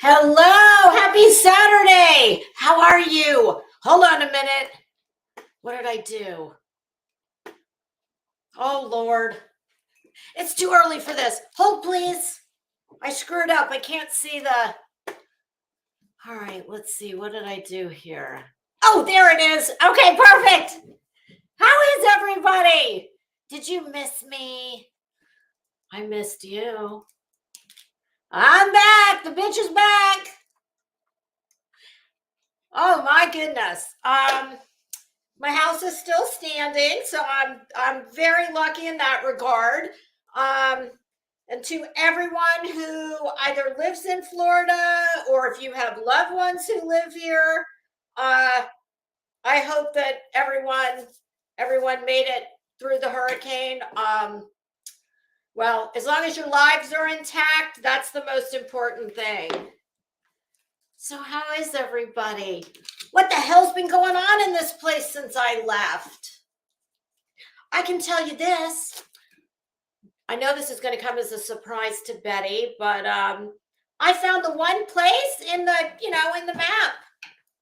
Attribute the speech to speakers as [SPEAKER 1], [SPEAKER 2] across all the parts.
[SPEAKER 1] Hello, happy Saturday. How are you? Hold on a minute. What did I do? Oh, Lord. It's too early for this. Hold, please. I screwed up. I can't see the... All right, let's see. What did I do here? Oh, there it is. Okay, perfect. How is everybody? Did you miss me? I missed you. I'm back. The bitch is back. Oh my goodness. My house is still standing, so I'm very lucky in that regard. And to everyone who either lives in Florida or if you have loved ones who live here, I hope that everyone made it through the hurricane. Well, as long as your lives are intact, that's the most important thing. So how is everybody? What the hell's been going on in this place since I left? I can tell you this. I know this is going to come as a surprise to Betty, but I found the one place in the, in the map,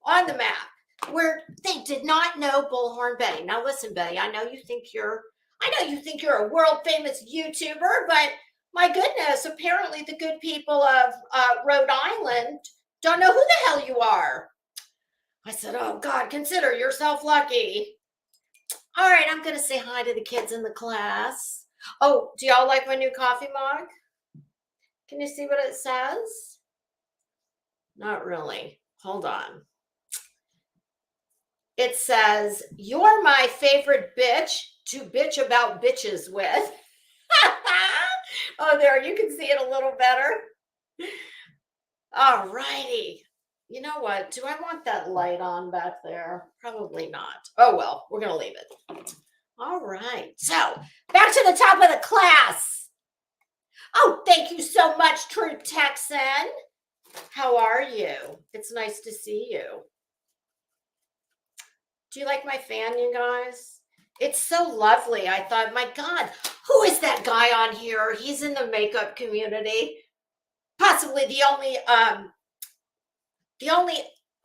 [SPEAKER 1] on the map, where they did not know Bullhorn Betty. Now listen, Betty, I know you think you're a world famous YouTuber, but my goodness, apparently the good people of Rhode Island don't know who the hell you are. I said, oh God, consider yourself lucky. All right, I'm going to say hi to the kids in the class. Oh, do y'all like my new coffee mug? Can you see what it says? Not really. Hold on. It says, you're my favorite bitch to bitch about bitches with. Oh, there, you can see it a little better. All righty. You know what? Do I want that light on back there? Probably not. Oh, well, we're going to leave it. All right. So back to the top of the class. Oh, thank you so much, True Texan. How are you? It's nice to see you. Do you like my fan, you guys? It's so lovely. I thought, my God, who is that guy on here? He's in the makeup community. Possibly the only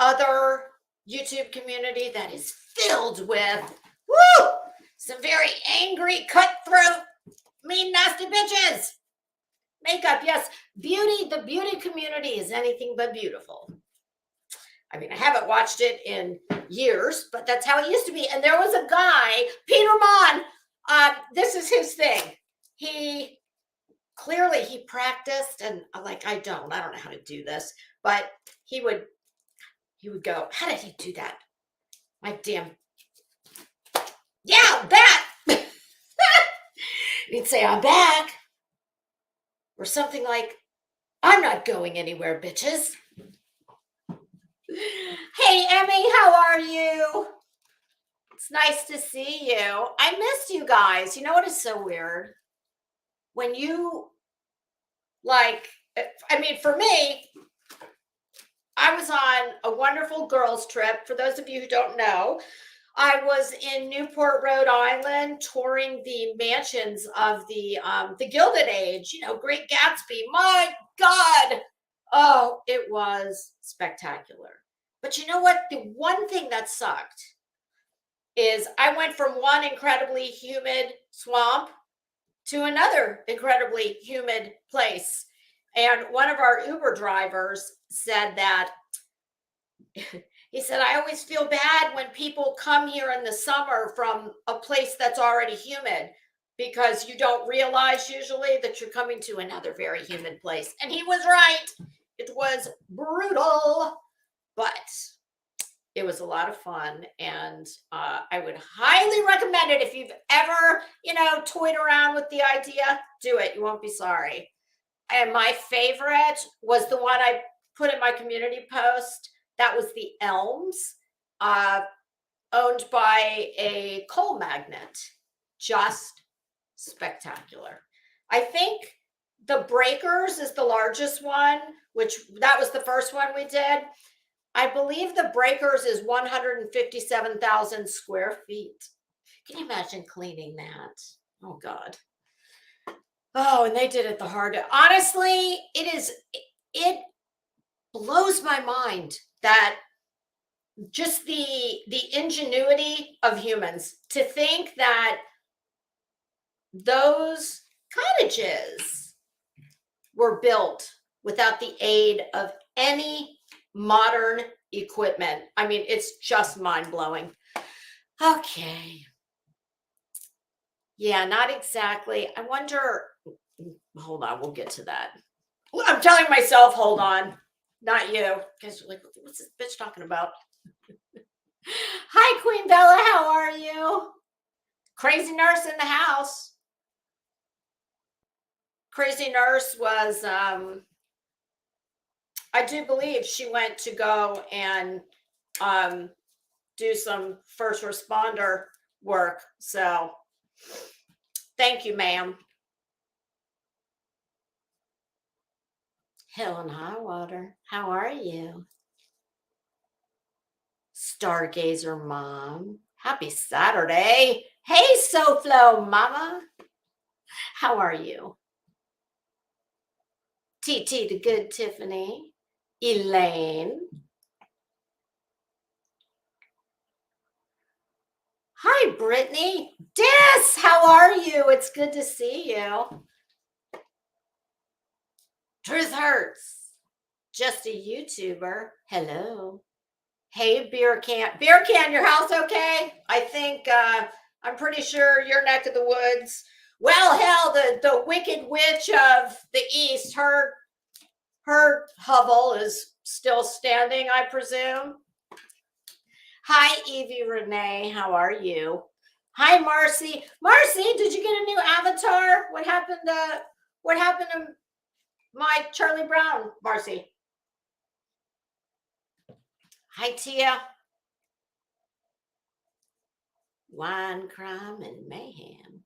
[SPEAKER 1] other YouTube community that is filled with, some very angry, cutthroat, mean, nasty bitches. Makeup, yes. Beauty, the beauty community is anything but beautiful. I mean, I haven't watched it in years, but that's how it used to be. And there was a guy, Peter Mon, this is his thing. He practiced, and I don't know how to do this, but he would go, how did he do that? My damn, yeah, that. He'd say, I'm back. Or something like, I'm not going anywhere, bitches. Hey, Emmy, how are you? It's nice to see you. I missed you guys. You know what is so weird? When you, like, I mean, for me, I was on a wonderful girls' trip. For those of you who don't know, I was in Newport, Rhode Island, touring the mansions of the Gilded Age. You know, Great Gatsby. My God, oh, it was spectacular. But you know what? The one thing that sucked is I went from one incredibly humid swamp to another incredibly humid place. And one of our Uber drivers said that he said, I always feel bad when people come here in the summer from a place that's already humid because you don't realize usually that you're coming to another very humid place. And he was right. It was brutal, but it was a lot of fun. And I would highly recommend it. If you've ever, toyed around with the idea, do it. You won't be sorry. And my favorite was the one I put in my community post. That was the Elms, owned by a coal magnate. Just spectacular. I think the Breakers is the largest one, which that was the first one we did. I believe the Breakers is 157,000 square feet. Can you imagine cleaning that? Oh, God. Oh, and they did it the hard way. Honestly, it blows my mind that just the ingenuity of humans to think that those cottages were built without the aid of any modern equipment. I mean, it's just mind-blowing. Okay. Yeah, not exactly. I wonder, hold on, we'll get to that. I'm telling myself, hold on, not you, because like, what's this bitch talking about? Hi, Queen Bella, how are you? Crazy Nurse in the house. Crazy Nurse was, I do believe she went to go and do some first responder work. So thank you, ma'am. Hell and High Water, how are you? Stargazer Mom, happy Saturday. Hey, SoFlo Mama, how are you? TT the Good Tiffany, Elaine. Hi, Brittany. Dis, how are you? It's good to see you. Truth Hurts, just a YouTuber. Hello. Hey, Beer Can. Beer Can, your house okay? I think, I'm pretty sure your neck of the woods. Well, hell, the Wicked Witch of the East, her hovel is still standing, I presume. Hi, Evie Renee. How are you? Hi, Marcy. Marcy, did you get a new avatar? What happened to my Charlie Brown, Marcy? Hi, Tia. Wine, crime, and mayhem.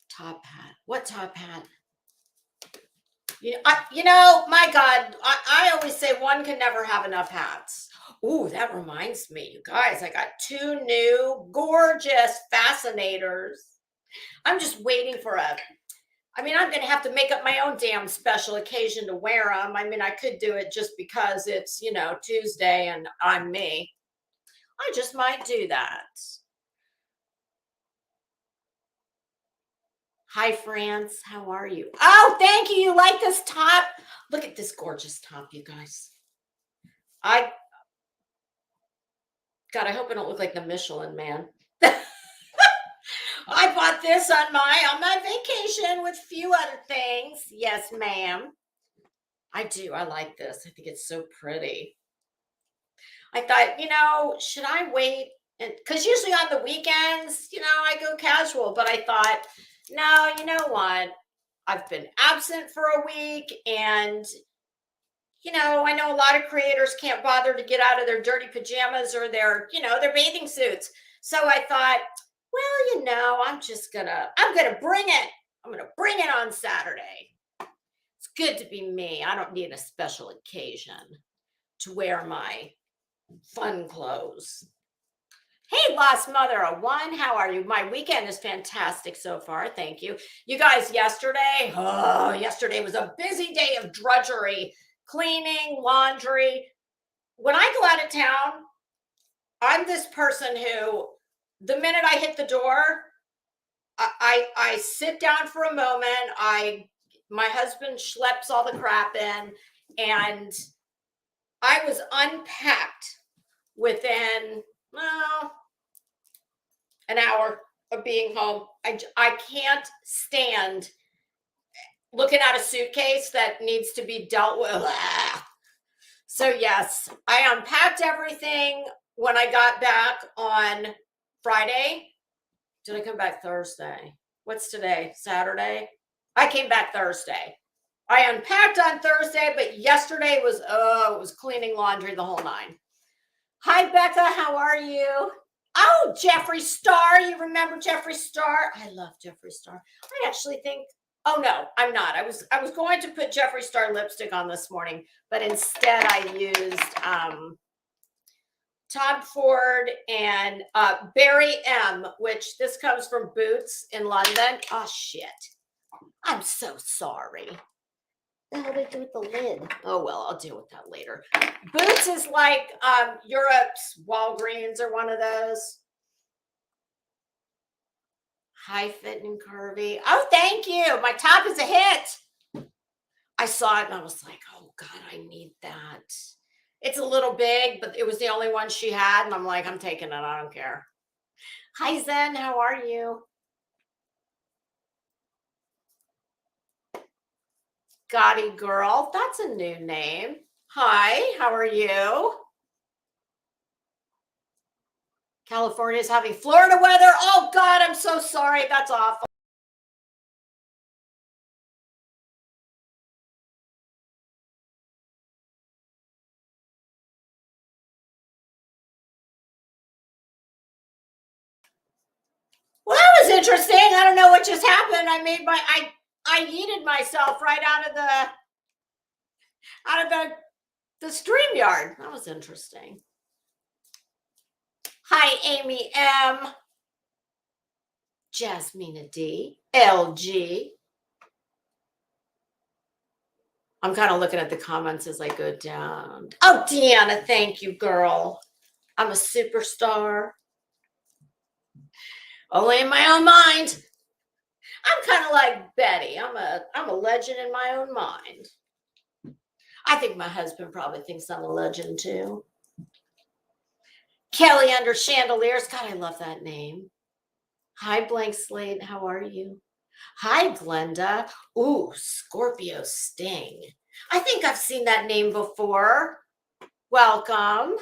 [SPEAKER 1] Top hat. What top hat? My God, I always say one can never have enough hats. Ooh, that reminds me, you guys, I got 2 new gorgeous fascinators. I'm just waiting for I'm going to have to make up my own damn special occasion to wear them. I mean, I could do it just because it's, Tuesday and I'm me. I just might do that. Hi, France. How are you? Oh, thank you. You like this top? Look at this gorgeous top, you guys. God, I hope I don't look like the Michelin Man. I bought this on my vacation with a few other things. Yes, ma'am. I do. I like this. I think it's so pretty. I thought, should I wait? Because usually on the weekends, I go casual. But I thought, No, you know what? I've been absent for a week, and I know a lot of creators can't bother to get out of their dirty pajamas or their bathing suits. So I thought, well, I'm gonna bring it. I'm gonna bring it on Saturday. It's good to be me. I don't need a special occasion to wear my fun clothes. Hey, Lost Mother of One, how are you? My weekend is fantastic so far. Thank you. You guys, yesterday was a busy day of drudgery, cleaning, laundry. When I go out of town, I'm this person who, the minute I hit the door, I sit down for a moment. My husband schleps all the crap in, and I was unpacked within, an hour of being home. I can't stand looking at a suitcase that needs to be dealt with. So yes, I unpacked everything when I got back on Friday. Did I come back Thursday? What's today? Saturday? I came back Thursday. I unpacked on Thursday, but yesterday was it was cleaning laundry the whole nine. Hi, Becca. How are you? Oh, Jeffree Star. You remember Jeffree Star? I love Jeffree Star. I actually think, oh no, I'm not. I was going to put Jeffree Star lipstick on this morning, but instead I used Tom Ford and Barry M, which this comes from Boots in London. Oh shit. I'm so sorry. The hell they do with the lid? Oh well, I'll deal with that later. Boots is like Europe's Walgreens or one of those. High fit and curvy. Oh, thank you. My top is a hit. I saw it and I was like, oh God, I need that. It's a little big, but it was the only one she had. And I'm like, I'm taking it. I don't care. Hi, Zen. How are you? Gotti Girl. That's a new name. Hi, how are you? California is having Florida weather. Oh God, I'm so sorry. That's awful. Well, that was interesting. I don't know what just happened. I yeeted myself right out of the StreamYard. That was interesting. Hi, Amy M. Jasmina D. LG. I'm kind of looking at the comments as I go down. Oh, Deanna, thank you, girl. I'm a superstar. Only in my own mind. I'm kind of like Betty. I'm a legend in my own mind. I think my husband probably thinks I'm a legend too. Kelly under chandeliers. God, I love that name. Hi, Blank Slate. How are you? Hi, Glenda. Ooh, Scorpio Sting. I think I've seen that name before. Welcome.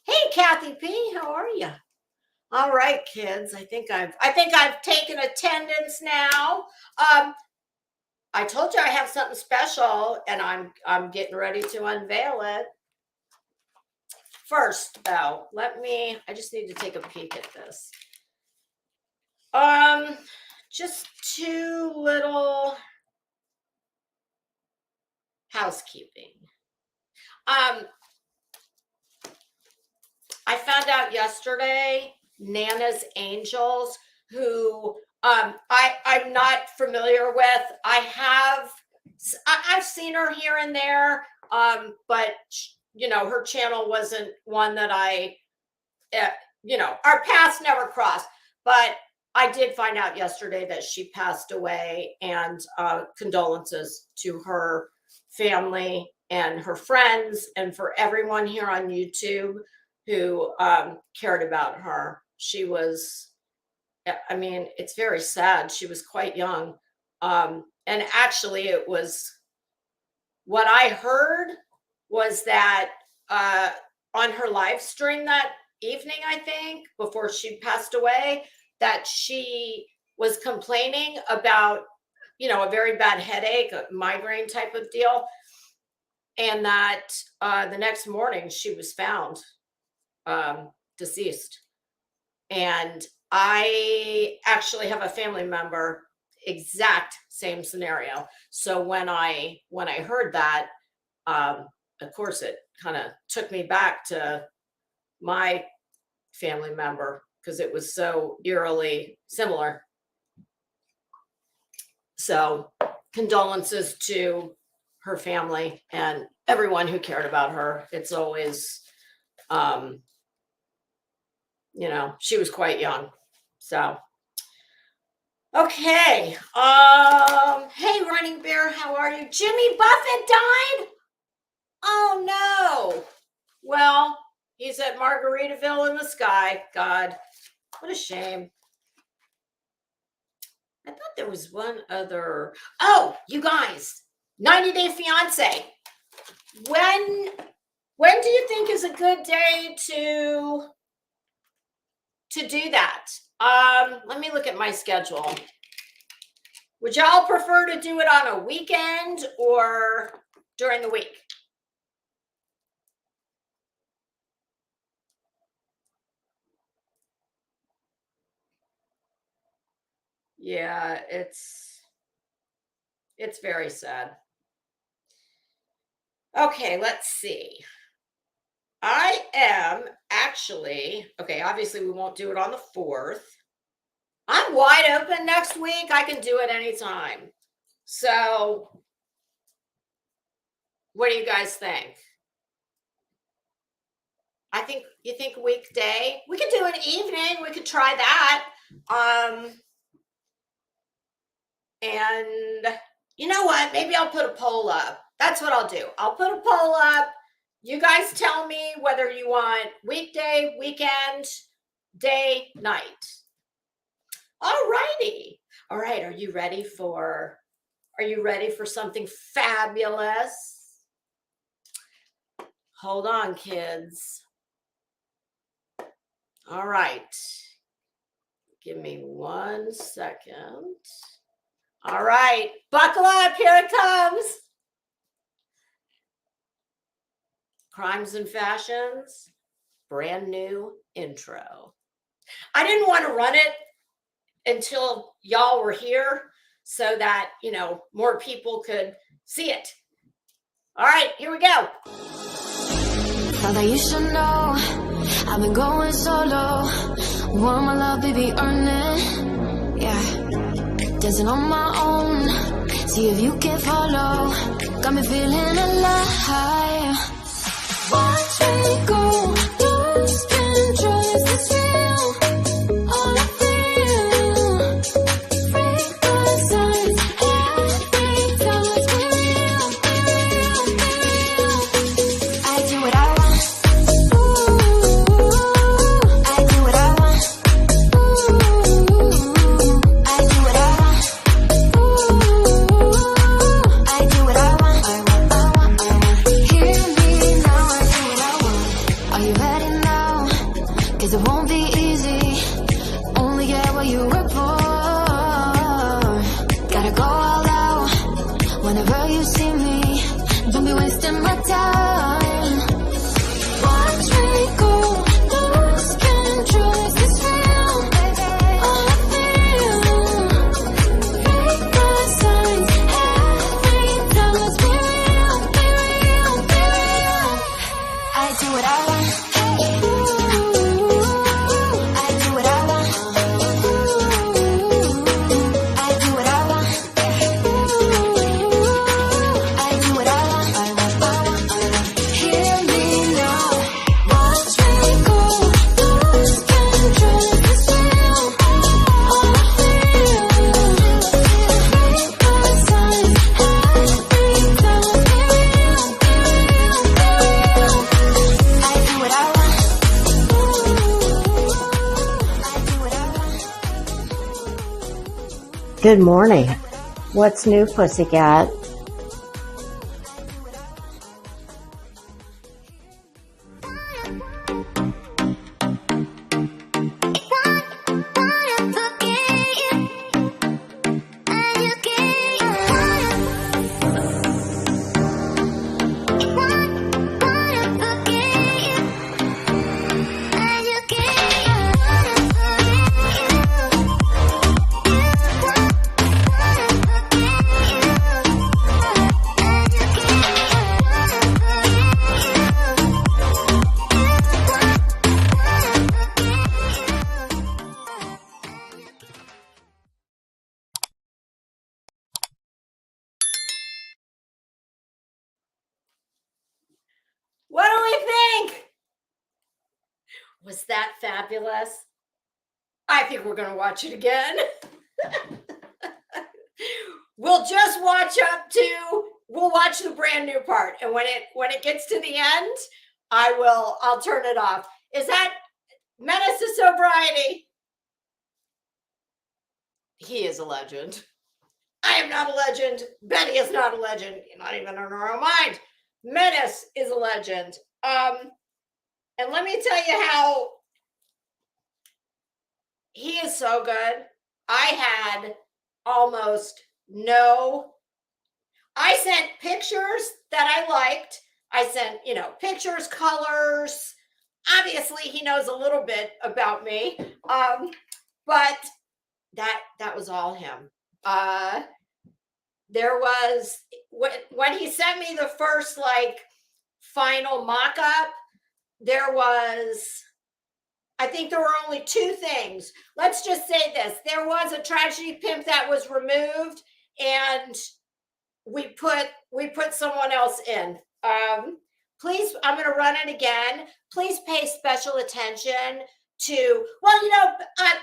[SPEAKER 1] Hey, Kathy P. How are you? All right, kids. I think I've taken attendance now. I told you I have something special, and I'm getting ready to unveil it. First, though, I just need to take a peek at this. Just two little housekeeping. I found out yesterday, Nana's Angels, who I'm not familiar with. I've seen her here and there, but her channel wasn't one that our paths never crossed. But I did find out yesterday that she passed away, and condolences to her family and her friends, and for everyone here on YouTube who cared about her. She was, it's very sad. She was quite young. And actually, it was what I heard was that on her live stream that evening, I think, before she passed away, that she was complaining about, a very bad headache, a migraine type of deal. And that the next morning she was found deceased. And I actually have a family member, exact same scenario. So when I heard that, of course, it kind of took me back to my family member because it was so eerily similar. So condolences to her family and everyone who cared about her. It's always, she was quite young. So, okay. Hey, Running Bear, how are you? Jimmy Buffett died? Oh, no. Well, he's at Margaritaville in the sky. God, what a shame. I thought there was one other. Oh, you guys, 90 Day Fiance. When do you think is a good day to do that? Let me look at my schedule. Would y'all prefer to do it on a weekend or during the week? Yeah, it's very sad. Okay, let's see. I am actually, okay, obviously we won't do it on the 4th. I'm wide open next week. I can do it anytime. So what do you guys think? You think weekday? We could do an evening. We could try that. And you know what? Maybe I'll put a poll up. That's what I'll do. I'll put a poll up. You guys tell me whether you want weekday, weekend, day, night. All righty. All right. Are you ready for something fabulous? Hold on, kids. All right. Give me 1 second. All right. Buckle up. Here it comes. Crimes and Fashions, brand new intro. I didn't want to run it until y'all were here so that, more people could see it. All right, here we go.
[SPEAKER 2] Thought that you should know I've been going solo. Want my love, baby, earn it. Yeah, dancing on my own. See if you can follow. Got me feeling alive. Watch me go, lose control, is this real? All I feel, freak the signs, every time it's real, I do what I want, ooh, I do what I want, ooh, I do what I want, ooh, I do what I want, hear me now. Are you ready now? 'Cause it won't be easy. Only get what you work for. Gotta go all out whenever you see me. Don't be wasting my time. Watch me go, lose control. Is this real? All I feel, break the signs. Every time let's be real, be real, be real. I do what I want.
[SPEAKER 1] Good morning. What's new, pussycat? Was that fabulous? I think we're going to watch it again. We'll just watch we'll watch the brand new part. And when it gets to the end, I'll turn it off. Is that Menace to Sobriety? He is a legend. I am not a legend. Betty is not a legend. Not even in her own mind. Menace is a legend. And let me tell you how he is so good. I had almost I sent pictures that I liked. I sent, pictures, colors. Obviously, he knows a little bit about me. But that was all him. There was, when he sent me the first final mock-up, I think there were only two things. Let's just say this. There was a tragedy pimp that was removed, and we put someone else in. Please, I'm going to run it again. Please pay special attention to,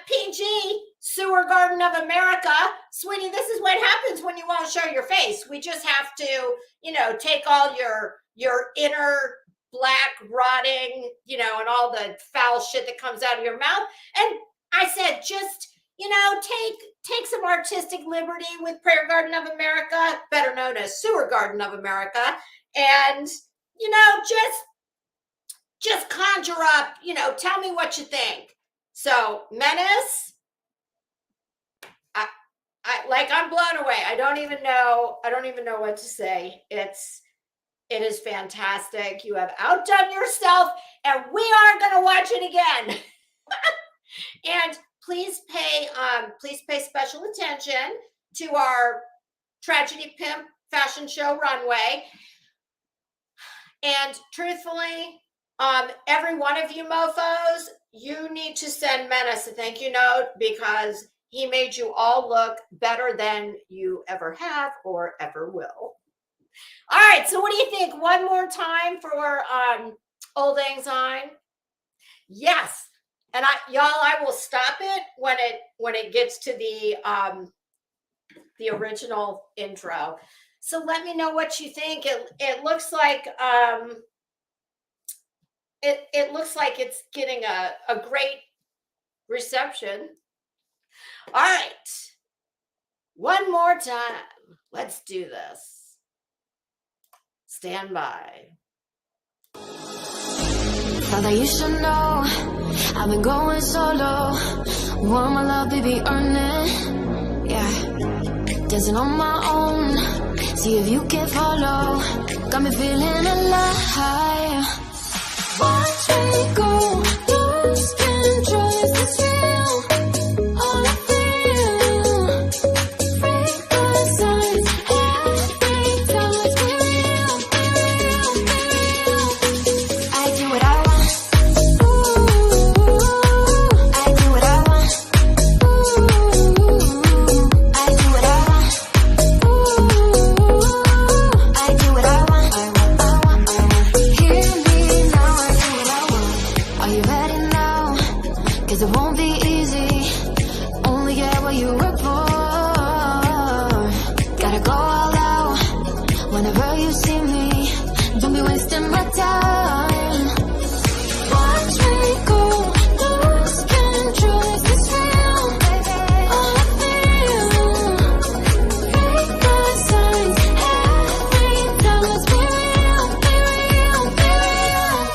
[SPEAKER 1] PG, Sewer Garden of America. Sweetie, this is what happens when you won't show your face. We just have to, take all your inner black rotting, and all the foul shit that comes out of your mouth. And I said, just, take some artistic liberty with Prayer Garden of America, better known as Sewer Garden of America. And, just conjure up, tell me what you think. So Menace, I'm blown away. I don't even know what to say. It is fantastic. You have outdone yourself, and we are going to watch it again. And please pay special attention to our Tragedy Pimp fashion show runway. And truthfully, every one of you mofos, you need to send Menace a thank you note, because he made you all look better than you ever have or ever will. All right, so what do you think? One more time for Old Lang Syne? Yes. And I will stop it when it gets to the original intro. So let me know what you think. It looks like it looks like it's getting a great reception. All right. One more time. Let's do this. Stand by.
[SPEAKER 2] Father, you should know I've been going solo. Want my love, baby, earn it. Yeah, dancing on my own. See if you can follow. Got me feeling alive. Watch me go, lose control. Is this real? All I feel. Break the signs. Every time let's be real, be real, be real. I do what I want. Ooh, I do what I want. Ooh, I do what I want. Ooh, I do what I want. I want. Hear me now, I do what I want. Are you ready now? 'Cause it won't be easy. Only get what you work for. Gotta go all out whenever you see me. Don't be wasting my time. Watch me go, lose control. Is this real? All I feel. Break the signs. Every time let's be real, be real, be real.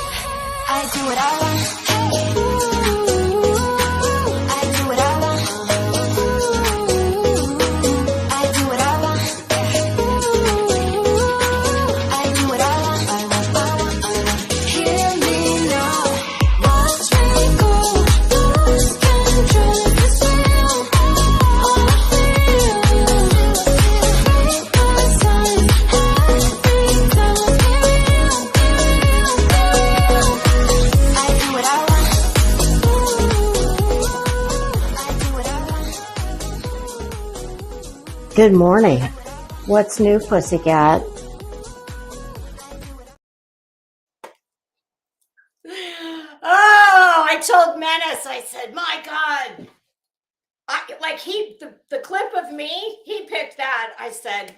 [SPEAKER 2] I do what I want. Ooh, I do what I want. Ooh, I do what I want. Ooh, I do what I want. I want. Hear me now. Watch me go, lose control. Is this real? All I feel. Break the signs. Every time let's be real, be real, be real. I do what I want. I do what I want.
[SPEAKER 1] Good morning. What's new, pussycat? Oh, I me. He picked that. I said,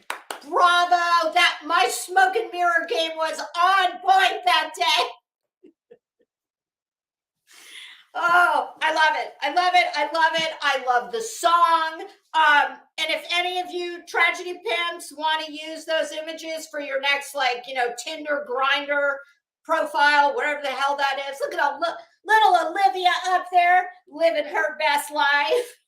[SPEAKER 1] bravo, that my smoke and mirror game was on point that day. Oh, I love it. I love it. I love it. I love the song. And if any of you tragedy pimps want to use those images for your next, like, Tinder grinder profile, whatever the hell that is, look at little Olivia up there living her best life.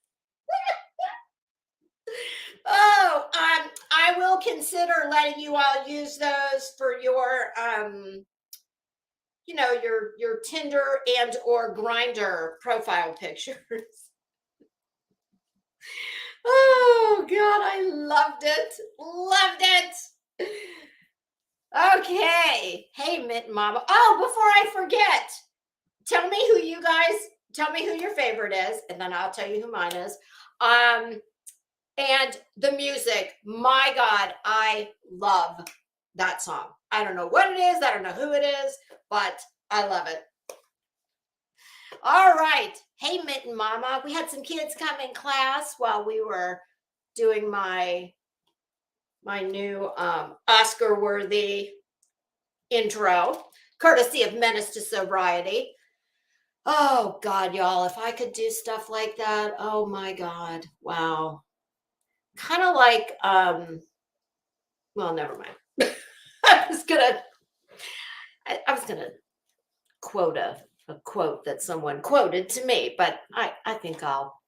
[SPEAKER 1] Oh, I will consider letting you all use those for your, your Tinder and or Grinder profile pictures. Oh God, I loved it. Loved it. Okay. Hey, Mint Mama. Oh, before I forget, tell me who your favorite is, and then I'll tell you who mine is. And the music, my God, I love that song. I don't know what it is. I don't know who it is, but I love it. All right. Hey, Mitten Mama. We had some kids come in class while we were doing my new Oscar-worthy intro, courtesy of Menace to Sobriety. Oh, God, y'all, if I could do stuff like that, oh, my God. Wow. Kind of like, well, never mind. I was gonna quote a quote that someone quoted to me, but I think I'll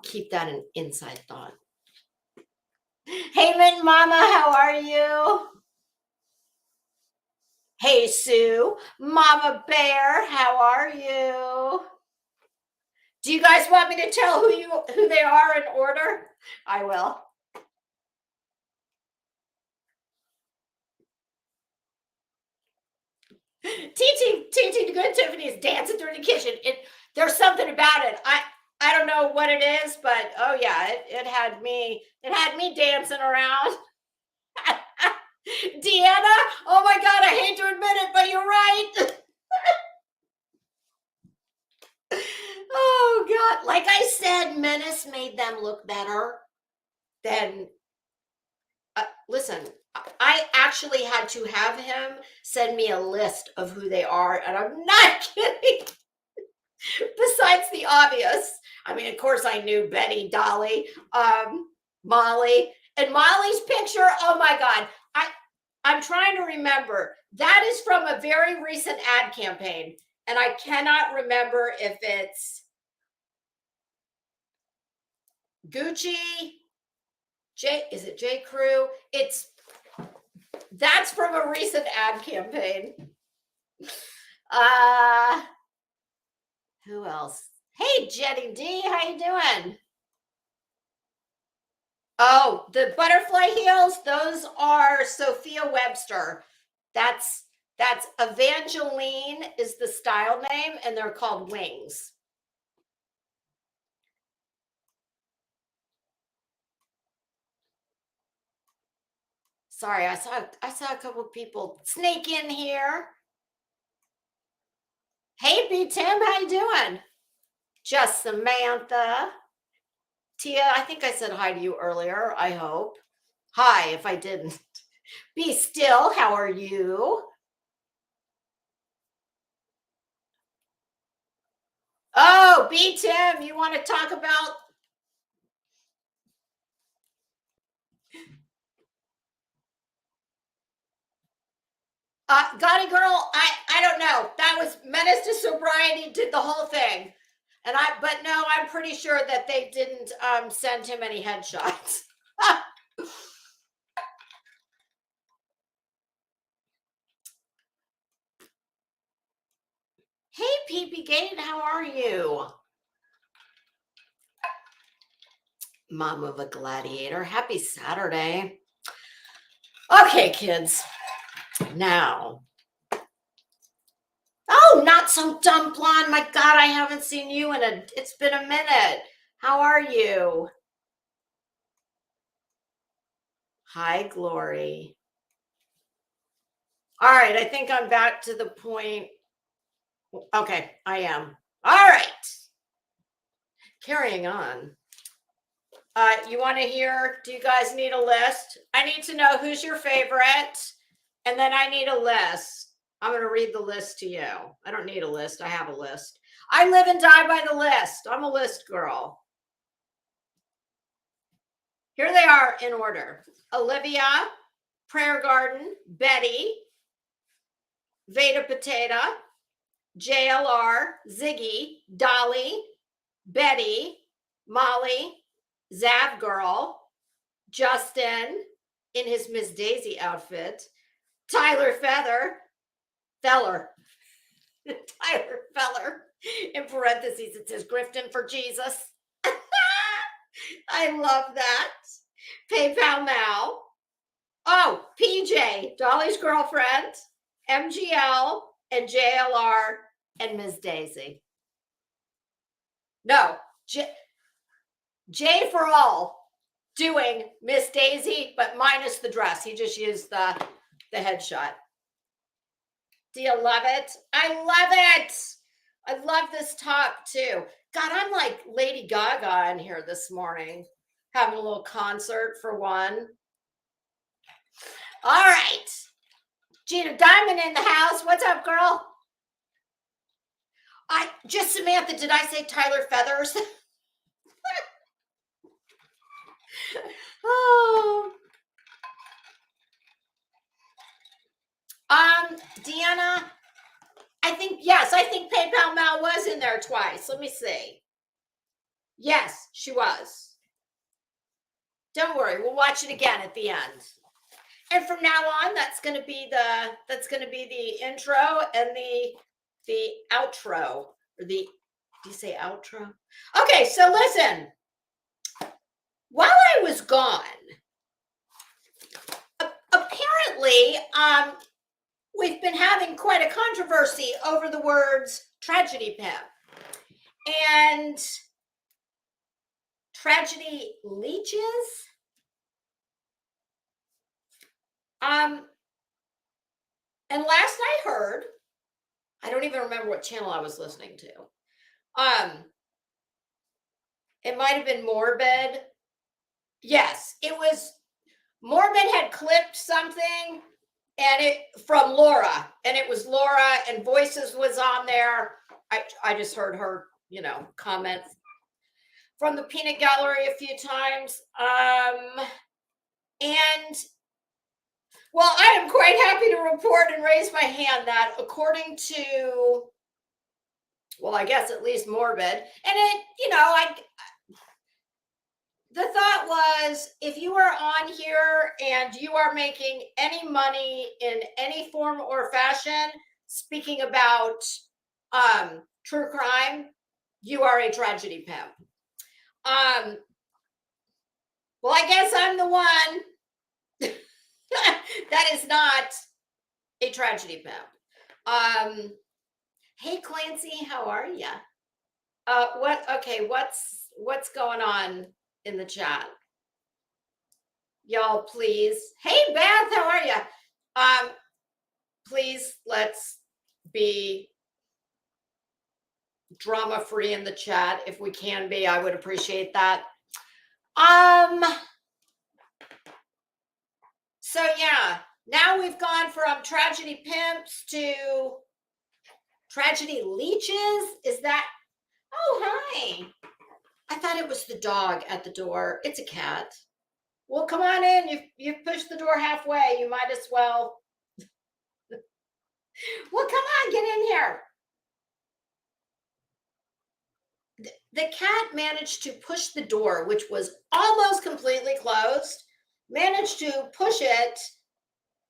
[SPEAKER 1] keep that an inside thought. Hey, Mint Mama, how are you? Hey, Sue, Mama Bear, how are you? Do you guys want me to tell who they are in order? I will. TT Good Tiffany is dancing through the kitchen. There's something about it. I don't know what it is, but oh yeah, it had me dancing around. Deanna, oh my God, I hate to admit it, but you're right. Oh God, like I said, Menace made them look better than. Listen, I actually had to have him send me a list of who they are, and I'm not kidding. Besides the obvious, I mean, of course, I knew Betty, Dolly, Molly, and Molly's picture. Oh my God, I'm trying to remember. That is from a very recent ad campaign, and I cannot remember if it's Gucci. Is it J. Crew? That's from a recent ad campaign. Who else? Hey, Jenny D, how you doing? Oh, the butterfly heels, those are Sophia Webster. That's Evangeline is the style name, and they're called Wings. Sorry, I saw a couple of people sneak in here. Hey, B Tim, how you doing? Just Samantha. Tia, I think I said hi to you earlier, I hope. Hi, if I didn't. Be still, how are you? Oh, B Tim, you want to talk about Gotti Girl? I don't know. That was Menace to Sobriety did the whole thing. But no, I'm pretty sure that they didn't send him any headshots. Hey, Peepee Gate, how are you? Mom of a gladiator. Happy Saturday. Okay, kids. Now. Oh, not so dumb blonde. My God, I haven't seen you it's been a minute. How are you? Hi, Glory. All right, I think I'm back to the point. Okay, I am. All right. Carrying on. You want to hear, do you guys need a list? I need to know who's your favorite, and then I need a list. I'm going to read the list to you. I don't need a list. I have a list. I live and die by the list. I'm a list girl. Here they are in order. Olivia, Prayer Garden, Betty, Veda Potato, JLR, Ziggy, Dolly, Betty, Molly, Zav Girl, Justin in his Miss Daisy outfit, Tyler Feller, Tyler Feller, in parentheses, it says Grifton for Jesus. I love that. PayPal Mal. Oh, PJ, Dolly's girlfriend, MGL, and JLR, and Ms. Daisy. No, J for all, doing Miss Daisy, but minus the dress. He just used the headshot. Do you love it? I love it. I love this top too. God, I'm like Lady Gaga in here this morning, having a little concert for one. All right. Gina Diamond in the house. What's up, girl? Samantha, did I say Tyler Feathers? Oh. Deanna, I think PayPal Mal was in there twice. Let me see. Yes, she was. Don't worry, we'll watch it again at the end. And from now on, that's going to be the intro and the outro, or do you say outro? Okay, so listen. While I was gone, apparently, we've been having quite a controversy over the words tragedy pimp and tragedy leeches. And last I heard, I don't even remember what channel I was listening to. It might have been Morbid. Yes, it was Morbid had clipped something and it from Laura, and it was Laura, and Voices was on there. I just heard her, comment from the peanut gallery a few times. And well, I am quite happy to report and raise my hand that according to, well, I guess at least Morbid, and it, the thought was, if you are on here and you are making any money in any form or fashion, speaking about true crime, you are a tragedy pimp. Well, I guess I'm the one that is not a tragedy pimp. Hey Clancy, how are you? What's going on in the chat? Y'all, please. Hey Beth, how are you? Please, let's be drama free in the chat if we can be. I would appreciate that. So yeah, now we've gone from tragedy pimps to tragedy leeches. Is that? Oh, hi. I thought it was the dog at the door. It's a cat. Well, come on in. You've pushed the door halfway. You might as well. Well, come on, get in here. The cat managed to push the door, which was almost completely closed, managed to push it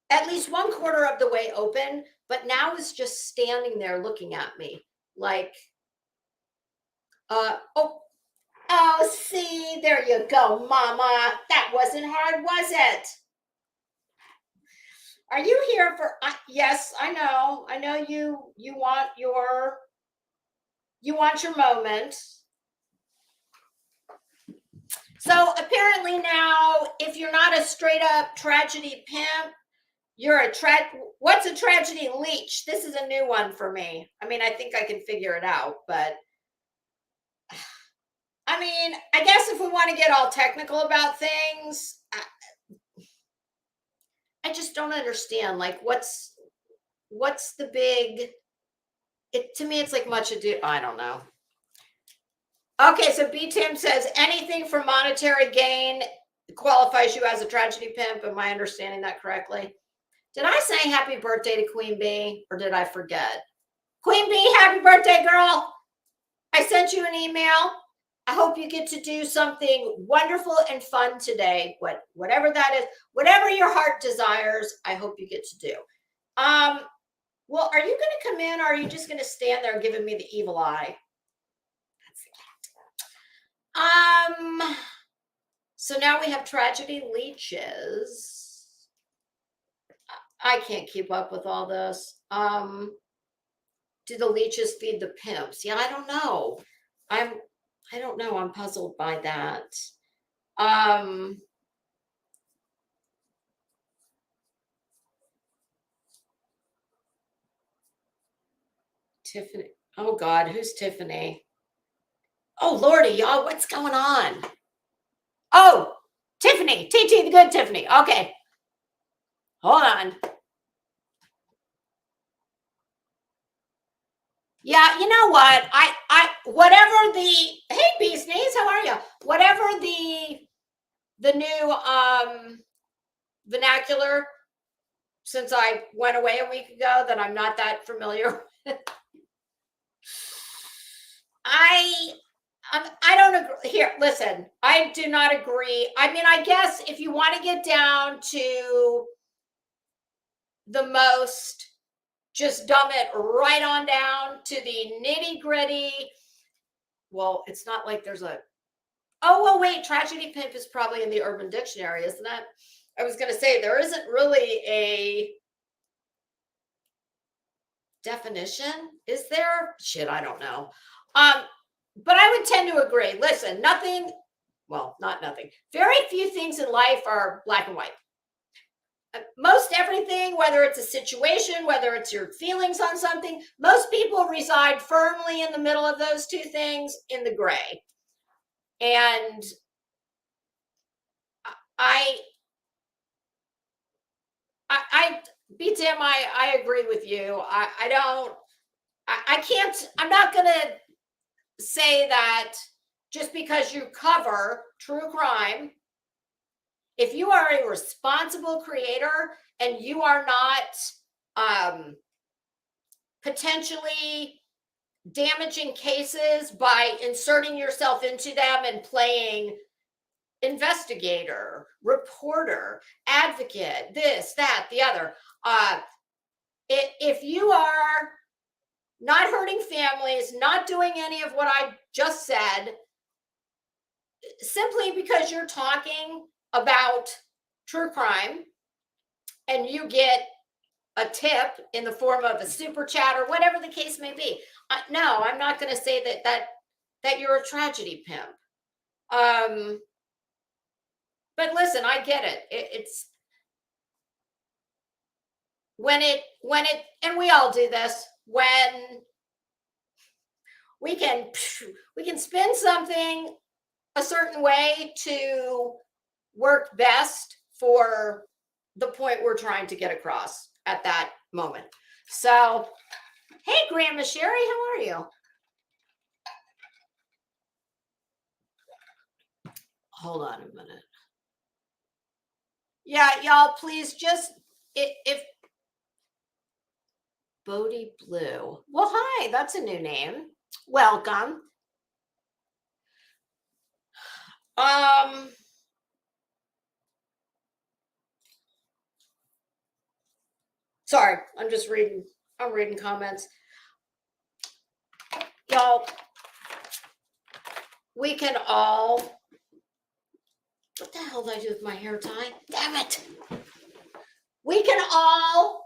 [SPEAKER 1] at least 1/4 of the way open, but now is just standing there looking at me like, oh, see, there you go, mama. That wasn't hard, was it? Are you here for, yes, I know you want your moment. So apparently now, if you're not a straight up tragedy pimp, you're what's a tragedy leech? This is a new one for me. I mean, I think I can figure it out, but I I mean, I guess if we want to get all technical about things, I just don't understand. Like, what's the big? To me, it's like much ado. I don't know. Okay, so B Tim says anything for monetary gain qualifies you as a tragedy pimp. Am I understanding that correctly? Did I say happy birthday to Queen Bee, or did I forget? Queen Bee, happy birthday, girl. I sent you an email. I hope you get to do something wonderful and fun today. Whatever that is, whatever your heart desires, I hope you get to do. Well, are you going to come in, or are you just going to stand there giving me the evil eye? So now we have tragedy leeches. I can't keep up with all this. Do the leeches feed the pimps? Yeah, I don't know. I don't know. I'm puzzled by that. Tiffany. Oh God, who's Tiffany? Oh Lordy, y'all, what's going on? Oh, Tiffany, TT the good Tiffany. Okay. Hold on. Yeah, you know what? Whatever the hey Bee's Knees, how are you? Whatever the new vernacular since I went away a week ago that I'm not that familiar with. I don't agree. Here, listen, I do not agree. I mean, I guess if you want to get down to the most, just dumb it right on down to the nitty gritty. Well, it's not like there's a, oh, well, wait, tragedy pimp is probably in the Urban Dictionary, isn't it? I was going to say, there isn't really a definition. Is there? Shit, I don't know. But I would tend to agree. Listen, nothing, well, not nothing. Very few things in life are black and white. Most everything, whether it's a situation, whether it's your feelings on something, most people reside firmly in the middle of those two things in the gray. And BTM, I agree with you. I'm not going to say that just because you cover true crime, if you are a responsible creator and you are not potentially damaging cases by inserting yourself into them and playing investigator, reporter, advocate, this, that, the other. If you are not hurting families, not doing any of what I just said, simply because you're talking about true crime and you get a tip in the form of a super chat or whatever the case may be. No, I'm not going to say that you're a tragedy pimp. But listen, I get it. It's when it, and we all do this, when we can spin something a certain way to work best for the point we're trying to get across at that moment. So, hey, Grandma Sherry, how are you? Hold on a minute. Yeah, y'all, please just, if Bodie Blue. Well, hi, that's a new name. Welcome. Sorry, I'm reading comments. Y'all, we can all, what the hell did I do with my hair tie? Damn it. We can all,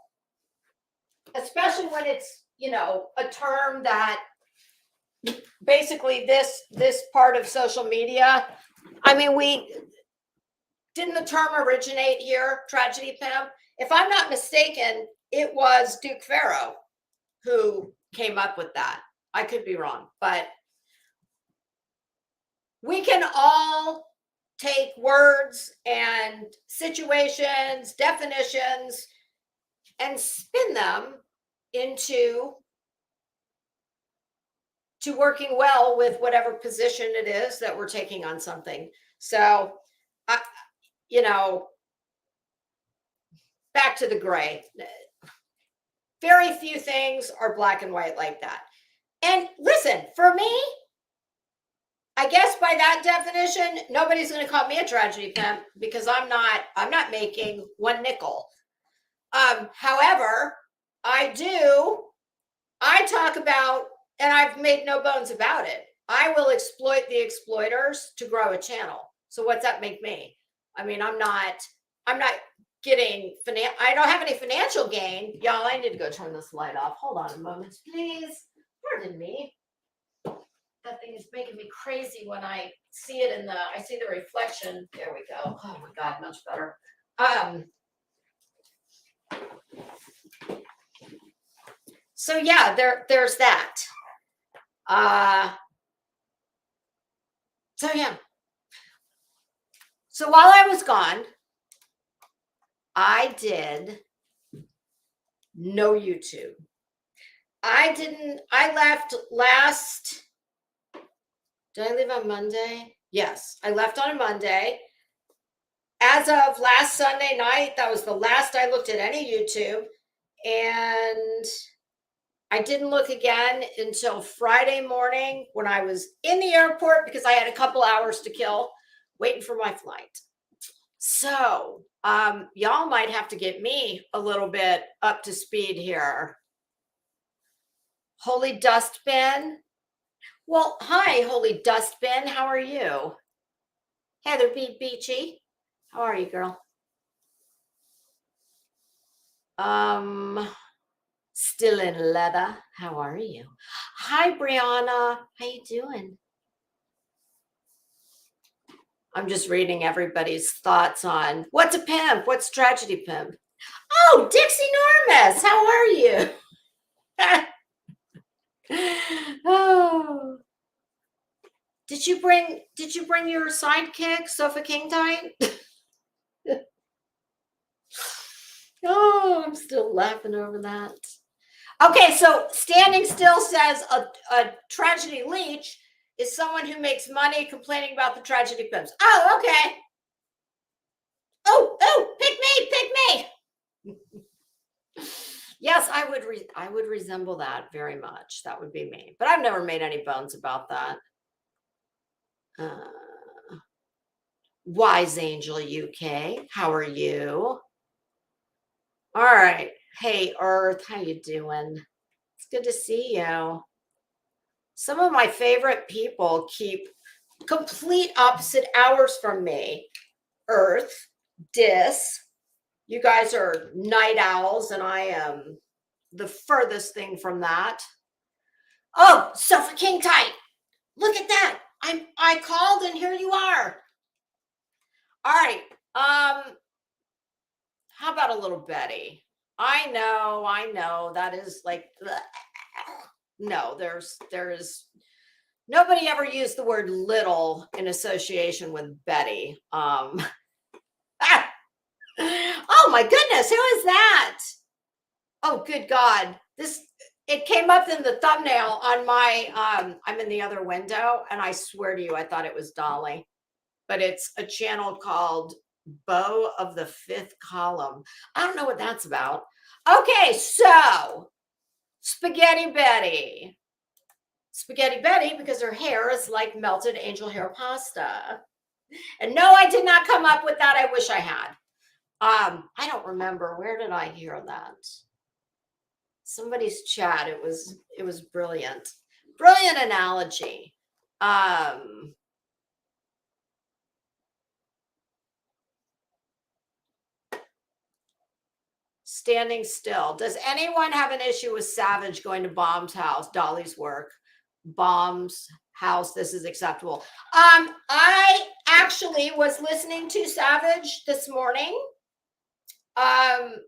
[SPEAKER 1] especially when it's, a term that basically this part of social media, I mean, didn't the term originate here, tragedy pimp? If I'm not mistaken, it was Duke Farrow who came up with that. I could be wrong, but we can all take words and situations, definitions, and spin them into working well with whatever position it is that we're taking on something. So, you know, back to the gray. Very few things are black and white like that. And listen, for me, I guess by that definition, nobody's going to call me a tragedy pimp because I'm not making one nickel. However, I talk about, and I've made no bones about it, I will exploit the exploiters to grow a channel. So what's that make me? I mean, I'm not getting I don't have any financial gain. Y'all, I need to go turn this light off. Hold on a moment, please. Pardon me. That thing is making me crazy when I see it I see the reflection. There we go. Oh my God, much better. So yeah, there's that. So yeah. So while I was gone, I did no YouTube. I left last, did I leave on Monday? Yes, I left on a Monday. As of last Sunday night, that was the last I looked at any YouTube. And I didn't look again until Friday morning when I was in the airport because I had a couple hours to kill waiting for my flight. So y'all might have to get me a little bit up to speed here. Holy Dustbin. Well, hi, Holy Dustbin. How are you? Heather B. Beachy. How are you, girl? Still in leather. How are you? Hi, Brianna. How you doing? I'm just reading everybody's thoughts on what's a pimp, what's tragedy pimp. Oh, Dixie Normus, how are you? Oh, did you bring your sidekick, Sofa King Tight? Oh, I'm still laughing over that. Okay, so Standing Still says a tragedy leech is someone who makes money complaining about the tragedy pimps. Oh, okay. Oh, pick me. Yes, I would resemble that very much. That would be me. But I've never made any bones about that. Wise Angel UK, how are you? All right. Hey, Earth, how you doing? It's good to see you. Some of my favorite people keep complete opposite hours from me. Earth, Dis, you guys are night owls, and I am the furthest thing from that. Oh, Sofa King Tight. Look at that. I called and here you are. All right. How about a little Betty? I know that is like, no, there is nobody ever used the word little in association with Betty. Oh my goodness, who is that? Oh, good God. It came up in the thumbnail on my, I'm in the other window, and I swear to you, I thought it was Dolly, but it's a channel called Beau of the Fifth Column. I don't know what that's about. Okay, so Spaghetti Betty. Spaghetti Betty, because her hair is like melted angel hair pasta. And no, I did not come up with that. I wish I had. I don't remember. Where did I hear that? Somebody's chat. It was brilliant. Brilliant analogy. Standing Still. Does anyone have an issue with Savage going to Bomb's house? Dolly's work. Bomb's house. This is acceptable. I actually was listening to Savage this morning. And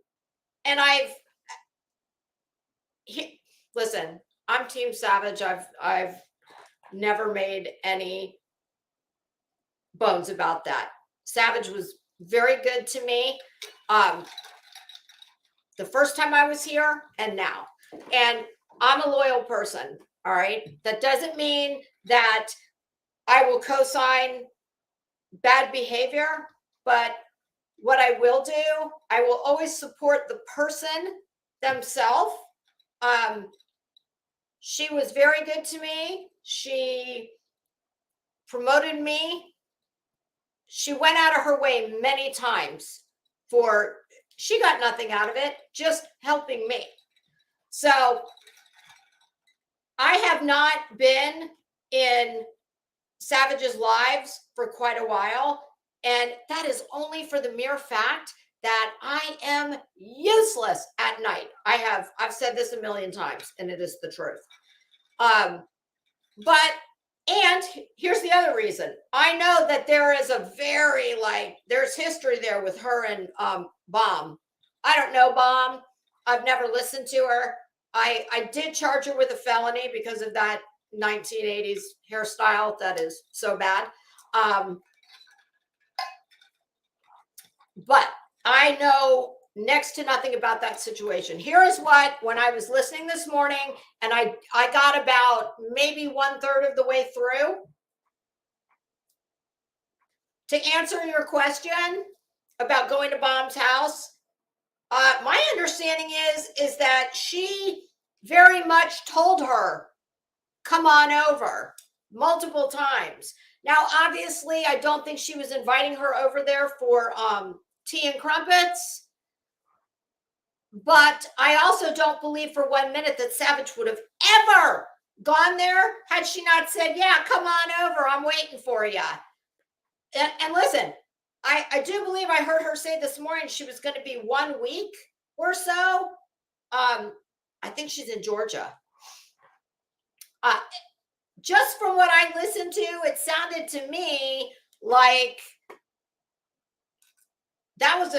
[SPEAKER 1] listen, I'm Team Savage. I've never made any bones about that. Savage was very good to me. The first time I was here and now. And I'm a loyal person. All right. That doesn't mean that I will co-sign bad behavior, but what I will do, I will always support the person themselves. She was very good to me. She promoted me. She went out of her way many times she got nothing out of it, just helping me. So I have not been in Savage's lives for quite a while. And that is only for the mere fact that I am useless at night. I've said this a million times, and it is the truth. And here's the other reason. I know that there is a very, there's history there with her and Bomb. I don't know Bomb. I've never listened to her. I did charge her with a felony because of that 1980s hairstyle that is so bad. But I know next to nothing about that situation. Here is when I was listening this morning, and I got about maybe 1/3 of the way through. To answer your question about going to Bomb's house, my understanding is that she very much told her, come on over, multiple times. Now, obviously, I don't think she was inviting her over there for tea and crumpets. But I also don't believe for 1 minute that Savage would have ever gone there had she not said, yeah, come on over. I'm waiting for you. And listen, I do believe I heard her say this morning she was going to be 1 week or so. I think she's in Georgia. Just from what I listened to, it sounded to me like that was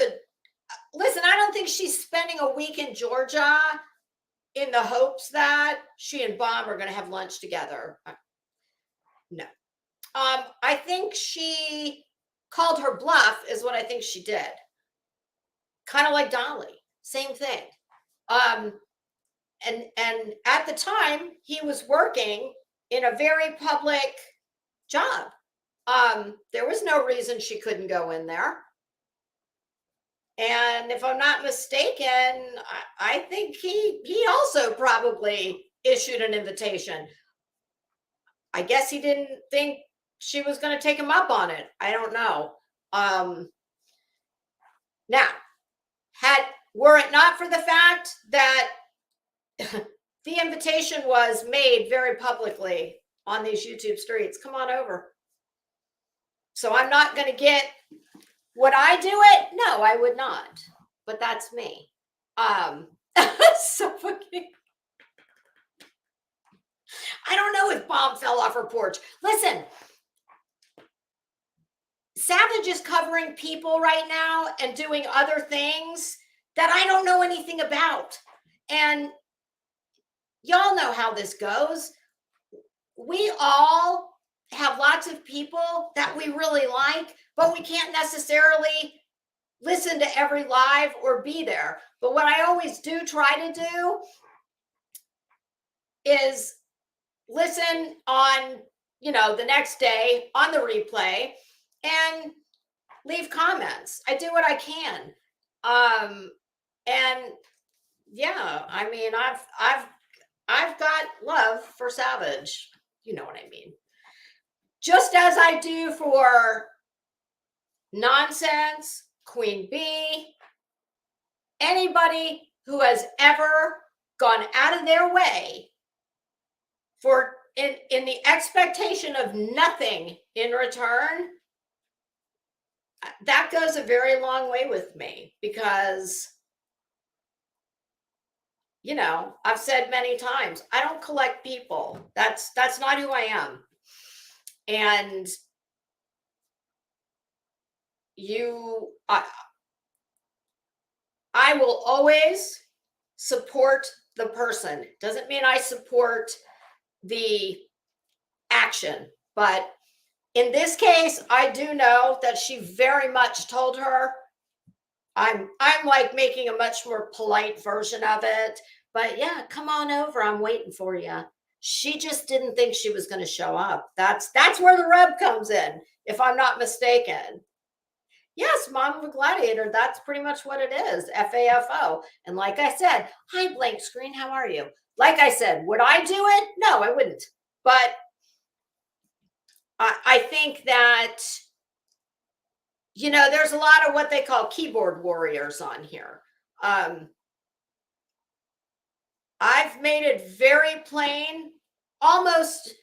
[SPEAKER 1] listen, I don't think she's spending a week in Georgia in the hopes that she and Bomb are going to have lunch together. No. I think she called her bluff is what I think she did. Kind of like Dolly. Same thing. And at the time, he was working in a very public job. There was no reason she couldn't go in there. And if I'm not mistaken, I think he also probably issued an invitation. I guess he didn't think she was going to take him up on it. I don't know. Now, were it not for the fact that the invitation was made very publicly on these YouTube streets, come on over. So I'm not going to get, would I do it? No, I would not. But that's me. So fucking, I don't know if Bomb fell off her porch. Listen, Savage is covering people right now and doing other things that I don't know anything about. And y'all know how this goes. We all have lots of people that we really like, but we can't necessarily listen to every live or be there. But what I always do try to do is listen on, the next day on the replay and leave comments. I do what I can. And yeah, I mean, I've got love for Savage. You know what I mean? Just as I do for Nonsense, Queen Bee, anybody who has ever gone out of their way for in the expectation of nothing in return, that goes a very long way with me because, I've said many times, I don't collect people. That's not who I am. And I will always support the person. Doesn't mean I support the action, but In this case, I do know that she very much told her. I'm like making a much more polite version of it, but yeah, come on over. I'm waiting for you. She just didn't think she was going to show up. That's where the rub comes in, if I'm not mistaken. Yes, Mom of a Gladiator. That's pretty much what it is. FAFO. And like I said, hi, blank screen. How are you? Like I said, would I do it? No, I wouldn't. But I think that, you know, there's a lot of what they call keyboard warriors on here. I've made it very plain, almost,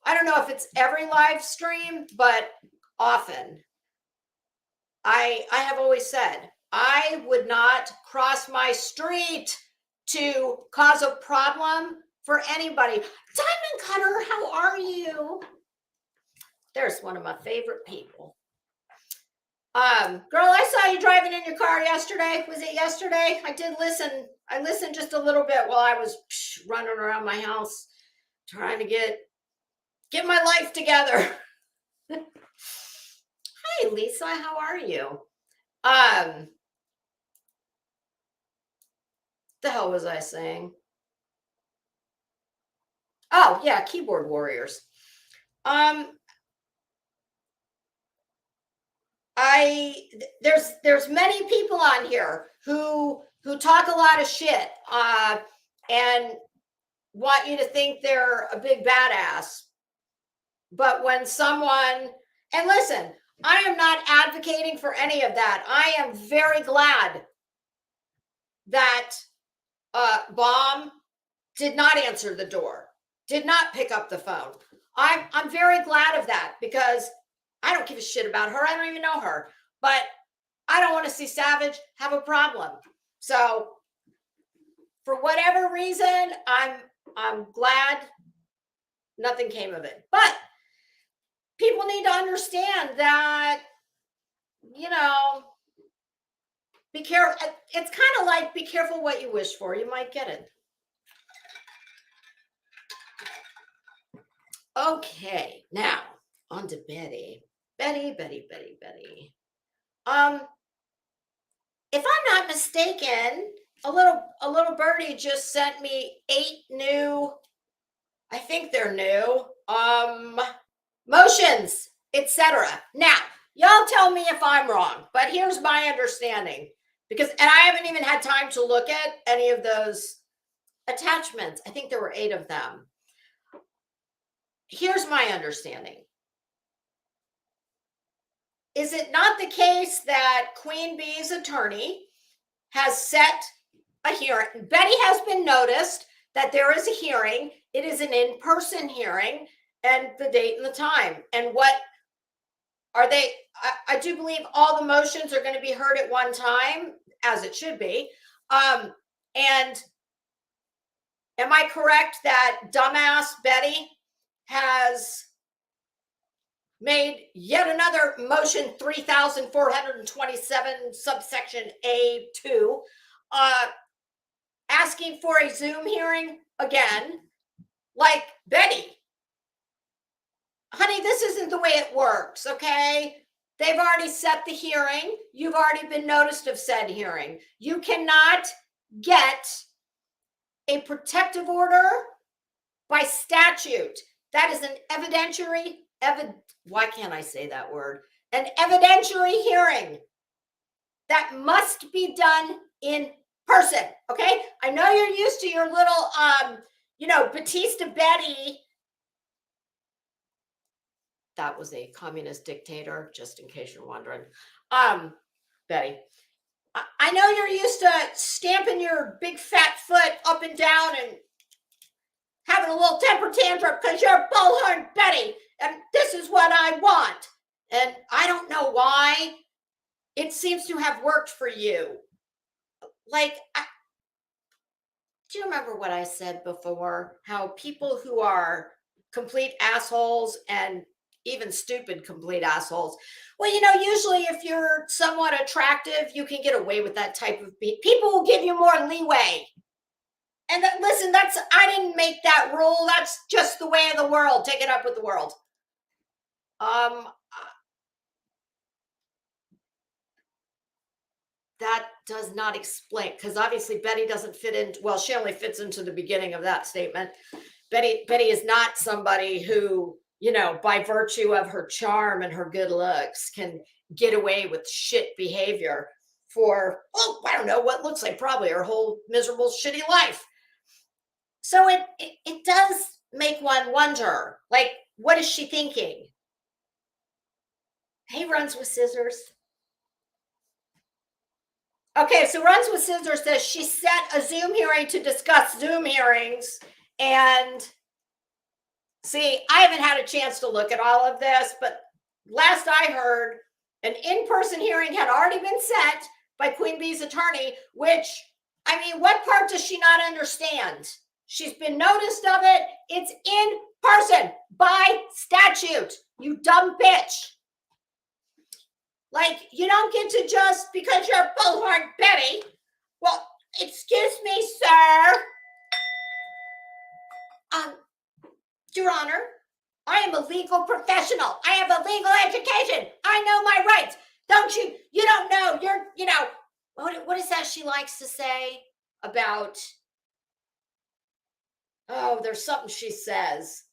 [SPEAKER 1] I don't know if it's every live stream, but often. I have always said, I would not cross my street to cause a problem for anybody. Diamond Cutter, how are you? There's one of my favorite people. Girl, I saw you driving in your car yesterday. Was it yesterday? I did listen. I listened just a little bit while I was running around my house trying to get my life together. Hi, Lisa. How are you? The hell was I saying? Oh, yeah, keyboard warriors. There's many people on here who talk a lot of shit and want you to think they're a big badass. But when someone, and listen, I am not advocating for any of that. I am very glad that Bomb did not answer the door, did not pick up the phone. I'm very glad of that, because I don't give a shit about her. I don't even know her, but I don't want to see Savage have a problem. So for whatever reason, I'm glad nothing came of it. But people need to understand that, you know, be careful. It's kind of like, be careful what you wish for. You might get it. Okay, now on to Betty. Betty. If I'm not mistaken, a little birdie just sent me 8 new, I think they're new, motions, etc. Now, y'all tell me if I'm wrong, but here's my understanding, because, and I haven't even had time to look at any of those attachments. I think there were 8 of them. Here's my understanding. Is it not the case that Queen Bee's attorney has set a hearing? Betty has been noticed that there is a hearing. It is an in-person hearing, and the date and the time. And what are they? I do believe all the motions are going to be heard at one time, as it should be. And am I correct that dumbass Betty has made yet another motion 3,427 subsection A2, asking for a Zoom hearing again? Like, Betty, honey, this isn't the way it works, okay? They've already set the hearing. You've already been noticed of said hearing. You cannot get a protective order by statute. That is an evidentiary, why can't I say that word? An evidentiary hearing that must be done in person, okay? I know you're used to your little, Batista Betty. That was a communist dictator, just in case you're wondering. Betty, I know you're used to stamping your big fat foot up and down and having a little temper tantrum because you're bullhorn Betty, and this is what I want. And I don't know why it seems to have worked for you. Like, do you remember what I said before? How people who are complete assholes, and even stupid complete assholes, well, usually if you're somewhat attractive, you can get away with that type of people will give you more leeway. And listen, I didn't make that rule. That's just the way of the world. Take it up with the world. That does not explain, because obviously Betty doesn't fit in. Well, she only fits into the beginning of that statement. Betty is not somebody who, by virtue of her charm and her good looks, can get away with shit behavior for, I don't know, what looks like probably her whole miserable, shitty life. So it does make one wonder, like, what is she thinking? Hey, Runs with Scissors. Okay, so Runs with Scissors says she set a Zoom hearing to discuss Zoom hearings. And see, I haven't had a chance to look at all of this, but last I heard, an in-person hearing had already been set by Queen Bee's attorney, which, I mean, what part does she not understand? She's been noticed of it. It's in person by statute, you dumb bitch. Like, you don't get to just, because you're Bullhorn Betty. Well, excuse me, sir. Your Honor, I am a legal professional. I have a legal education. I know my rights. Don't you? You don't know. What is that she likes to say about, there's something she says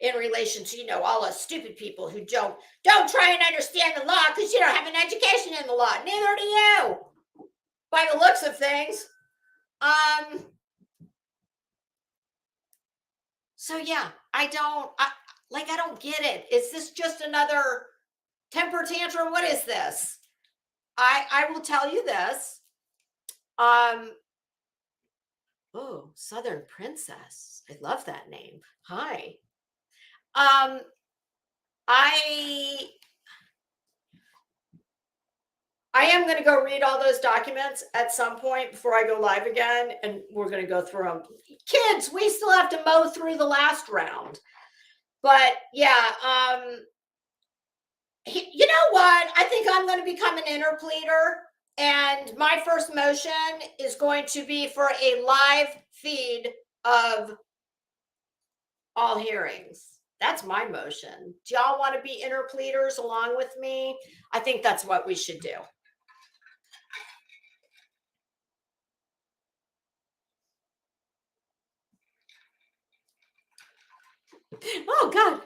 [SPEAKER 1] in relation to, all us stupid people who don't try and understand the law because you don't have an education in the law. Neither do you, by the looks of things. So yeah, I don't get it. Is this just another temper tantrum? What is this? I will tell you this. Southern Princess. I love that name. Hi. I am going to go read all those documents at some point before I go live again, and we're going to go through them. Kids, we still have to mow through the last round. But yeah, you know what? I think I'm going to become an interpleader, and my first motion is going to be for a live feed of all hearings. That's my motion. Do y'all want to be interpleaders along with me? I think that's what we should do. Oh, God.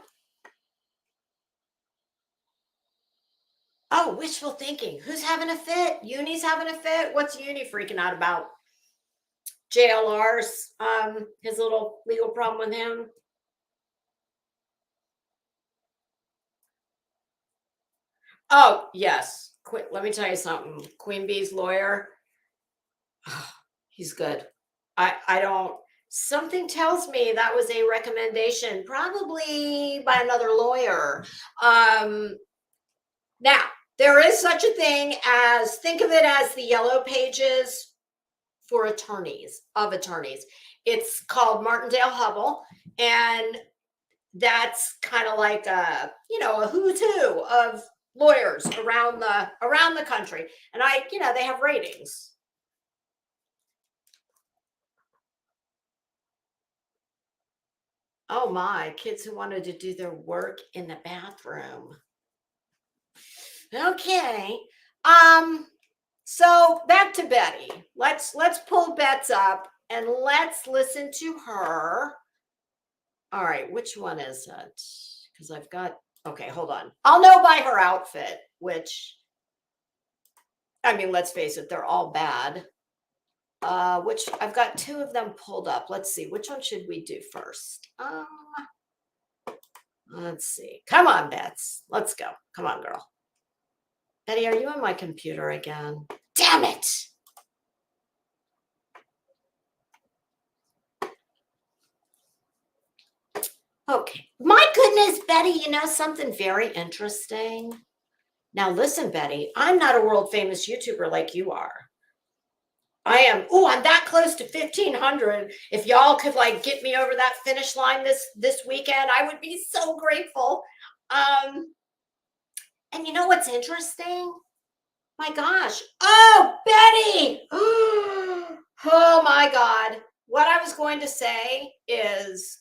[SPEAKER 1] Oh, wishful thinking. Who's having a fit? Uni's having a fit? What's Uni freaking out about? JLR's, his little legal problem with him. Oh, yes. Let me tell you something. Queen Bee's lawyer, he's good. I don't, something tells me that was a recommendation, probably by another lawyer. Now, there is such a thing as, think of it as the yellow pages for attorneys, of attorneys. It's called Martindale-Hubbell, and that's kind of like a who's who of lawyers around the country. And they have ratings. Oh my, kids who wanted to do their work in the bathroom. Okay. So back to Betty. Let's pull Bets up and let's listen to her. All right, which one is it? Because I've got, okay, hold on. I'll know by her outfit, which, I mean, let's face it, they're all bad. Which I've got two of them pulled up. Let's see, which one should we do first? Let's see. Come on, Bets. Let's go. Come on, girl. Betty, are you on my computer again? Damn it. Okay. My goodness, Betty, you know something very interesting? Now listen, Betty, I'm not a world famous YouTuber like you are. I am. Oh, I'm that close to 1,500. If y'all could get me over that finish line this weekend, I would be so grateful. And you know what's interesting? My gosh. Oh, Betty. Oh my God. What I was going to say is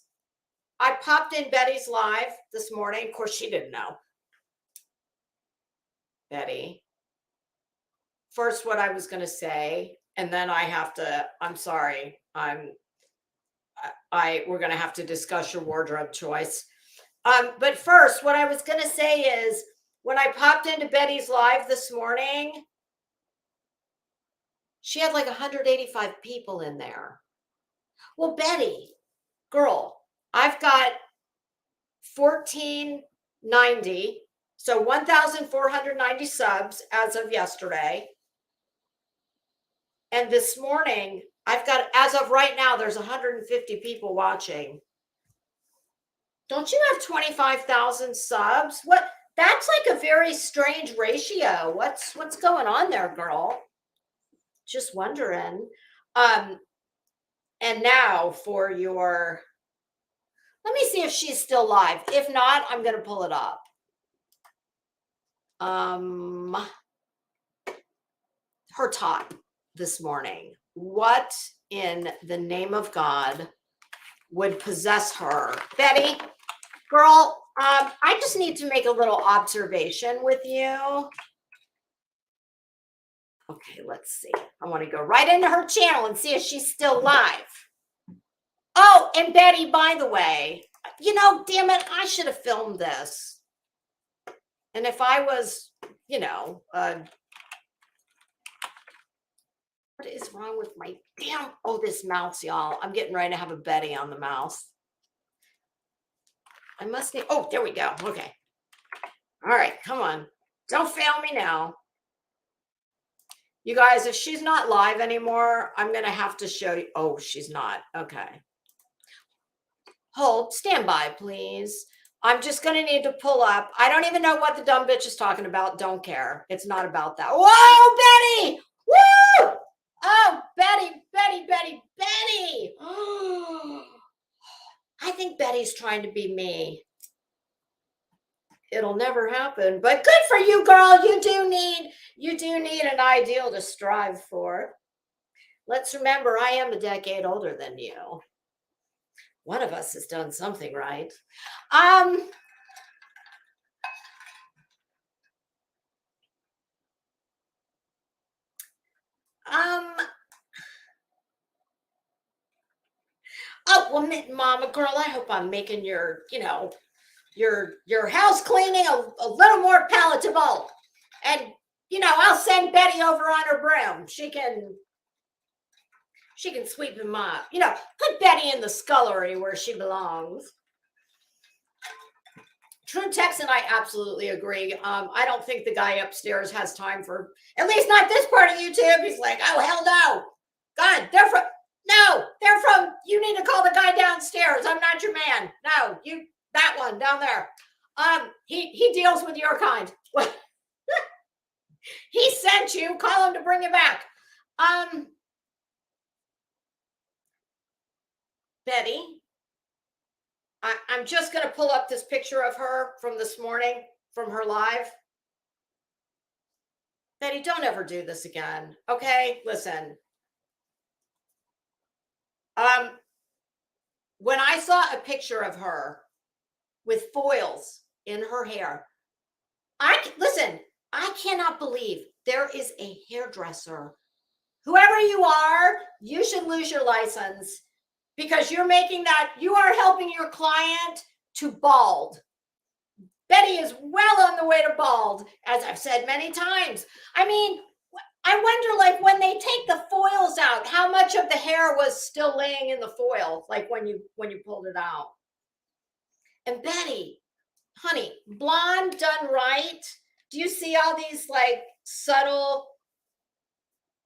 [SPEAKER 1] I popped in Betty's live this morning. Of course, she didn't know. Betty. First, what I was going to say, and then I have to, I'm sorry. We're going to have to discuss your wardrobe choice. But first, what I was going to say is when I popped into Betty's live this morning, she had like 185 people in there. Well, Betty, girl, I've got 1490, so 1,490 subs as of yesterday. And this morning, I've got, as of right now, there's 150 people watching. Don't you have 25,000 subs? What? That's like a very strange ratio. What's going on there, girl? Just wondering. And now for your, let me see if she's still live. If not, I'm going to pull it up. Her top this morning. What in the name of God would possess her? Betty, girl, I just need to make a little observation with you. Okay, let's see. I want to go right into her channel and see if she's still live. Oh, and Betty, by the way, you know, damn it, I should have filmed this. And if I was, you know, what is wrong with my damn, oh, this mouse, y'all. I'm getting ready to have a Betty on the mouse. I must need, oh, there we go. Okay. All right, come on. Don't fail me now. You guys, if she's not live anymore, I'm going to have to show you. Oh, she's not. Okay. Hold, stand by, please. I'm just going to need to pull up. I don't even know what the dumb bitch is talking about. Don't care. It's not about that. Whoa, Betty! Woo! Oh, Betty, Betty, Betty, Betty. Oh, I think Betty's trying to be me. It'll never happen, but good for you, girl. You do need an ideal to strive for. Let's remember, I am a decade older than you. One of us has done something right. Oh, well, mama girl, I hope I'm making your, you know, your house cleaning a little more palatable. And, you know, I'll send Betty over on her broom. She can sweep him up. You know, put Betty in the scullery where she belongs. True Texan, I absolutely agree. I don't think the guy upstairs has time for, at least not this part of YouTube. He's like, oh, hell no. God, they're from, you need to call the guy downstairs. I'm not your man. No, that one down there. He deals with your kind. He sent you, call him to bring you back. Betty, I'm just going to pull up this picture of her from this morning, from her live. Betty, don't ever do this again. Okay, listen. When I saw a picture of her with foils in her hair, I cannot believe there is a hairdresser. Whoever you are, you should lose your license because you're making that, you are helping your client to bald. Betty is well on the way to bald, as I've said many times. I mean, I wonder, like, when they take the foils out, how much of the hair was still laying in the foil, like when you pulled it out. And Betty, honey, blonde done right. Do you see all these like subtle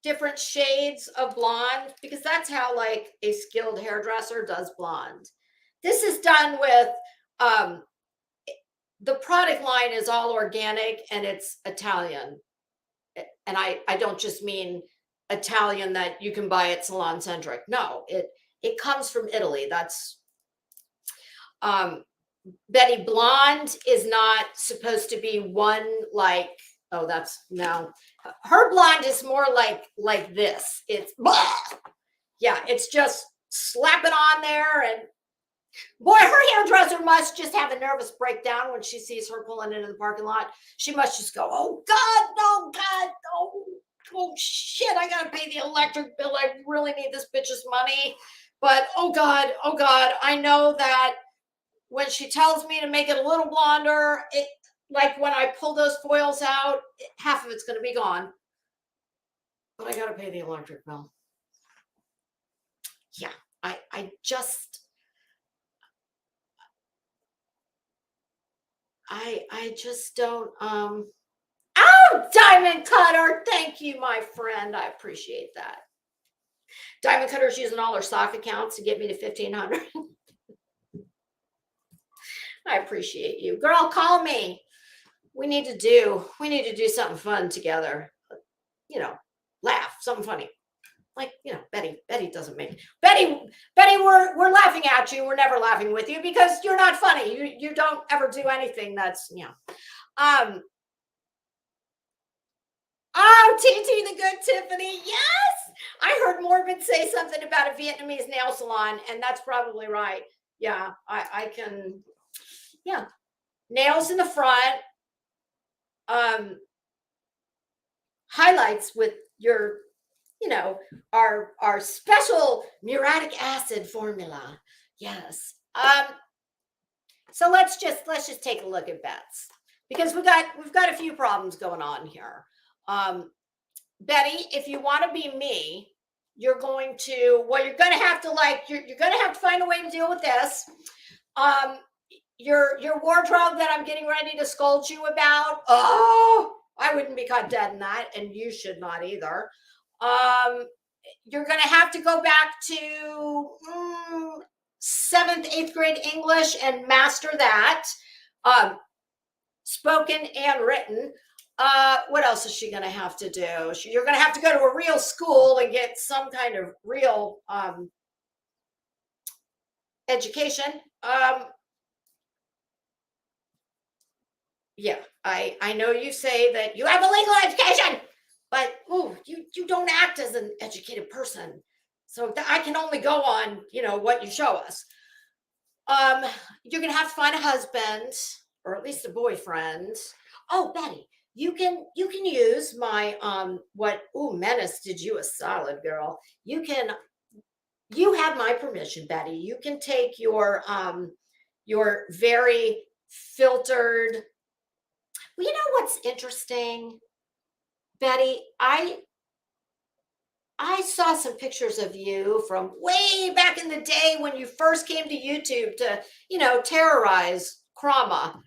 [SPEAKER 1] different shades of blonde? Because that's how like a skilled hairdresser does blonde. This is done with, the product line is all organic and it's Italian. And I don't just mean Italian that you can buy at Salon Centric. No, it comes from Italy. That's Betty, blonde is not supposed to be one like, oh, that's no. Her blonde is more like this. It's yeah, it's just slap it on there and Boy, her hairdresser must just have a nervous breakdown when she sees her pulling into the parking lot. She must just go, oh, God, no, God, no. Oh, shit, I got to pay the electric bill. I really need this bitch's money. But, oh, God, I know that when she tells me to make it a little blonder, it like when I pull those foils out, half of it's going to be gone. But I got to pay the electric bill. Yeah, I just don't oh, Diamond Cutter, thank you, my friend. I appreciate that. Diamond Cutter's using all her sock accounts to get me to 1,500. I appreciate you. Girl, call me. We need to do something fun together. You know, laugh, something funny. Like, you know, Betty doesn't make Betty, we're laughing at you. We're never laughing with you because you're not funny. You don't ever do anything that's, you know. Oh, TT the Good Tiffany. Yes. I heard Morbid say something about a Vietnamese nail salon, and that's probably right. Yeah, I can. Yeah. Nails in the front. Highlights with your, you know, our special muriatic acid formula. Yes. So let's just take a look at bets, because we've got a few problems going on here. Betty, if you want to be me, you're going to have to find a way to deal with this. Your wardrobe that I'm getting ready to scold you about. Oh, I wouldn't be caught dead in that, and you should not either. You're going to have to go back to 7th, 8th grade English and master that. Spoken and written. What else is she going to have to do? You're going to have to go to a real school and get some kind of real education. Yeah, I know you say that you have a legal education, but you don't act as an educated person. So I can only go on, you know, what you show us. You're going to have to find a husband, or at least a boyfriend. Oh, Betty, you can use my Menace did you a solid, girl. You have my permission, Betty. You can take your very filtered. Well, you know what's interesting, Betty? I saw some pictures of you from way back in the day when you first came to YouTube to, you know, terrorize Krama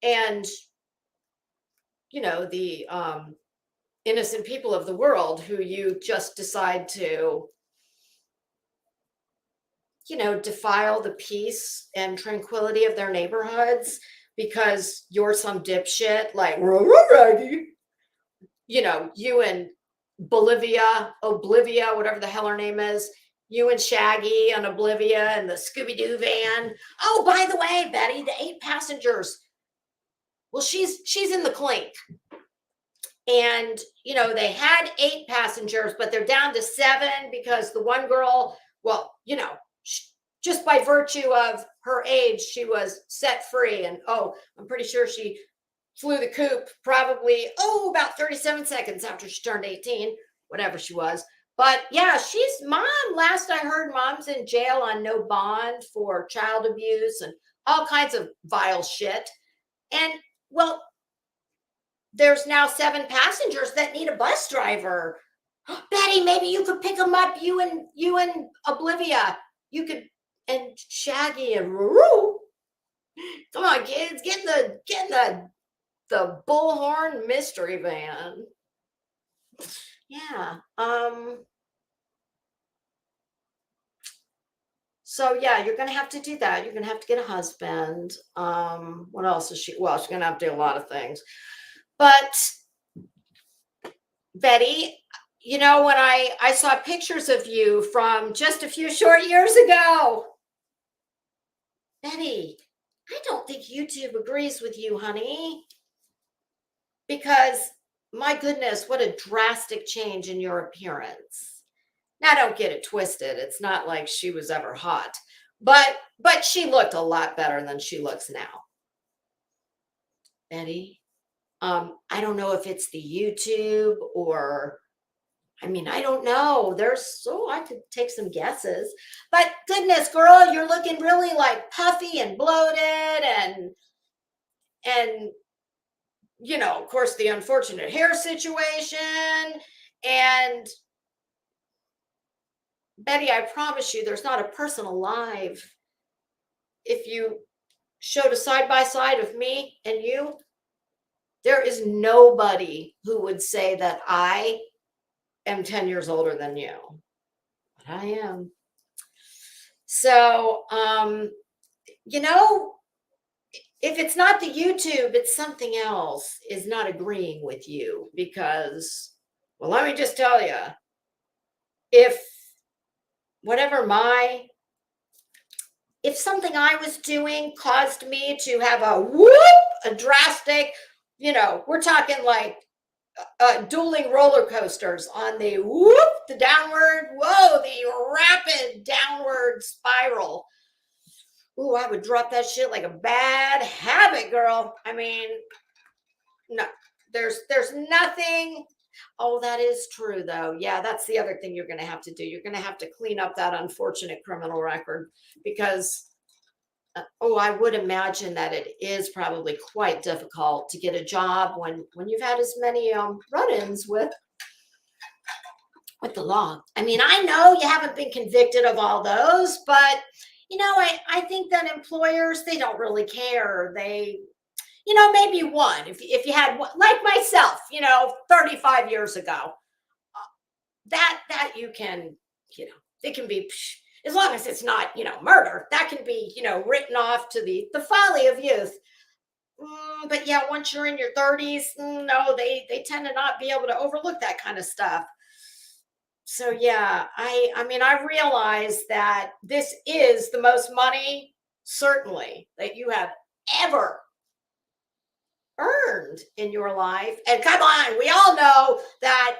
[SPEAKER 1] and, you know, the innocent people of the world who you just decide to, you know, defile the peace and tranquility of their neighborhoods because you're some dipshit like, you know, you and Oblivia, whatever the hell her name is, you and Shaggy and Oblivia and the Scooby-Doo van. Oh, by the way, Betty, the 8 passengers. Well, she's in the clink. And, you know, they had 8 passengers, but they're down to 7 because the one girl, well, you know, just by virtue of her age, she was set free. And, I'm pretty sure she flew the coop probably, about 37 seconds after she turned 18, whatever she was. But yeah, last I heard, mom's in jail on no bond for child abuse and all kinds of vile shit. And well, there's now 7 passengers that need a bus driver. Betty, maybe you could pick them up, you and Oblivia. You could, and Shaggy and Ruru. Come on, kids, get in the bullhorn mystery van. Yeah. So yeah, you're gonna have to do that. You're gonna have to get a husband. What else is she? Well, she's gonna have to do a lot of things. But Betty, you know, when I saw pictures of you from just a few short years ago, Betty, I don't think YouTube agrees with you, honey. Because, my goodness, what a drastic change in your appearance. Now, don't get it twisted. It's not like she was ever hot. But she looked a lot better than she looks now. Betty, I don't know if it's the YouTube or I mean, I don't know. I could take some guesses. But goodness, girl, you're looking really like puffy and bloated and of course, the unfortunate hair situation. And Betty, I promise you, there's not a person alive. If you showed a side by side of me and you, there is nobody who would say that I am 10 years older than you. But I am. So, if it's not the YouTube, it's something else is not agreeing with you because, well, let me just tell you, if something I was doing caused me to have a drastic, we're talking like dueling roller coasters on the downward, the rapid downward spiral. Ooh, I would drop that shit like a bad habit, girl. I mean, no, there's nothing. Oh, that is true, though. Yeah, that's the other thing you're going to have to do. You're going to have to clean up that unfortunate criminal record because, I would imagine that it is probably quite difficult to get a job when you've had as many run-ins with the law. I mean, I know you haven't been convicted of all those, but I think that employers, they don't really care. They, maybe one, if you had one, like myself, 35 years ago, that you can, it can be, as long as it's not, murder, that can be, written off to the folly of youth. But yeah, once you're in your 30s, no, they tend to not be able to overlook that kind of stuff. So yeah, I mean, I realize that this is the most money, certainly, that you have ever earned in your life. And come on, we all know that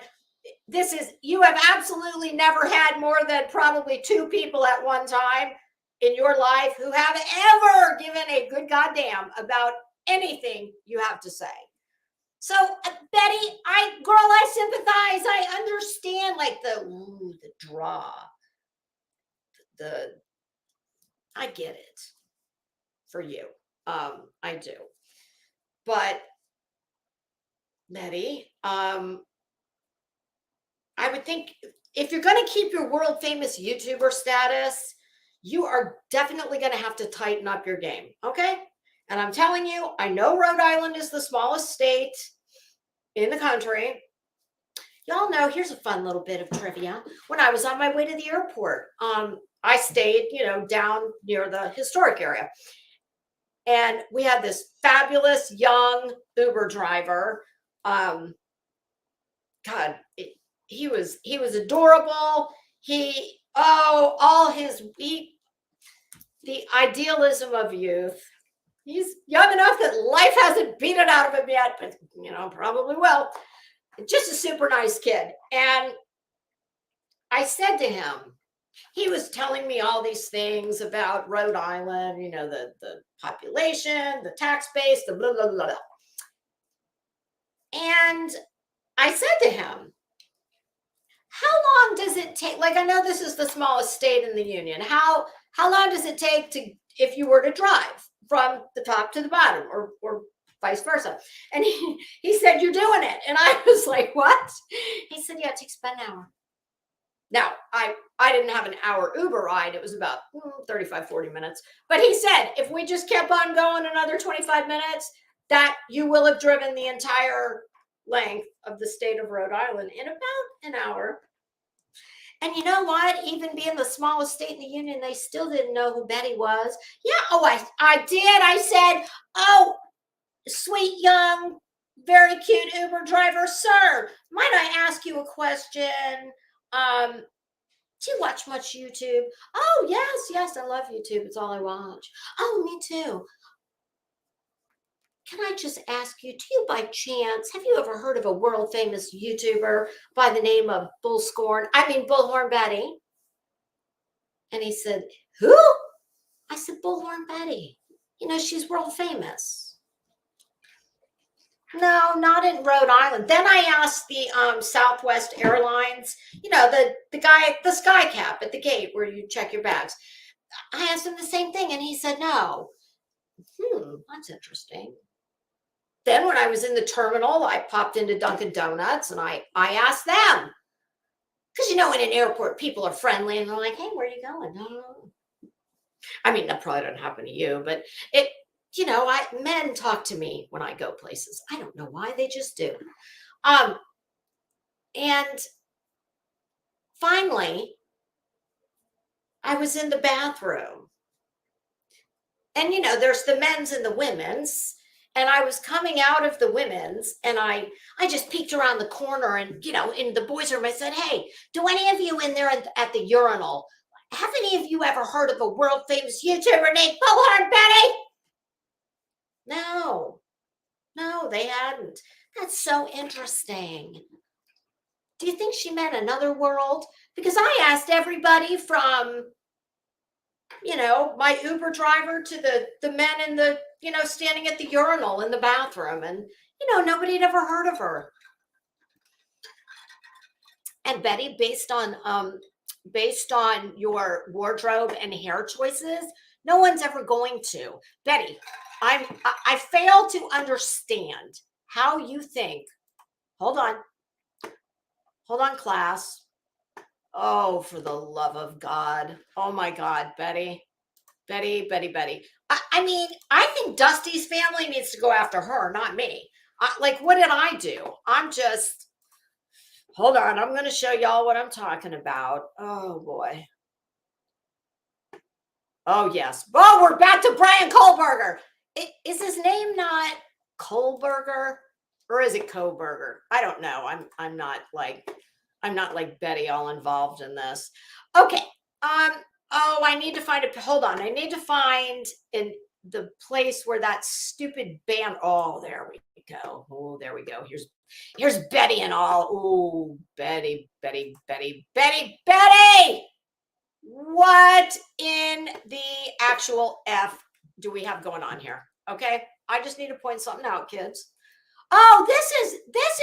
[SPEAKER 1] you have absolutely never had more than probably 2 people at one time in your life who have ever given a good goddamn about anything you have to say. So, Betty, I sympathize. I understand, like the draw. I get it for you. I do. But, Betty, I would think if you're going to keep your world famous YouTuber status, you are definitely going to have to tighten up your game. Okay. And I'm telling you, I know Rhode Island is the smallest state in the country. Y'all know, here's a fun little bit of trivia. When I was on my way to the airport, I stayed, down near the historic area. And we had this fabulous young Uber driver. He was adorable. The idealism of youth. He's young enough that life hasn't beat it out of him yet, but probably will. Just a super nice kid. And I said to him, he was telling me all these things about Rhode Island, the population, the tax base, the blah, blah, blah, blah. And I said to him, how long does it take? Like, I know this is the smallest state in the union. How long does it take if you were to drive from the top to the bottom or vice versa? And he said, you're doing it. And I was like, what? He said, yeah, it takes about an hour. Now, I didn't have an hour Uber ride. It was about 35, 40 minutes. But he said, if we just kept on going another 25 minutes, that you will have driven the entire length of the state of Rhode Island in about an hour. And you know what? Even being the smallest state in the union, they still didn't know who Betty was. Yeah, I did. I said, oh, sweet, young, very cute Uber driver, sir, might I ask you a question? Do you watch much YouTube? Oh, yes, I love YouTube. It's all I watch. Oh, me too. Can I just ask you, do you by chance, have you ever heard of a world famous YouTuber by the name of Bullhorn Betty? And he said, who? I said, Bullhorn Betty. You know, she's world famous. No, not in Rhode Island. Then I asked the Southwest Airlines, you know, the guy, the sky cap at the gate where you check your bags. I asked him the same thing, and he said no. That's interesting. Then when I was in the terminal, I popped into Dunkin' Donuts, and I asked them. Because, you know, in an airport, people are friendly, and they're like, hey, where are you going? No. I mean, that probably doesn't happen to you, but it, you know, men talk to me when I go places. I don't know why, they just do. And finally, I was in the bathroom. And, you know, there's the men's and the women's. And I was coming out of the women's, and I just peeked around the corner, and, you know, in the boys' room, I said, hey, do any of you in there at the urinal, have any of you ever heard of a world famous YouTuber named Bullhorn Betty? No, they hadn't. That's so interesting. Do you think she meant another world? Because I asked everybody from, you know, my Uber driver to the men in the, you know, standing at the urinal in the bathroom, and, you know, nobody had ever heard of her. And Betty, based on your wardrobe and hair choices, no one's ever going to. Betty, I fail to understand how you think. Hold on, class. Oh, for the love of God. Oh my God, Betty. I mean, I think Dusty's family needs to go after her, not me. Like, what did I do? Hold on. I'm going to show y'all what I'm talking about. Oh boy. Oh yes. Oh, we're back to Brian Kohlberger. Is his name not Kohlberger, or is it Kohlberger? I don't know. I'm not like Betty, all involved in this. Okay. Oh, I need to find hold on. I need to find in the place where that stupid band. Oh, there we go. Oh, there we go. Here's Betty and all. Oh, Betty. What in the actual F do we have going on here? Okay. I just need to point something out, kids. Oh, this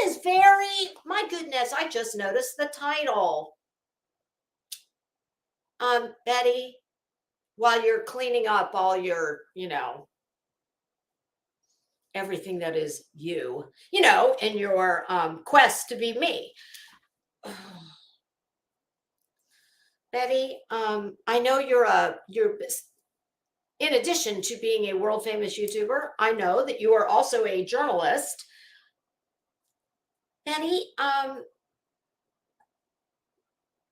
[SPEAKER 1] is very, my goodness, I just noticed the title. Betty, while you're cleaning up all your, you know, everything that is you know, in your quest to be me. Betty, I know you're in addition to being a world famous YouTuber, I know that you are also a journalist. Betty,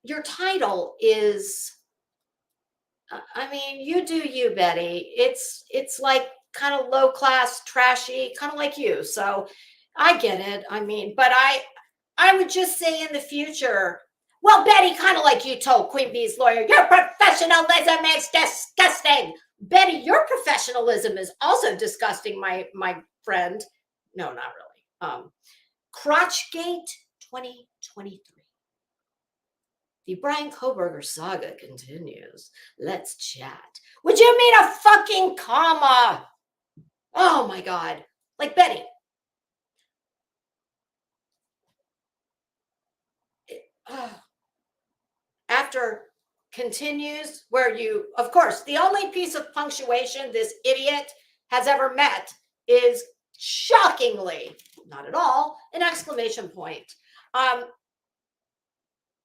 [SPEAKER 1] your title is, I mean, you do you, Betty. It's like kind of low class, trashy, kind of like you. So I get it. I mean, but I would just say in the future, well, Betty, kind of like you told Queen Bee's lawyer, your professionalism is disgusting. Betty, your professionalism is also disgusting, my friend. No, not really. Crotchgate 2023. The Brian Kohlberger saga continues. Let's chat. Would you mean a fucking comma? Oh my God. Like, Betty. After continues, where you, of course, the only piece of punctuation this idiot has ever met is shockingly, not at all, an exclamation point.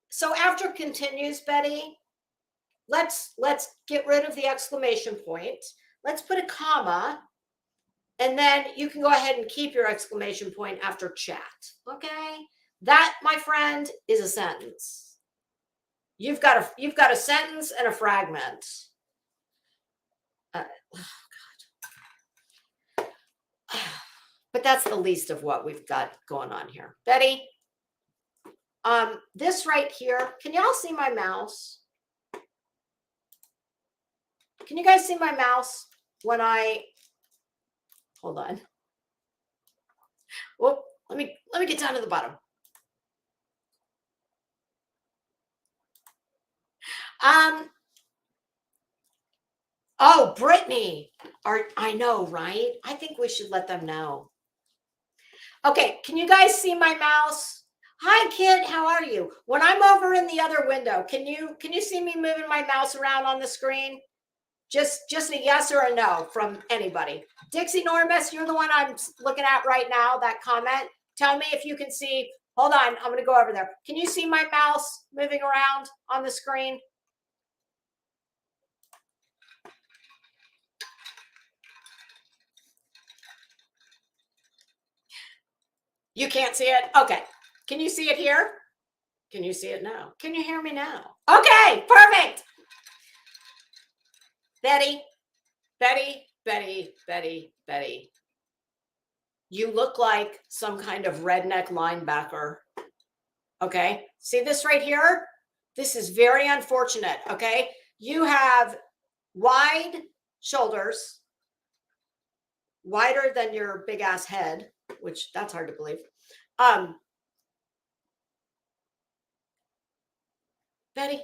[SPEAKER 1] So after continues, Betty, let's get rid of the exclamation point. Let's put a comma, and then you can go ahead and keep your exclamation point after chat. Okay? That, my friend, is a sentence. You've got a sentence and a fragment. Oh God. But that's the least of what we've got going on here. Betty, this right here, can y'all see my mouse? Can you guys see my mouse when hold on. Well, let me get down to the bottom. Oh, Brittany. I know, right? I think we should let them know. Okay, can you guys see my mouse? Hi, Kit. How are you? When I'm over in the other window, can you see me moving my mouse around on the screen? Just a yes or a no from anybody. Dixie Normus, you're the one I'm looking at right now, that comment. Tell me if you can see. Hold on, I'm going to go over there. Can you see my mouse moving around on the screen? You can't see it? Okay. Can you see it here? Can you see it now? Can you hear me now? Okay, perfect. Betty. You look like some kind of redneck linebacker. Okay. See this right here? This is very unfortunate. Okay. You have wide shoulders, wider than your big ass head, which that's hard to believe. Betty,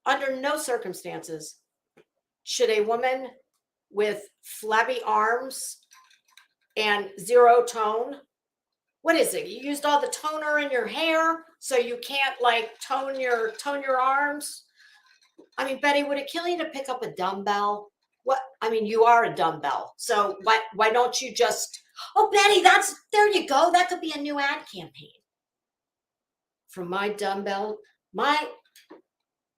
[SPEAKER 1] under no circumstances should a woman with flabby arms and zero tone, what is it? You used all the toner in your hair so you can't like tone your arms? I mean, Betty, would it kill you to pick up a dumbbell? What? I mean, you are a dumbbell. So why don't you just, oh, Betty, there you go. That could be a new ad campaign. From my dumbbell,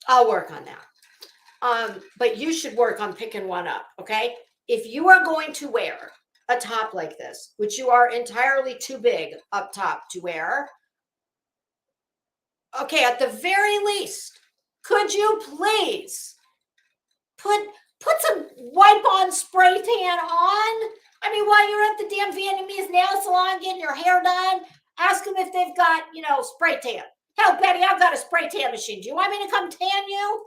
[SPEAKER 1] I'll work on that. But you should work on picking one up, okay? If you are going to wear a top like this, which you are entirely too big up top to wear, okay, at the very least, could you please put some wipe-on spray tan on? I mean, while you're at the damn Vietnamese nail salon getting your hair done, ask them if they've got, spray tan. Hell, Betty, I've got a spray tan machine. Do you want me to come tan you?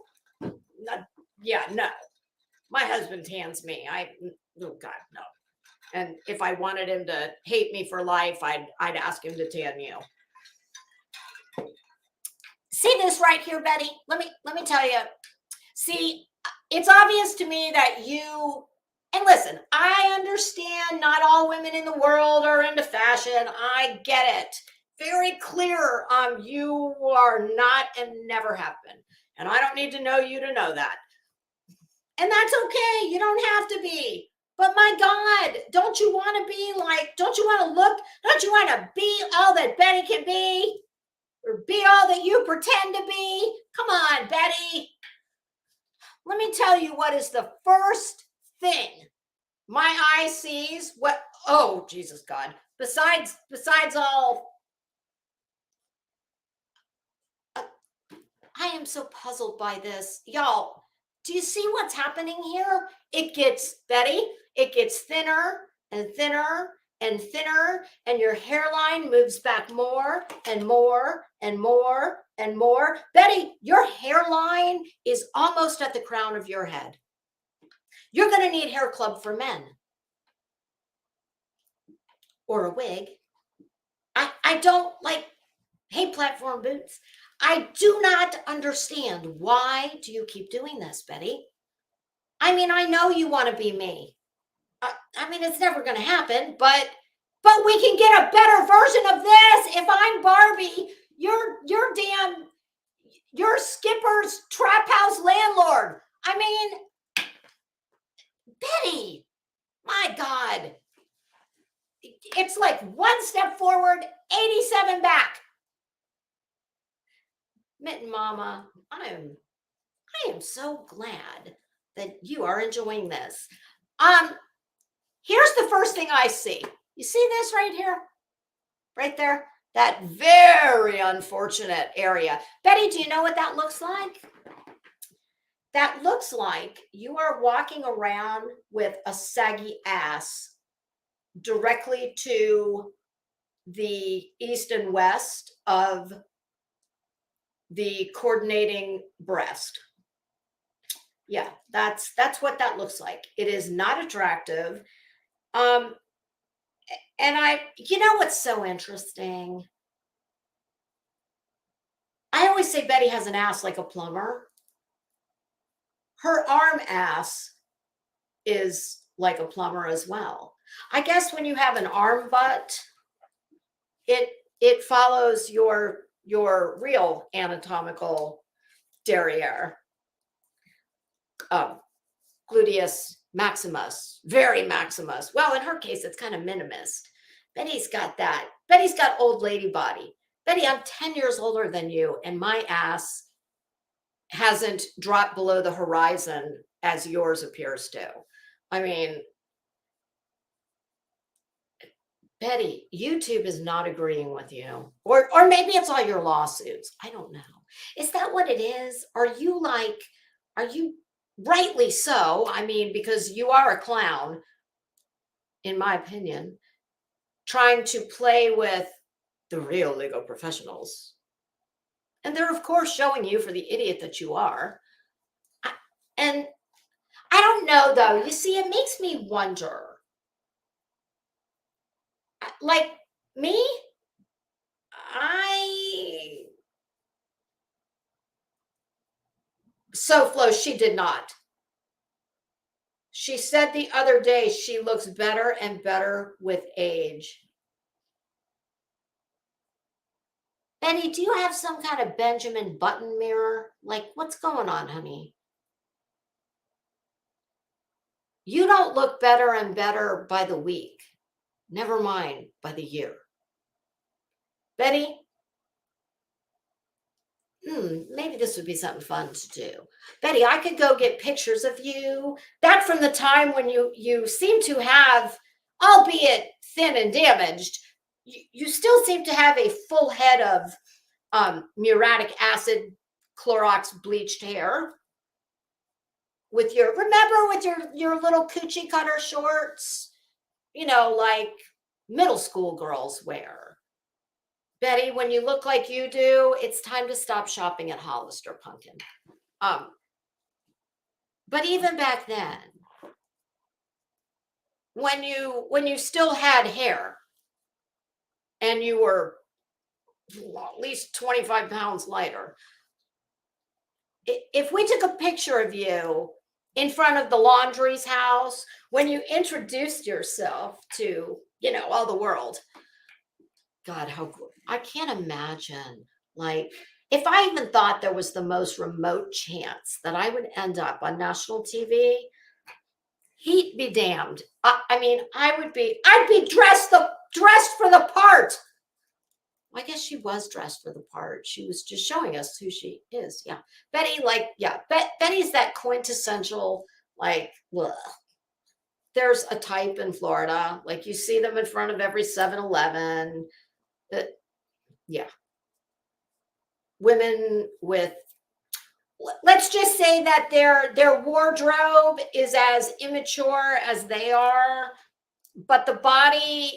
[SPEAKER 1] No. My husband tans me. Oh God, no. And if I wanted him to hate me for life, I'd ask him to tan you. See this right here, Betty? Let me tell you. See, it's obvious to me that you, and listen, I understand not all women in the world are into fashion. I get it. Very clear. You are not and never have been. And I don't need to know you to know that. And that's okay. You don't have to be. But my God, don't you want to be like, don't you want to be all that Betty can be? Or be all that you pretend to be? Come on, Betty. Let me tell you what is the first thing my eye sees. Oh, Jesus God. Besides all, I am so puzzled by this. Y'all, do you see what's happening here? It gets thinner and thinner and thinner, and your hairline moves back more and more and more and more. Betty, your hairline is almost at the crown of your head. You're going to need hair club for men. Or a wig. I don't like, hey, platform boots. I do not understand. Why do you keep doing this, Betty? I mean, I know you want to be me. I mean, it's never going to happen, but we can get a better version of this. If I'm Barbie, you're Skipper's trap house landlord. I mean, Betty, my God. It's like one step forward, 87 back. Mitten Mama, I am so glad that you are enjoying this. Here's the first thing I see. You see this right here? Right there? That very unfortunate area. Betty, do you know what that looks like? That looks like you are walking around with a saggy ass directly to the east and west of the coordinating breast. Yeah, that's what that looks like. It is not attractive. And you know what's so interesting? I always say Betty has an ass like a plumber. her arm ass is like a plumber as well. I guess when you have an arm butt, it follows your real anatomical derriere. Gluteus maximus, very maximus. Well, in her case, it's kind of minimus. Betty's got that. Betty's got old lady body. Betty, I'm 10 years older than you, and my ass hasn't dropped below the horizon as yours appears to. I mean, Betty, YouTube is not agreeing with you. Or maybe it's all your lawsuits. I don't know. Is that what it is? Are you rightly so? I mean, because you are a clown, in my opinion, trying to play with the real legal professionals. And they're, of course, showing you for the idiot that you are. And I don't know, though. You see, it makes me wonder. Like me, Flo, she did not. She said the other day she looks better and better with age. Betty, do you have some kind of Benjamin Button mirror? Like, what's going on, honey? You don't look better and better by the week. Never mind by the year. Betty, maybe this would be something fun to do. Betty, I could go get pictures of you. That from the time when you seem to have, albeit thin and damaged, you still seem to have a full head of muriatic acid, Clorox bleached hair. With your little coochie cutter shorts, like middle school girls wear. Betty, when you look like you do, it's time to stop shopping at Hollister, pumpkin. But even back then, when you still had hair and you were at least 25 pounds lighter, if we took a picture of you in front of the laundry's house when you introduced yourself to, all the world, God, how cool. I can't imagine, like, if I even thought there was the most remote chance that I would end up on national TV, he'd be damned. I mean, I'd be dressed for the part. I guess she was dressed for the part. She was just showing us who she is. Yeah. Betty, Betty's that quintessential, like, ugh. There's a type in Florida, like you see them in front of every 7-Eleven. Yeah. Women with, let's just say that their wardrobe is as immature as they are, but the body's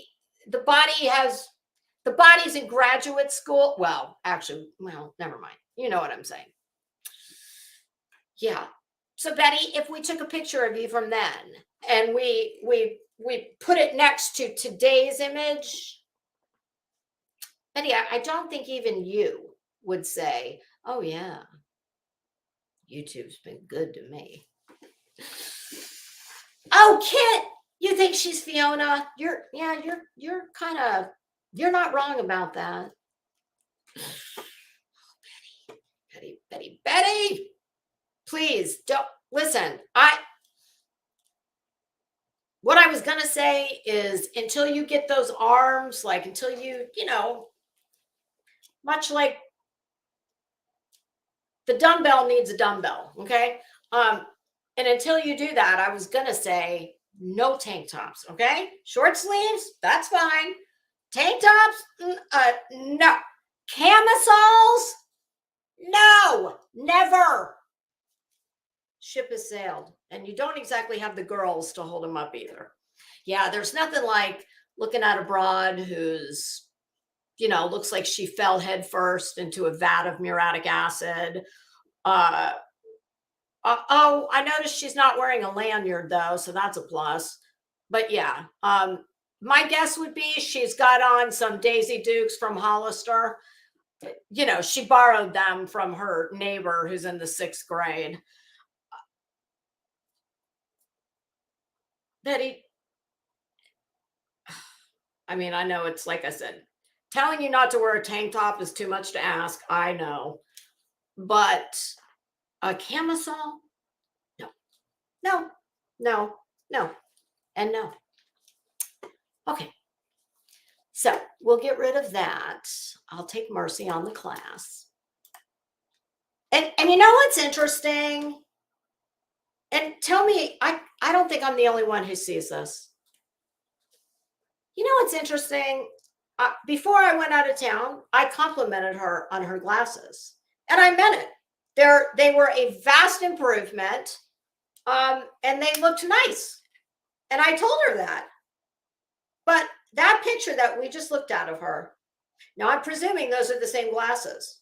[SPEAKER 1] in graduate school. Well, never mind. You know what I'm saying. Yeah. So Betty, if we took a picture of you from then and we put it next to today's image, Betty, I don't think even you would say, oh yeah, YouTube's been good to me. Oh, Kit, you think she's Fiona? You're not wrong about that. Betty, please don't listen. What I was going to say is until you get those arms, like until you much like the dumbbell needs a dumbbell. Okay. And until you do that, I was going to say no tank tops. Okay. Short sleeves. That's fine. Tank tops. No. Camisoles. No, never. Ship has sailed. And you don't exactly have the girls to hold them up either. Yeah, there's nothing like looking at a broad who's, looks like she fell head first into a vat of muriatic acid. I noticed she's not wearing a lanyard though, so that's a plus. But yeah, my guess would be she's got on some Daisy Dukes from Hollister. She borrowed them from her neighbor who's in the 6th grade. Betty, I mean, I know it's like I said, telling you not to wear a tank top is too much to ask. I know. But a camisole? No, no, no, no, and no. Okay. So we'll get rid of that. I'll take mercy on the class. And you know what's interesting? And tell me, I don't think I'm the only one who sees this. You know what's interesting? Before I went out of town, I complimented her on her glasses. And I meant it. They were a vast improvement. And they looked nice. And I told her that. But that picture that we just looked at of her, now I'm presuming those are the same glasses.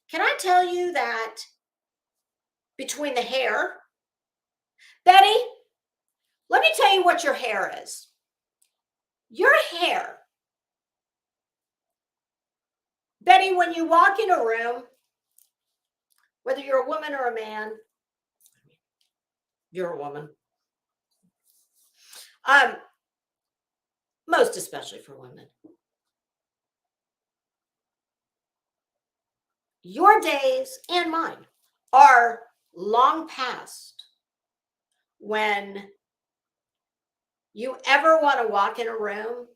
[SPEAKER 1] Can I tell you that between the hair, Betty, let me tell you what your hair is. Your hair, Betty, when you walk in a room, whether you're a woman or a man, you're a woman. Most especially for women. Your days and mine are long past when you ever want to walk in a room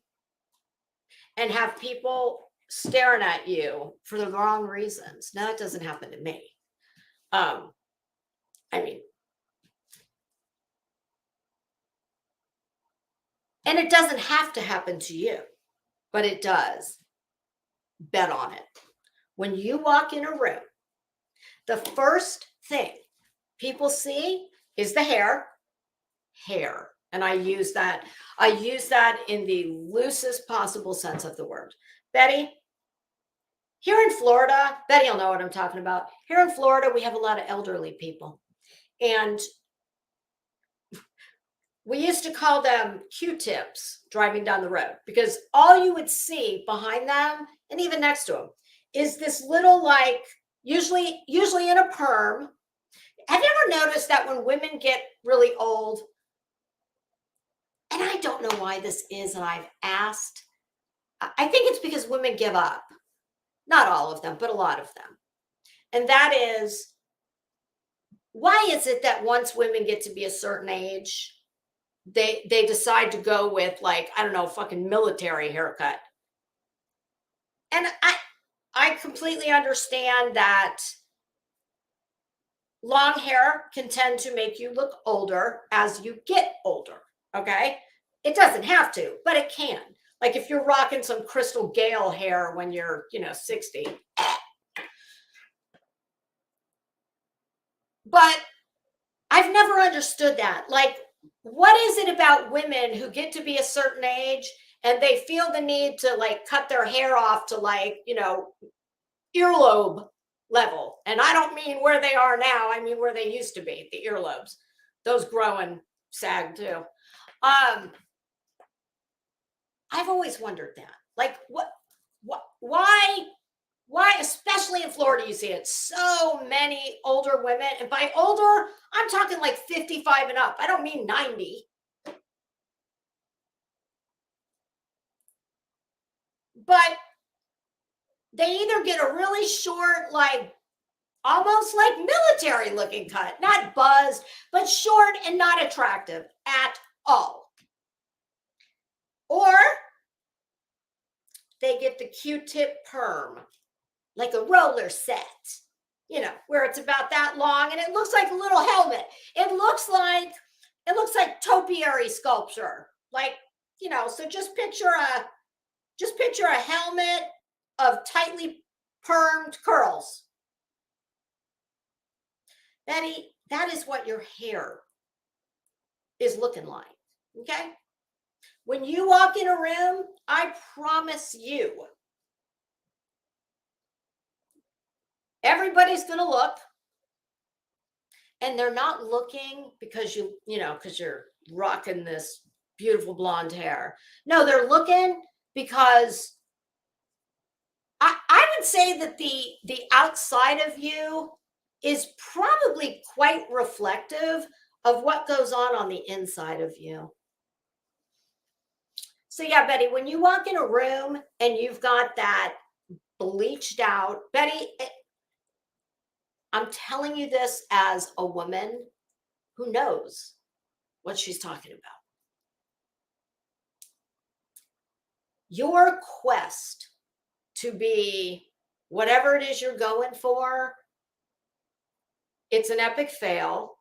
[SPEAKER 1] and have people staring at you for the wrong reasons. Now, that doesn't happen to me. I mean, and it doesn't have to happen to you, but it does. Bet on it. When you walk in a room, the first thing people see is the hair. And I use that in the loosest possible sense of the word. Betty, here in Florida, Betty will know what I'm talking about. Here in Florida, we have a lot of elderly people. And we used to call them Q-tips driving down the road, because all you would see behind them and even next to them is this little, like, usually in a perm. Have you ever noticed that when women get really old, and I don't know why this is, and I've asked, I think it's because women give up. Not all of them, but a lot of them. And that is, why is it that once women get to be a certain age, they decide to go with, like, I don't know, fucking military haircut? And I completely understand that long hair can tend to make you look older as you get older, okay? It doesn't have to, but it can. Like if you're rocking some Crystal Gale hair when you're, 60. But I've never understood that. Like, what is it about women who get to be a certain age and they feel the need to, like, cut their hair off to, like, earlobe level? And I don't mean where they are now. I mean where they used to be, the earlobes. Those grow and sag too. I've always wondered that. Like, why, especially in Florida, you see it, so many older women. And by older, I'm talking like 55 and up. I don't mean 90. But they either get a really short, like, almost like military looking cut, not buzzed, but short and not attractive at all. Or they get the Q-tip perm, like a roller set, where it's about that long and it looks like a little helmet. It looks like topiary sculpture. Like, so just picture a helmet of tightly permed curls. Betty, that is what your hair is looking like, okay? When you walk in a room, I promise you, everybody's going to look, and they're not looking because because you're rocking this beautiful blonde hair. No, they're looking because I would say that the outside of you is probably quite reflective of what goes on the inside of you. So yeah, Betty, when you walk in a room and you've got that bleached out, Betty, I'm telling you this as a woman who knows what she's talking about. Your quest to be whatever it is you're going for, it's an epic fail.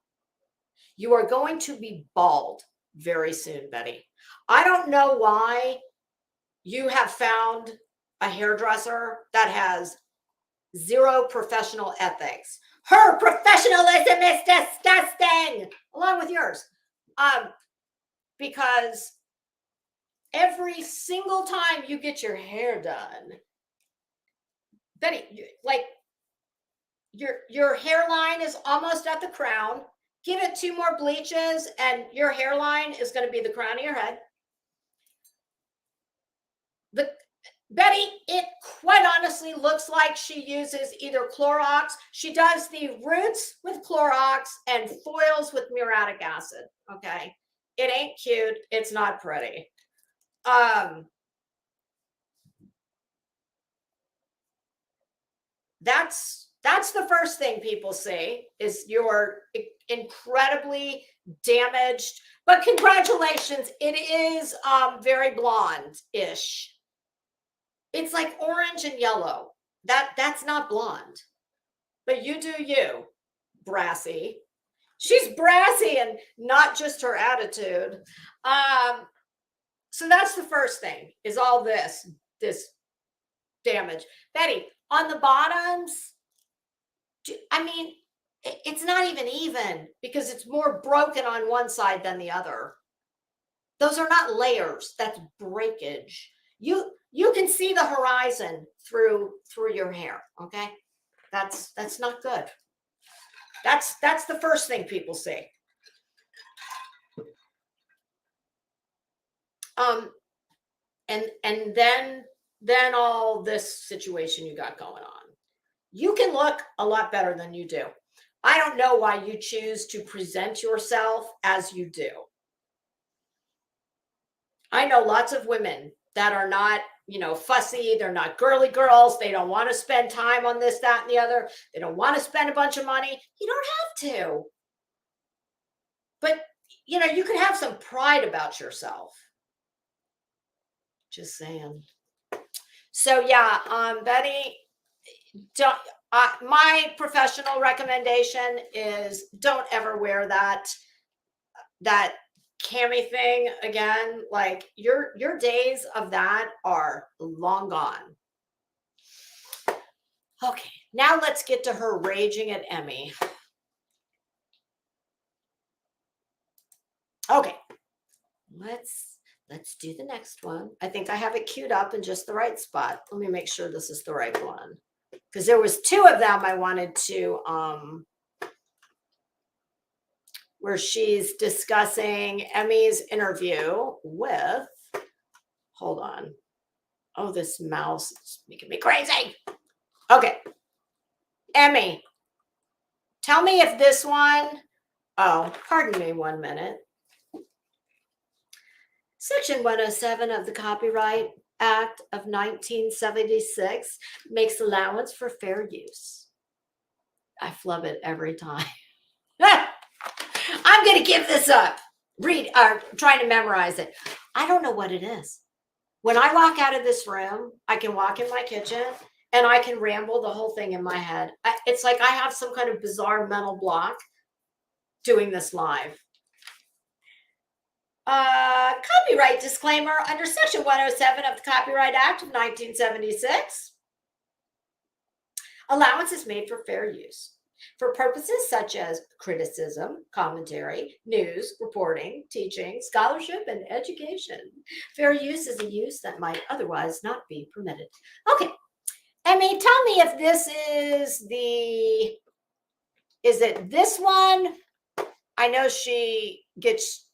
[SPEAKER 1] You are going to be bald very soon, Betty. I don't know why you have found a hairdresser that has zero professional ethics. Her professionalism is disgusting, along with yours. Because every single time you get your hair done, Betty, like your hairline is almost at the crown. Give it 2 more bleaches and your hairline is going to be the crown of your head. Betty, it quite honestly looks like she uses either Clorox. She does the roots with Clorox and foils with muriatic acid. Okay. It ain't cute. It's not pretty. That's the first thing people see is you're incredibly damaged, but congratulations. It is very blonde-ish. It's like orange and yellow. That's not blonde, but you do you, brassy. She's brassy and not just her attitude. So that's the first thing is all this damage. Betty, on the bottoms, I mean, it's not even because it's more broken on one side than the other. Those are not layers. That's breakage. You can see the horizon through your hair. Okay, that's not good. That's the first thing people see. And then all this situation you got going on. You can look a lot better than you do. I don't know why you choose to present yourself as you do. I know lots of women that are not, fussy. They're not girly girls. They don't want to spend time on this, that, and the other. They don't want to spend a bunch of money. You don't have to. But, you could have some pride about yourself. Just saying. So yeah, Betty, my professional recommendation is don't ever wear that cami thing again. Like your days of that are long gone. Okay, now let's get to her raging at Emmy. Okay, let's do the next one. I think I have it queued up in just the right spot. Let me make sure this is the right one. Because there was 2 of them I wanted to, where she's discussing Emmy's interview with, hold on. Oh, this mouse is making me crazy. Okay. Emmy, tell me if this one, oh, pardon me 1 minute. Section 107 of the Copyright Act of 1976 makes allowance for fair use. I flub it every time. I'm going to give this up. Trying to memorize it. I don't know what it is. When I walk out of this room, I can walk in my kitchen and I can ramble the whole thing in my head. It's like I have some kind of bizarre mental block doing this live. Copyright disclaimer under Section 107 of the Copyright Act of 1976. Allowance is made for fair use for purposes such as criticism, commentary, news, reporting, teaching, scholarship, and education. Fair use is a use that might otherwise not be permitted. Okay, Emmy, tell me if this is it this one? I know she gets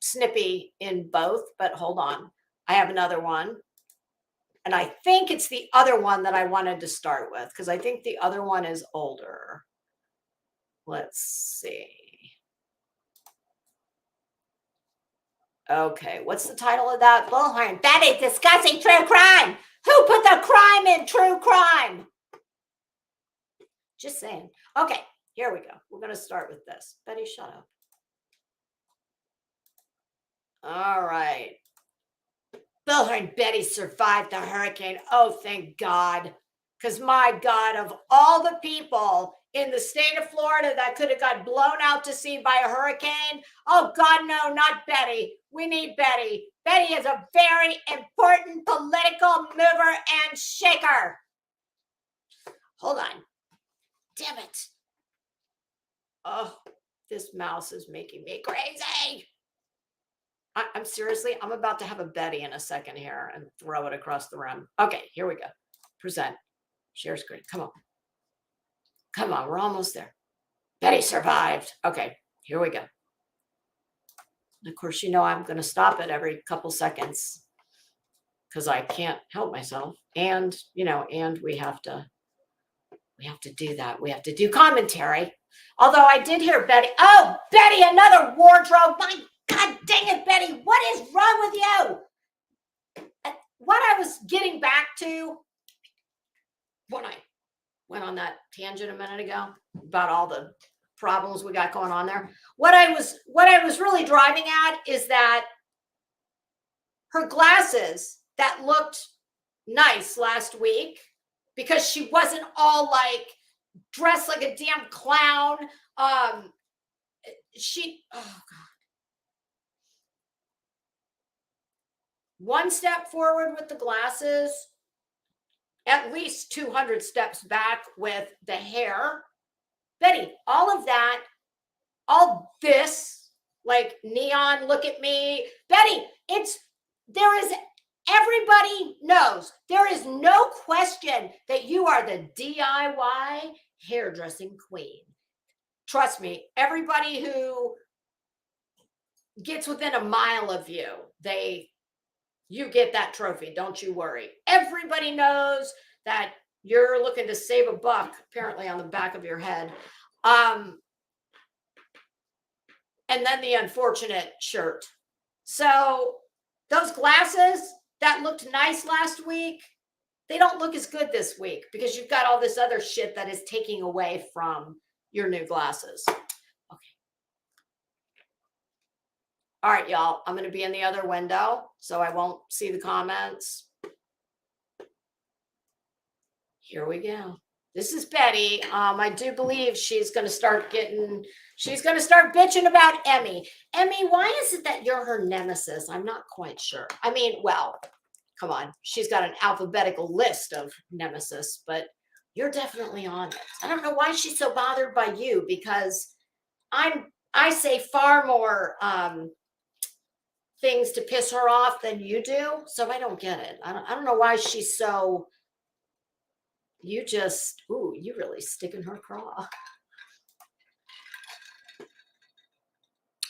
[SPEAKER 1] snippy in both, but hold on. I have another one. And I think it's the other one that I wanted to start with because I think the other one is older. Let's see. Okay, what's the title of that? Bullhorn. That is discussing true crime. Who put the crime in true crime? Just saying. Okay, here we go. We're going to start with this. Betty, shut up. All right. Bullhorn Betty survived the hurricane. Oh, thank God. Because my God, of all the people in the state of Florida that could have got blown out to sea by a hurricane, oh God, no, not Betty. We need Betty. Betty is a very important political mover and shaker. Hold on. Damn it. Oh, this mouse is making me crazy. I'm seriously, I'm about to have a Betty in a second here and throw it across the room. Okay, here we go. Present. Share screen. Come on. Come on, we're almost there. Betty survived. Okay, here we go. And of course, you know I'm going to stop it every couple seconds because I can't help myself. And, you know, and we have to do that. We have to do commentary. Although I did hear Betty. Oh, Betty, another wardrobe. My God dang it, Betty. What is wrong with you? What I was getting back to when I went on that tangent a minute ago about all the problems we got going on there. What I was really driving at is that her glasses that looked nice last week because she wasn't all like dressed like a damn clown. Oh God. One step forward with the glasses, at least 200 steps back with the hair. Betty, all of that, all this, like neon, look at me. Betty, everybody knows, there is no question that you are the DIY hairdressing queen. Trust me, everybody who gets within a mile of you, you get that trophy. Don't you worry. Everybody knows that you're looking to save a buck, apparently on the back of your head. And then the unfortunate shirt. So those glasses that looked nice last week, they don't look as good this week because you've got all this other shit that is taking away from your new glasses. Okay. All right, y'all. I'm going to be in the other window, so I won't see the comments. Here we go. This is Betty. I do believe she's going to start bitching about Emmy. Emmy, why is it that you're her nemesis? I'm not quite sure. I mean, well, come on. She's got an alphabetical list of nemesis, but you're definitely on it. I don't know why she's so bothered by you because I say far more things to piss her off than you do. So I don't get it. I don't know why she's so, you really stick in her craw.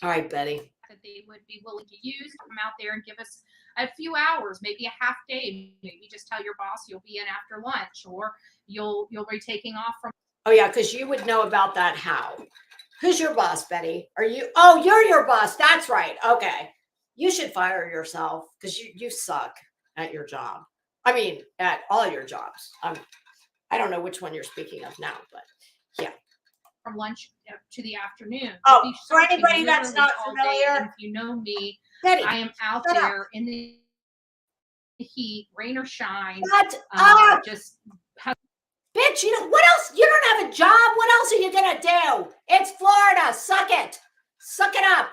[SPEAKER 1] All right, Betty.
[SPEAKER 3] That they would be willing to use to come out there and give us a few hours, maybe a half day. Maybe just tell your boss you'll be in after lunch, or you'll be taking off from.
[SPEAKER 1] Oh yeah, because you would know about that. How? Who's your boss, Betty? Are you? Oh, you're your boss. That's right. Okay, you should fire yourself because you suck at your job. I mean, at all your jobs. I don't know which one you're speaking of now, but yeah.
[SPEAKER 3] From lunch to the afternoon.
[SPEAKER 1] Oh, for anybody that's not familiar,
[SPEAKER 3] if you know me,
[SPEAKER 1] Betty,
[SPEAKER 3] I am out there in the heat, rain or shine. Just
[SPEAKER 1] bitch, what else? You don't have a job. What else are you gonna do? It's Florida. Suck it. Suck it up.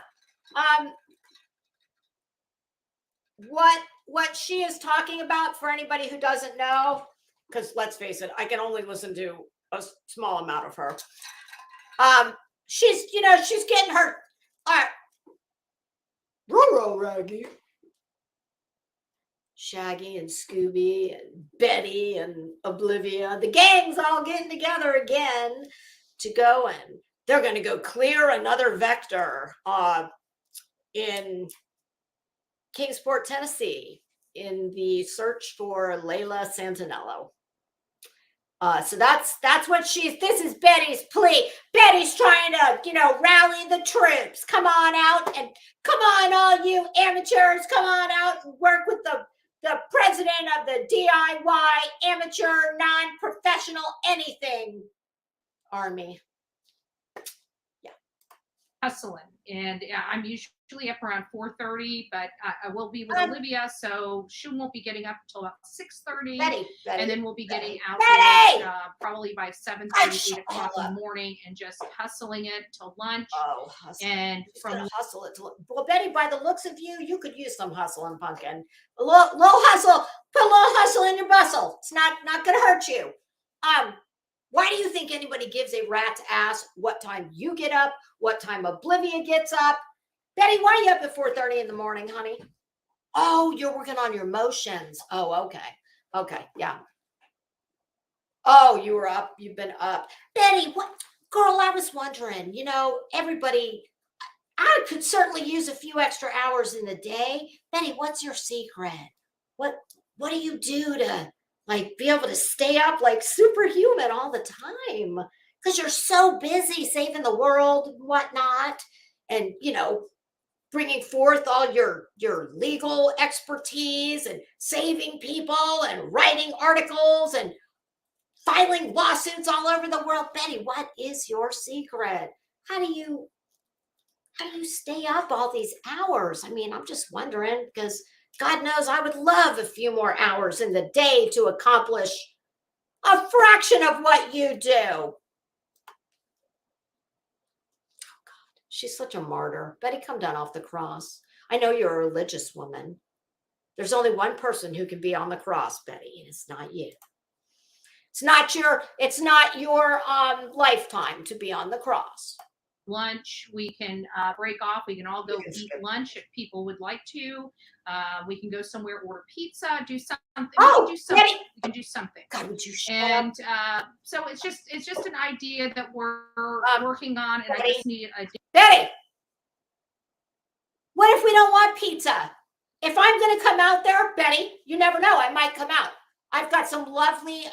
[SPEAKER 1] What she is talking about, for anybody who doesn't know, because let's face it, I can only listen to a small amount of her. She's getting her rural Raggy, Shaggy and Scooby and Betty and Oblivia. The gang's all getting together again to go, and they're going to go clear another vector in Kingsport, Tennessee, in the search for Layla Santinello. So that's what this is Betty's plea. Betty's trying to, rally the troops. Come on out and come on, all you amateurs, come on out and work with the president of the DIY amateur non-professional anything army.
[SPEAKER 3] Hustling. And I'm usually up around 4:30, but I will be with Olivia, so she won't be getting up until about 6:30.
[SPEAKER 1] Betty,
[SPEAKER 3] and then we'll be getting out
[SPEAKER 1] Betty!
[SPEAKER 3] there probably by 7:30, 8 o'clock in the morning, and just hustling it till lunch.
[SPEAKER 1] Oh, hustle.
[SPEAKER 3] And
[SPEAKER 1] She's
[SPEAKER 3] from
[SPEAKER 1] gonna hustle it. Well, Betty, by the looks of you, you could use some hustle and pumpkin. A little hustle. Put a little hustle in your bustle. It's not gonna hurt you. Why do you think anybody gives a rat's ass what time you get up, what time Oblivia gets up? Betty, why are you up at 4:30 in the morning, honey? Oh, you're working on your motions. Oh, okay. Okay, yeah. Oh, you were up. You've been up. Betty, what? Girl, I was wondering, everybody, I could certainly use a few extra hours in the day. Betty, what's your secret? What do you do to be able to stay up like superhuman all the time? Because you're so busy saving the world and whatnot, and bringing forth all your legal expertise and saving people and writing articles and filing lawsuits all over the world. Betty, what is your secret? How do you stay up all these hours? I mean, I'm just wondering, because God knows I would love a few more hours in the day to accomplish a fraction of what you do. Oh, God, she's such a martyr. Betty, come down off the cross. I know you're a religious woman. There's only one person who can be on the cross, Betty, and it's not you. It's not your lifetime to be on the cross.
[SPEAKER 3] Lunch, we can break off. We can all go eat lunch if people would like to. We can go somewhere, order pizza, do something.
[SPEAKER 1] Oh,
[SPEAKER 3] we can do something.
[SPEAKER 1] Betty.
[SPEAKER 3] We can do something.
[SPEAKER 1] God, would you shut
[SPEAKER 3] And
[SPEAKER 1] up?
[SPEAKER 3] so it's just an idea that we're working on, and
[SPEAKER 1] Betty.
[SPEAKER 3] I just need a
[SPEAKER 1] Betty, what if we don't want pizza? If I'm going to come out there, Betty, you never know, I might come out. I've got some lovely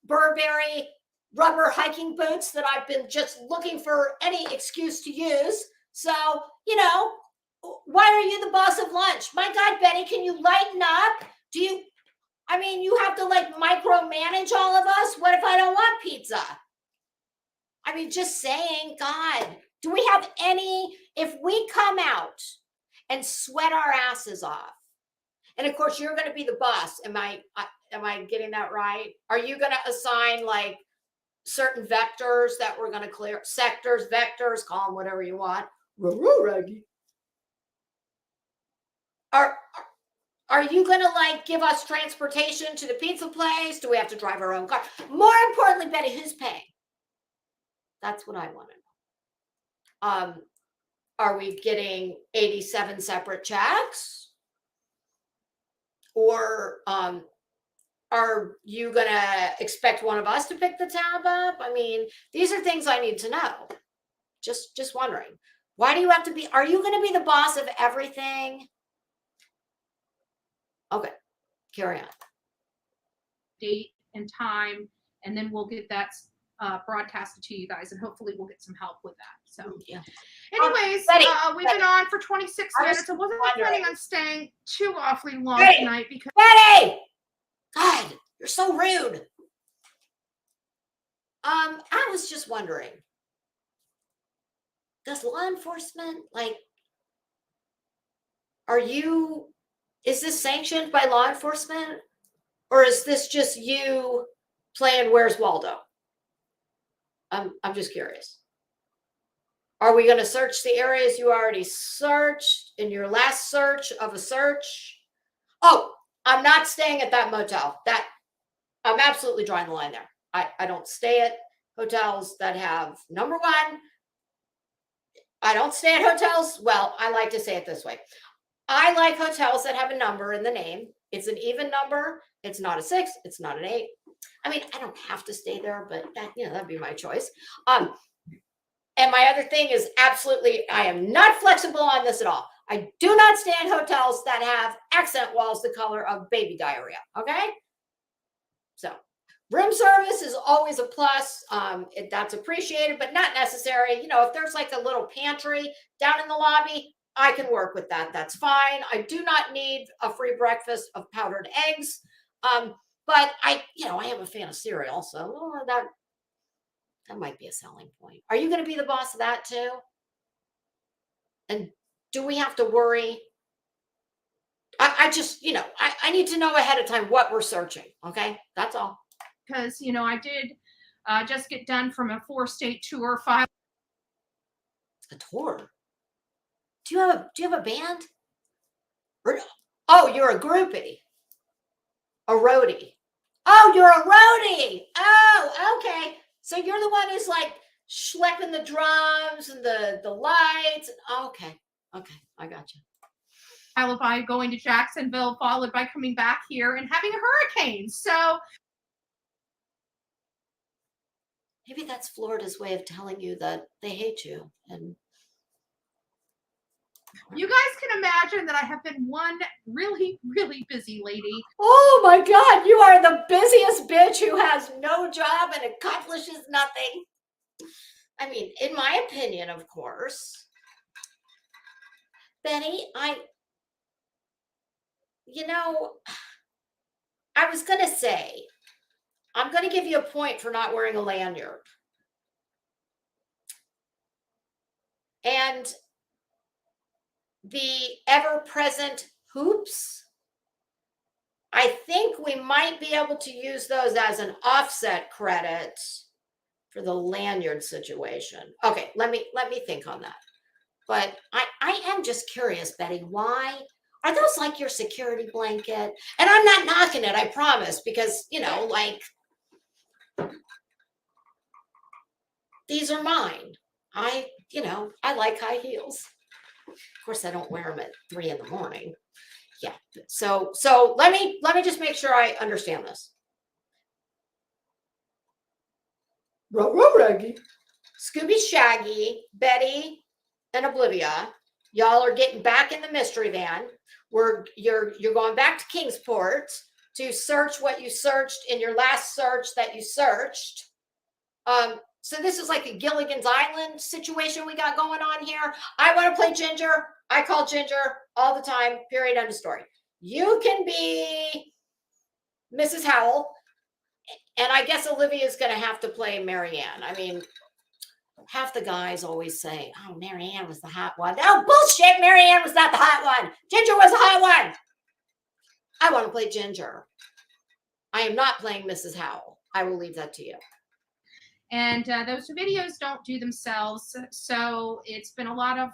[SPEAKER 1] Burberry rubber hiking boots that I've been just looking for any excuse to use. So, why are you the boss of lunch? My God, Betty, can you lighten up? You have to micromanage all of us? What if I don't want pizza? I mean, just saying, God, do we have if we come out and sweat our asses off, and of course you're going to be the boss. Am I getting that right? Are you going to assign certain vectors that we're going to clear? Sectors, vectors, call them whatever you want. Are you going to give us transportation to the pizza place? Do we have to drive our own car? More importantly, Betty, who's paying? That's what I want to know. Are we getting 87 separate checks? Or are you going to expect one of us to pick the tab up? I mean, these are things I need to know. Just wondering. Why do you have to be? Are you going to be the boss of everything? Okay, carry on.
[SPEAKER 3] date and time, and then we'll get that broadcasted to you guys, and hopefully we'll get some help with that. So
[SPEAKER 1] yeah.
[SPEAKER 3] Anyways,
[SPEAKER 1] Betty,
[SPEAKER 3] we've been on for 26 minutes. I wasn't planning on staying too awfully long tonight because
[SPEAKER 1] Betty! God, you're so rude. I was just wondering, does law enforcement is this sanctioned by law enforcement, or is this just you playing Where's Waldo? I'm just curious. Are we going to search the areas you already searched in your last search of a search? Oh, I'm not staying at that motel. I'm absolutely drawing the line there. I don't stay at hotels that have, number one, I don't stay at hotels. Well, I like to say it this way. I like hotels that have a number in the name. It's an even number. It's not a 6. It's not an 8. I mean, I don't have to stay there, but that'd be my choice. And my other thing is absolutely, I am not flexible on this at all. I do not stay in hotels that have accent walls the color of baby diarrhea. Okay. So Room service is always a plus. That's appreciated, but not necessary. You know, if there's like a little pantry down in the lobby, I can work with that. That's fine. I do not need a free breakfast of powdered eggs. But I am a fan of cereal, so that might be a selling point. Are you going to be the boss of that too? And do we have to worry? I just, I need to know ahead of time what we're searching. Okay, that's all.
[SPEAKER 3] Because I did just get done from a 4-state tour. 5.
[SPEAKER 1] A tour? Do you have a band? Oh, you're a groupie. A roadie. Oh, you're a roadie. Oh, okay. So you're the one who's like schlepping the drums and the lights. Okay, I got you.
[SPEAKER 3] Alibi going to Jacksonville, followed by coming back here and having a hurricane. So
[SPEAKER 1] maybe that's Florida's way of telling you that they hate you. And
[SPEAKER 3] you guys can imagine that I have been one really, really busy lady.
[SPEAKER 1] Oh my God, you are the busiest bitch who has no job and accomplishes nothing. I mean, in my opinion, of course. Betty, I was going to say, I'm going to give you a point for not wearing a lanyard. And the ever-present hoops, I think we might be able to use those as an offset credit for the lanyard situation. Okay, let me think on that. But I am just curious, Betty, why are those like your security blanket? And I'm not knocking it, I promise, because these are mine. I like high heels. Of course, I don't wear them at 3 a.m. Yeah. So let me just make sure I understand this. Raggy, Scooby, Shaggy, Betty, and Oblivia, y'all are getting back in the mystery van. You're going back to Kingsport to search what you searched in your last search that you searched. So this is like a Gilligan's Island situation we got going on here. I want to play Ginger. I call Ginger all the time, period, end of story. You can be Mrs. Howell, and I guess Olivia is going to have to play Marianne. I mean, half the guys always say, oh, Marianne was the hot one. No, bullshit, Marianne was not the hot one. Ginger was the hot one. I want to play Ginger. I am not playing Mrs. Howell. I will leave that to you.
[SPEAKER 3] And those videos don't do themselves. So it's been a lot of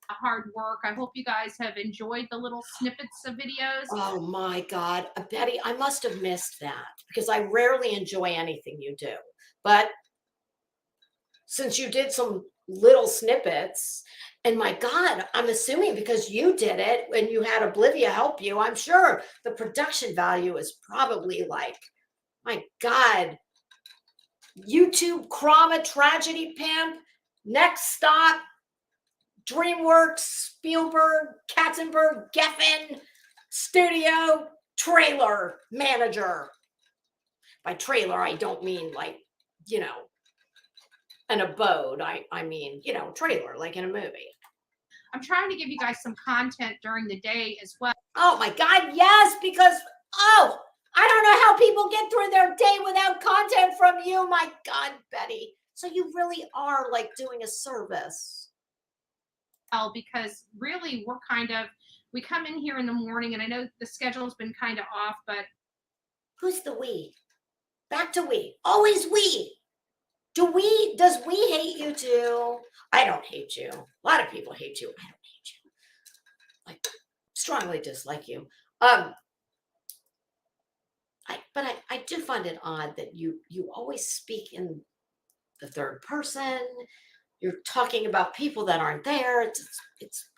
[SPEAKER 3] hard work. I hope you guys have enjoyed the little snippets of videos.
[SPEAKER 1] Oh my God, Betty, I must have missed that because I rarely enjoy anything you do. But since you did some little snippets, and my God, I'm assuming because you did it and you had Oblivia help you, I'm sure the production value is probably like, my God, YouTube Chroma Tragedy Pimp, Next Stop, DreamWorks, Spielberg, Katzenberg, Geffen, Studio, Trailer Manager. By trailer, I don't mean like, an abode. I mean, trailer, like in a movie.
[SPEAKER 3] I'm trying to give you guys some content during the day as well.
[SPEAKER 1] Oh my God, yes, because, I don't know how people get through their day without content from you. My God, Betty. So you really are like doing a service.
[SPEAKER 3] Because really we come in here in the morning, and I know the schedule's been kind of off, but
[SPEAKER 1] who's the we? Back to we. Always we. Does we hate you too? I don't hate you. A lot of people hate you. I don't hate you. Like, strongly dislike you. But I do find it odd that you always speak in the third person. You're talking about people that aren't there. It's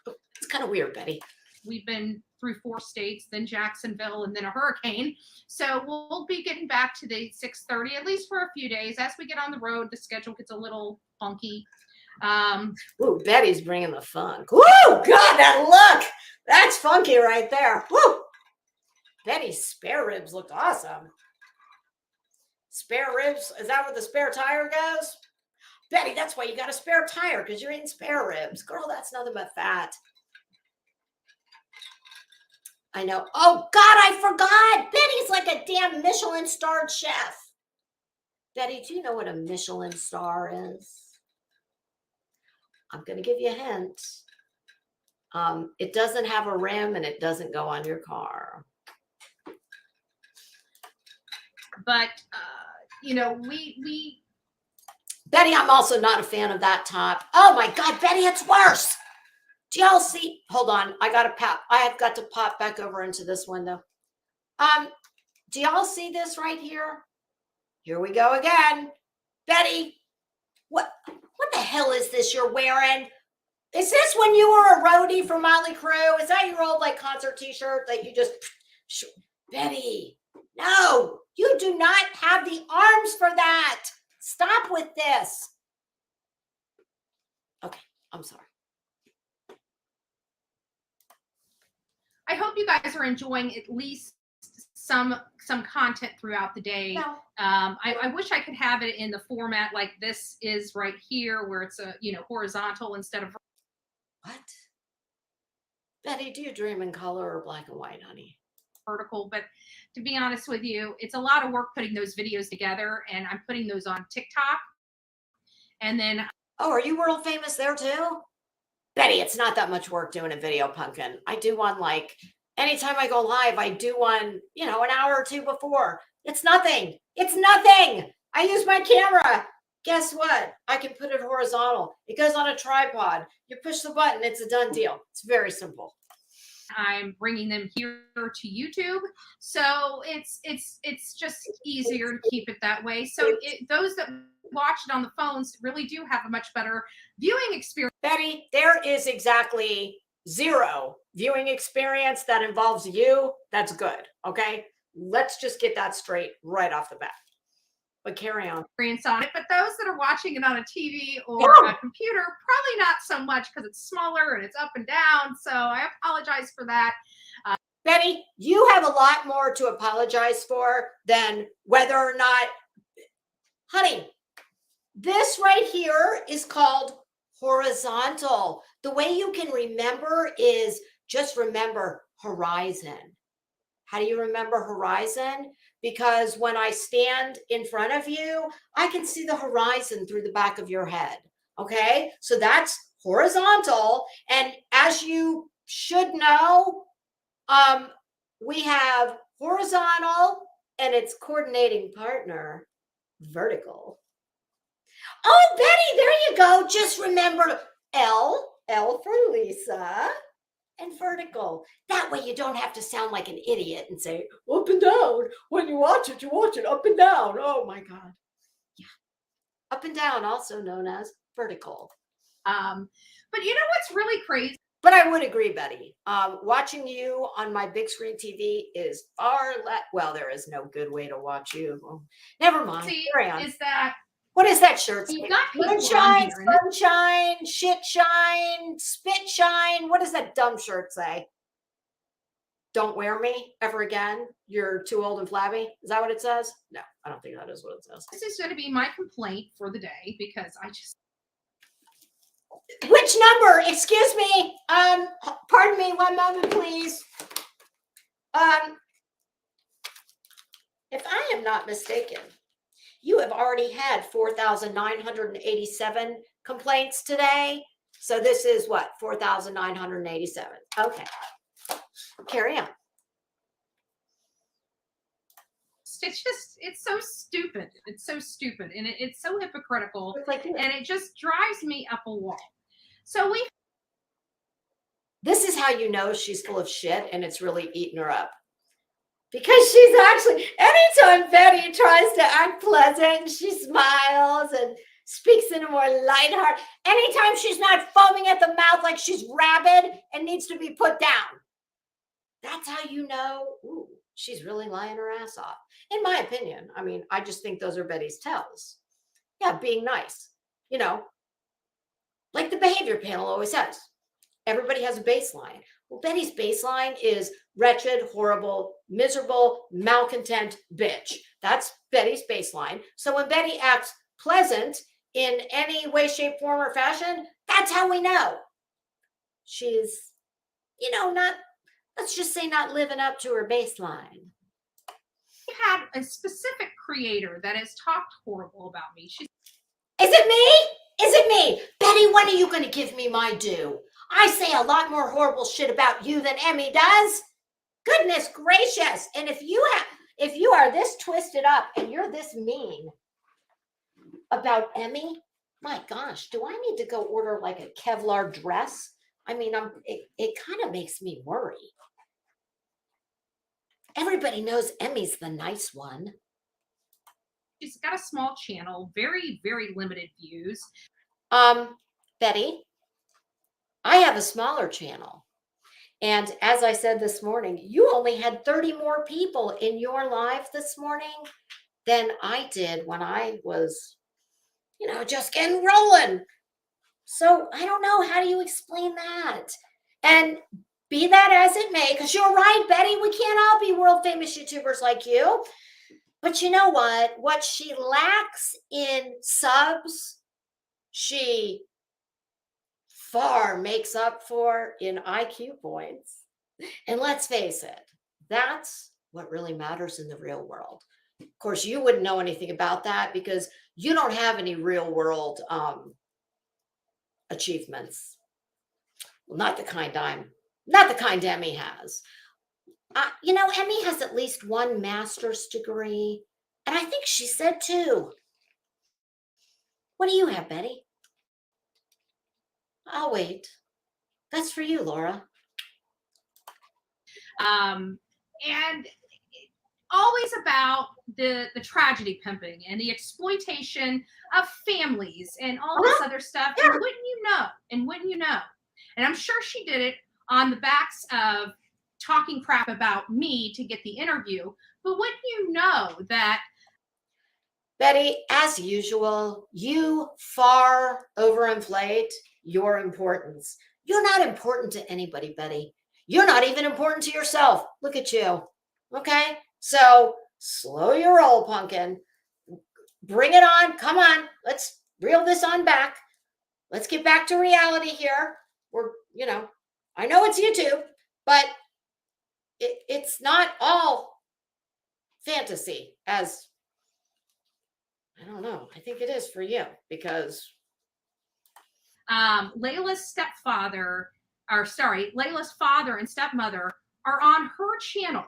[SPEAKER 1] kind of weird, Betty.
[SPEAKER 3] We've been through 4 states, then Jacksonville, and then a hurricane. So we'll be getting back to the 6:30, at least for a few days. As we get on the road, the schedule gets a little funky.
[SPEAKER 1] Ooh, Betty's bringing the funk. Woo, God, that look. That's funky right there. Woo. Betty's spare ribs look awesome. Spare ribs, is that where the spare tire goes? Betty, that's why you got a spare tire, because you're eating spare ribs. Girl, that's nothing but fat. I know. Oh, God, I forgot. Betty's like a damn Michelin-starred chef. Betty, do you know what a Michelin star is? I'm going to give you a hint. It doesn't have a rim and it doesn't go on your car.
[SPEAKER 3] But, you know, we
[SPEAKER 1] Betty, I'm also not a fan of that top. Oh my God, Betty, it's worse. Do y'all see? Hold on. I have got to pop back over into this window. Do y'all see this right here? Here we go again. Betty, what the hell is this you're wearing? Is this when you were a roadie for Motley Crue? Is that your old like concert t-shirt that you just, Betty, no, you do not have the arms for that. Stop with this. Okay, I'm sorry.
[SPEAKER 3] I hope you guys are enjoying at least some content throughout the day.
[SPEAKER 1] No.
[SPEAKER 3] I wish I could have it in the format like this is right here, where it's horizontal instead of
[SPEAKER 1] What? Betty, do you dream in color or black and white, honey?
[SPEAKER 3] vertical. But to be honest with you, it's a lot of work putting those videos together, and I'm putting those on TikTok. And then,
[SPEAKER 1] oh, are you world famous there too? Betty, it's not that much work doing a video, pumpkin. I do one like anytime I go live, I do one, an hour or two before. It's nothing. It's nothing. I use my camera. Guess what? I can put it horizontal. It goes on a tripod. You push the button. It's a done deal. It's very simple.
[SPEAKER 3] I'm bringing them here to YouTube, so it's just easier to keep it that way. So those that watch it on the phones really do have a much better viewing experience.
[SPEAKER 1] Betty, there is exactly zero viewing experience that involves you. That's good. Okay, let's just get that straight right off the bat. But carry on.
[SPEAKER 3] On it, but those that are watching it on a TV or a computer, probably not so much because it's smaller and it's up and down. So I apologize for that.
[SPEAKER 1] Betty, you have a lot more to apologize for than whether or not, honey, this right here is called horizontal. The way you can remember is just remember horizon. How do you remember horizon? Because when I stand in front of you, I can see the horizon through the back of your head. Okay, so that's horizontal. And as you should know, we have horizontal and its coordinating partner, vertical. Oh, Betty, there you go. Just remember L for Lisa, and vertical. That way you don't have to sound like an idiot and say up and down. When you watch it up and down. Oh my God. Yeah. Up and down, also known as vertical.
[SPEAKER 3] But you know what's really crazy?
[SPEAKER 1] But I would agree, Betty. Watching you on my big screen TV is far less. Well, there is no good way to watch you. Oh, never mind. Carry on.
[SPEAKER 3] Is that
[SPEAKER 1] what is that shirt?
[SPEAKER 3] You've got
[SPEAKER 1] Moonshine, sunshine, shit shine, spit shine. What does that dumb shirt say? Don't wear me ever again. You're too old and flabby. Is that what it says? No, I don't think that is what it says.
[SPEAKER 3] This is going to be my complaint for the day because I just.
[SPEAKER 1] Which number? Excuse me. Pardon me. 1 moment, please. If I am not mistaken, you have already had 4,987 complaints today. So this is what? 4,987. Okay. Carry on.
[SPEAKER 3] It's so stupid. It's so stupid. And it's so hypocritical. And it just drives me up a wall. So
[SPEAKER 1] this is how you know she's full of shit and it's really eating her up. Because she's actually, anytime Betty tries to act pleasant, she smiles and speaks in a more lighthearted. Anytime she's not foaming at the mouth like she's rabid and needs to be put down. That's how you know, ooh, she's really lying her ass off. In my opinion, I mean, I just think those are Betty's tells. Yeah, being nice, like the behavior panel always says. everybody has a baseline. Well, Betty's baseline is wretched, horrible, miserable, malcontent bitch. That's Betty's baseline. So when Betty acts pleasant in any way, shape, form, or fashion, that's how we know she's, not, let's just say, not living up to her baseline.
[SPEAKER 3] Had a specific creator that has talked horrible about me.
[SPEAKER 1] Is it me? Is it me? Betty, when are you going to give me my due? I say a lot more horrible shit about you than Emmy does. Goodness gracious. And if you are this twisted up and you're this mean about Emmy, my gosh, do I need to go order like a Kevlar dress? I mean, it kind of makes me worry. Everybody knows Emmy's the nice one.
[SPEAKER 3] She's got a small channel, very, very limited views.
[SPEAKER 1] Betty, I have a smaller channel. And as I said this morning, you only had 30 more people in your live this morning than I did when I was, just getting rolling. So I don't know. How do you explain that? And be that as it may, because you're right, Betty, we can't all be world famous YouTubers like you. But you know what? What she lacks in subs, she far makes up for in IQ points. And let's face it, that's what really matters in the real world. Of course, you wouldn't know anything about that because you don't have any real world achievements. Well, not the kind Emmy has. Emmy has at least one master's degree, and I think she said 2. What do you have, Betty? I'll wait. That's for you, Laura.
[SPEAKER 3] And always about the tragedy pimping and the exploitation of families and all this other stuff.
[SPEAKER 1] Yeah.
[SPEAKER 3] And wouldn't you know? And I'm sure she did it on the backs of talking crap about me to get the interview. But wouldn't you know that,
[SPEAKER 1] Betty, as usual, you far overinflate your importance. You're not important to anybody, Betty. You're not even important to yourself. Look at you. Okay? So slow your roll, pumpkin. Bring it on. Come on. Let's reel this on back. Let's get back to reality here. I know it's YouTube, but it's not all fantasy, as I don't know. I think it is for you because
[SPEAKER 3] Layla's Layla's father and stepmother are on her channel.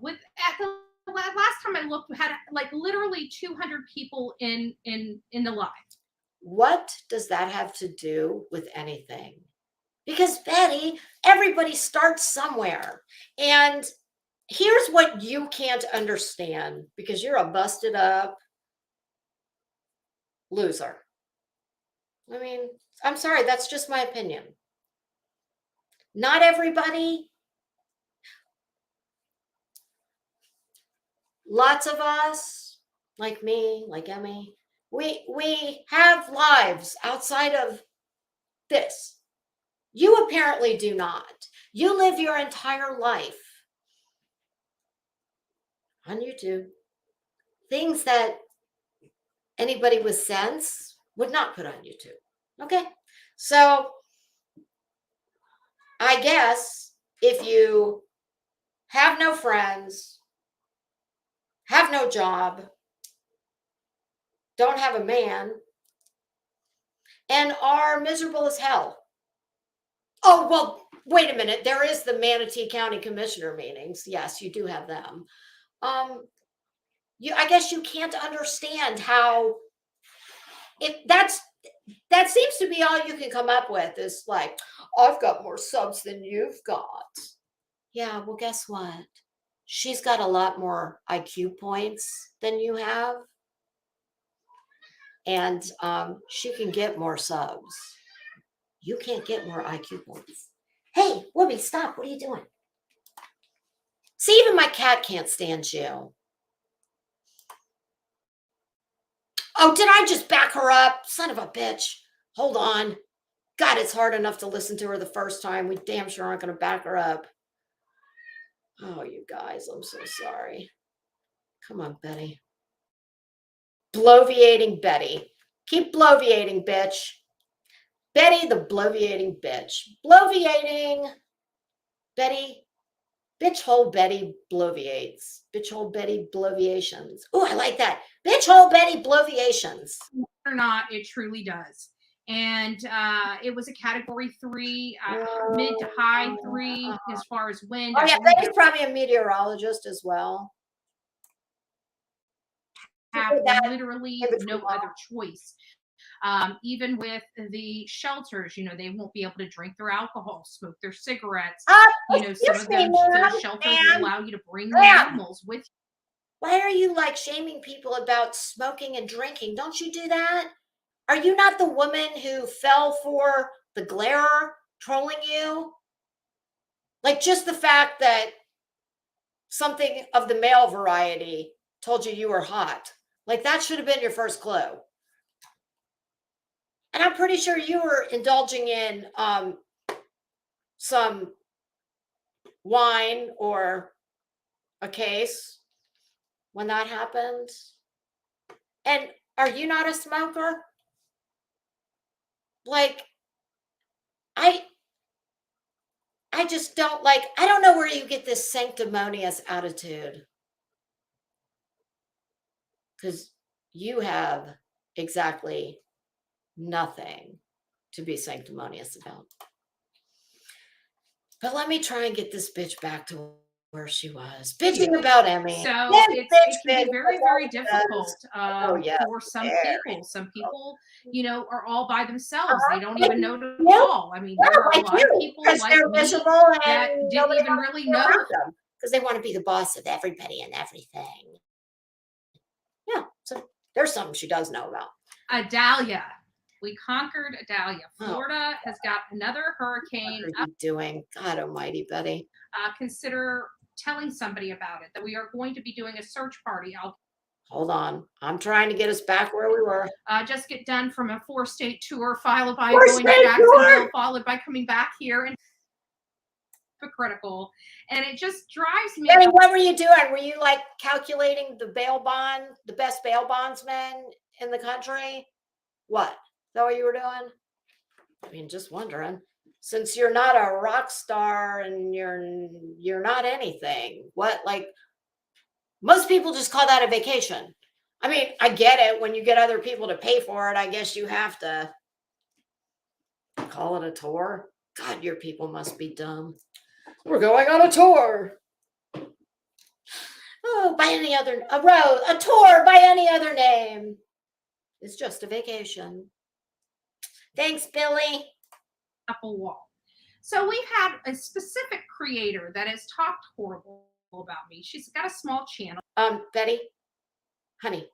[SPEAKER 3] With at the last time I looked, had like literally 200 people in the live.
[SPEAKER 1] What does that have to do with anything? Because Betty, everybody starts somewhere. And here's what you can't understand because you're a busted up loser. I mean, I'm sorry, that's just my opinion. Not everybody. Lots of us, like me, like Emmy, we have lives outside of this. You apparently do not. You live your entire life on YouTube. Things that anybody with sense would not put on YouTube. Okay? So I guess if you have no friends, have no job, don't have a man, and are miserable as hell. Oh, well, wait a minute. There is the Manatee County Commissioner meetings. Yes, you do have them. I guess you can't understand how that seems to be all you can come up with is like, I've got more subs than you've got. Yeah, well, guess what? She's got a lot more IQ points than you have. And she can get more subs. You can't get more IQ points. Hey, Whoopi, stop. What are you doing? See, even my cat can't stand you. Oh, did I just back her up? Son of a bitch. Hold on. God, it's hard enough to listen to her the first time. We damn sure aren't going to back her up. Oh, you guys, I'm so sorry. Come on, Betty. Bloviating Betty. Keep bloviating, bitch. Betty, the bloviating bitch. Bloviating. Betty. Bitch hole Betty bloviates. Bitch hole Betty bloviations. Oh, I like that. Bitch hole Betty bloviations.
[SPEAKER 3] Or not, it truly does. And it was a category 3, mid to high 3 as far as wind.
[SPEAKER 1] Oh, yeah, Betty's probably a meteorologist as well.
[SPEAKER 3] Have literally no other choice. Even with the shelters, they won't be able to drink their alcohol, smoke their cigarettes. Some of those shelters will allow you to bring the animals with you.
[SPEAKER 1] Why are you like shaming people about smoking and drinking? Don't you do that? Are you not the woman who fell for the glare trolling you? Like just the fact that something of the male variety told you were hot. Like that should have been your first clue. And I'm pretty sure you were indulging in some wine or a case when that happened. And are you not a smoker? Like, I just don't like, I don't know where you get this sanctimonious attitude. Because you have exactly nothing to be sanctimonious about. But let me try and get this bitch back to where she was. Bitching about Emmy.
[SPEAKER 3] So it can be very, very difficult for some people. Some people, are all by themselves. They don't even know to call. I mean, there are a lot of people like me that didn't even really know
[SPEAKER 1] them because they want to be the boss of everybody and everything. Yeah, so there's something she does know about.
[SPEAKER 3] Adalia. We conquered Adalia. Florida has got another hurricane.
[SPEAKER 1] What are you doing? God almighty, Betty.
[SPEAKER 3] Consider telling somebody about it, that we are going to be doing a search party.
[SPEAKER 1] Hold on. I'm trying to get us back where we were.
[SPEAKER 3] Just get done from a 4-state tour, followed by going to Jacksonville, followed by coming back here and hypocritical. And it just drives me.
[SPEAKER 1] Betty, what were you doing? Were you like calculating the bail bond, the best bail bondsmen in the country? What? Is that what you were doing? I mean, just wondering. Since you're not a rock star and you're not anything, what, like, most people just call that a vacation. I mean, I get it. When you get other people to pay for it, I guess you have to call it a tour. God, your people must be dumb. We're going on a tour. Oh, by any other, a tour by any other name. It's just a vacation. Thanks, Billy.
[SPEAKER 3] Apple wall. So we've had a specific creator that has talked horrible about me. She's got a small channel.
[SPEAKER 1] Betty, honey,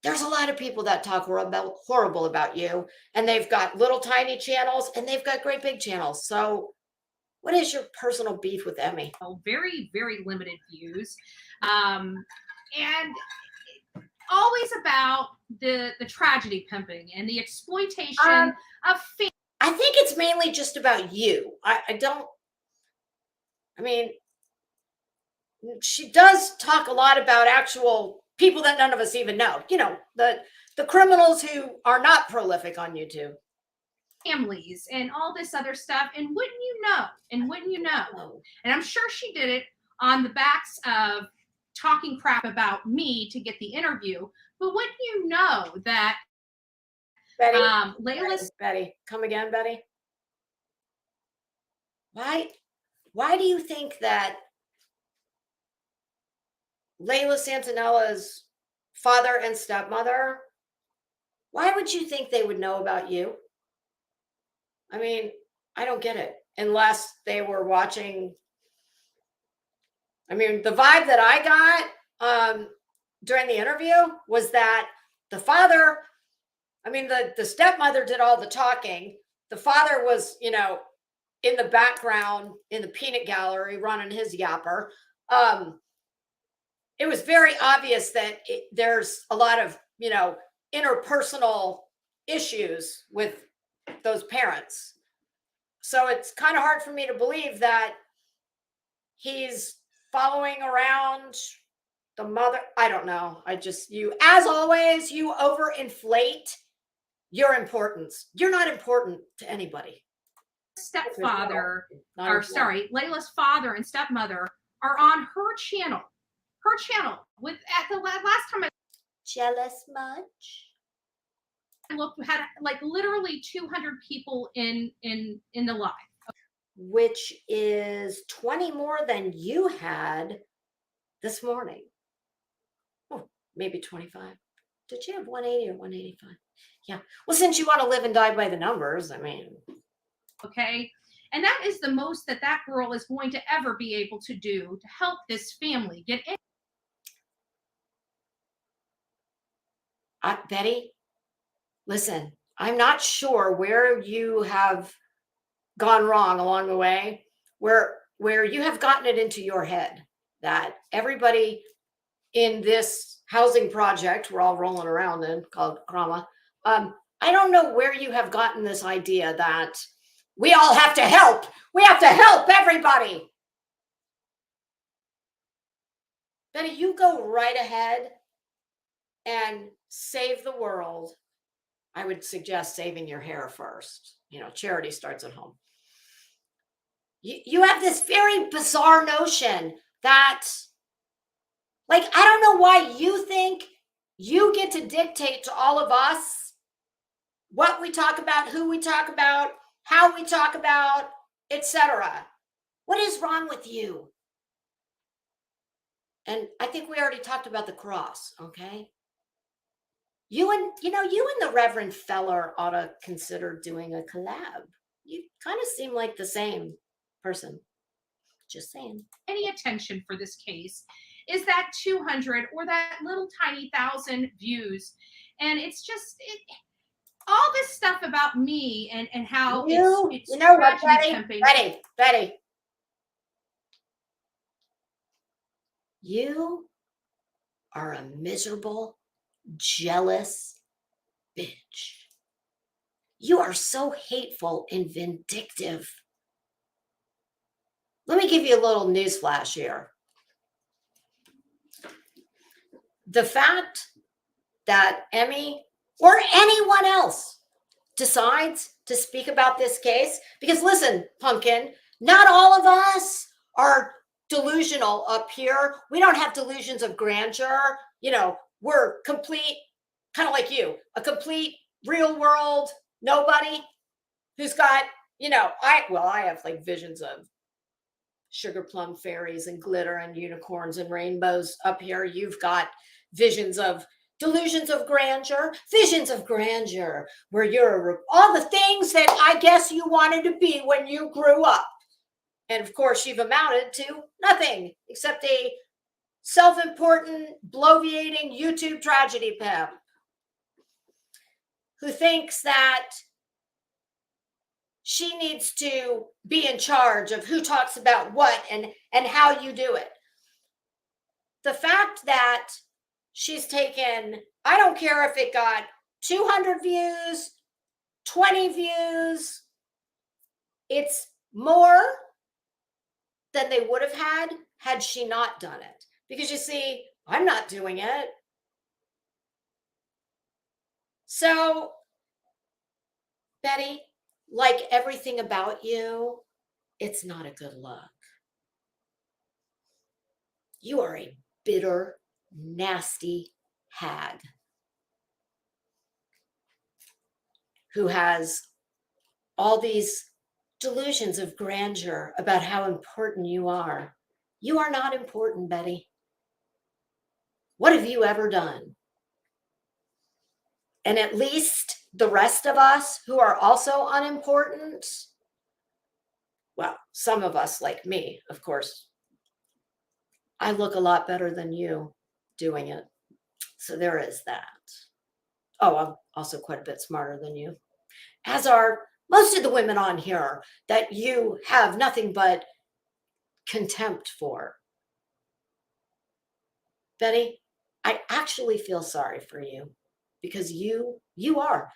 [SPEAKER 1] there's a lot of people that talk horrible about you, and they've got little tiny channels and they've got great big channels. So what is your personal beef with Emmy?
[SPEAKER 3] Very, very limited views. And always about the tragedy pimping and the exploitation of family.
[SPEAKER 1] I think it's mainly just about you. She does talk a lot about actual people that none of us even know. The criminals who are not prolific on YouTube.
[SPEAKER 3] Families and all this other stuff. And wouldn't you know? And I'm sure she did it on the backs of talking crap about me to get the interview. But wouldn't you know that
[SPEAKER 1] Betty,
[SPEAKER 3] Layla's
[SPEAKER 1] Betty, come again, Betty. Why do you think that Layla Santanella's father and stepmother, why would you think they would know about you? I mean, I don't get it. Unless they were watching. I mean, the vibe that I got during the interview was that the father, the stepmother did all the talking. The father was, in the background in the peanut gallery running his yapper. It was very obvious that there's a lot of, interpersonal issues with those parents. So it's kind of hard for me to believe that he's following around the mother. I don't know. As always, you overinflate your importance. You're not important to anybody.
[SPEAKER 3] Stepfather, Layla's father and stepmother are on her channel. Her channel. With at the last time I
[SPEAKER 1] Jealous much?
[SPEAKER 3] looked, had like literally 200 people in the live,
[SPEAKER 1] which is 20 more than you had this morning. Oh, maybe 25. Did you have 180 or 185? Yeah. Well, since you want to live and die by the numbers, I mean.
[SPEAKER 3] Okay. And that is the most that girl is going to ever be able to do to help this family get in.
[SPEAKER 1] Betty, listen, I'm not sure where you have gone wrong along the way, where you have gotten it into your head that everybody in this housing project we're all rolling around in called Krama, I don't know where you have gotten this idea that we all have to help. We have to help everybody. Betty, you go right ahead and save the world. I would suggest saving your hair first. Charity starts at home. You have this very bizarre notion that, like, I don't know why you think you get to dictate to all of us what we talk about, who we talk about, how we talk about, etc. What is wrong with you? And I think we already talked about the cross, okay? You and the Reverend Feller ought to consider doing a collab. You kind of seem like the same person. Just saying.
[SPEAKER 3] Any attention for this case is that 200 or that little tiny 1,000 views. And it's just all this stuff about me and how it's
[SPEAKER 1] you know what, Betty? You are a miserable, jealous bitch. You are so hateful and vindictive. Let me give you a little newsflash here. The fact that Emmy or anyone else decides to speak about this case, because listen, Pumpkin, not all of us are delusional up here. We don't have delusions of grandeur. We're complete, kind of like you, a complete real world nobody who's got, I have like visions of sugar plum fairies and glitter and unicorns and rainbows up here. You've got visions of delusions of grandeur, visions of grandeur, where you're all the things that I guess you wanted to be when you grew up. And of course, you've amounted to nothing except a self-important, bloviating YouTube tragedy pimp who thinks that she needs to be in charge of who talks about what and how you do it. The fact that she's taken, I don't care if it got 200 views, 20 views, it's more than they would have had she not done it. Because you see, I'm not doing it. So, Betty, like everything about you, it's not a good look. You are a bitter, nasty hag who has all these delusions of grandeur about how important you are. You are not important, Betty. What have you ever done? And at least the rest of us who are also unimportant, well, some of us like me, of course, I look a lot better than you doing it. So there is that. Oh, I'm also quite a bit smarter than you, as are most of the women on here that you have nothing but contempt for. Betty, I actually feel sorry for you because you are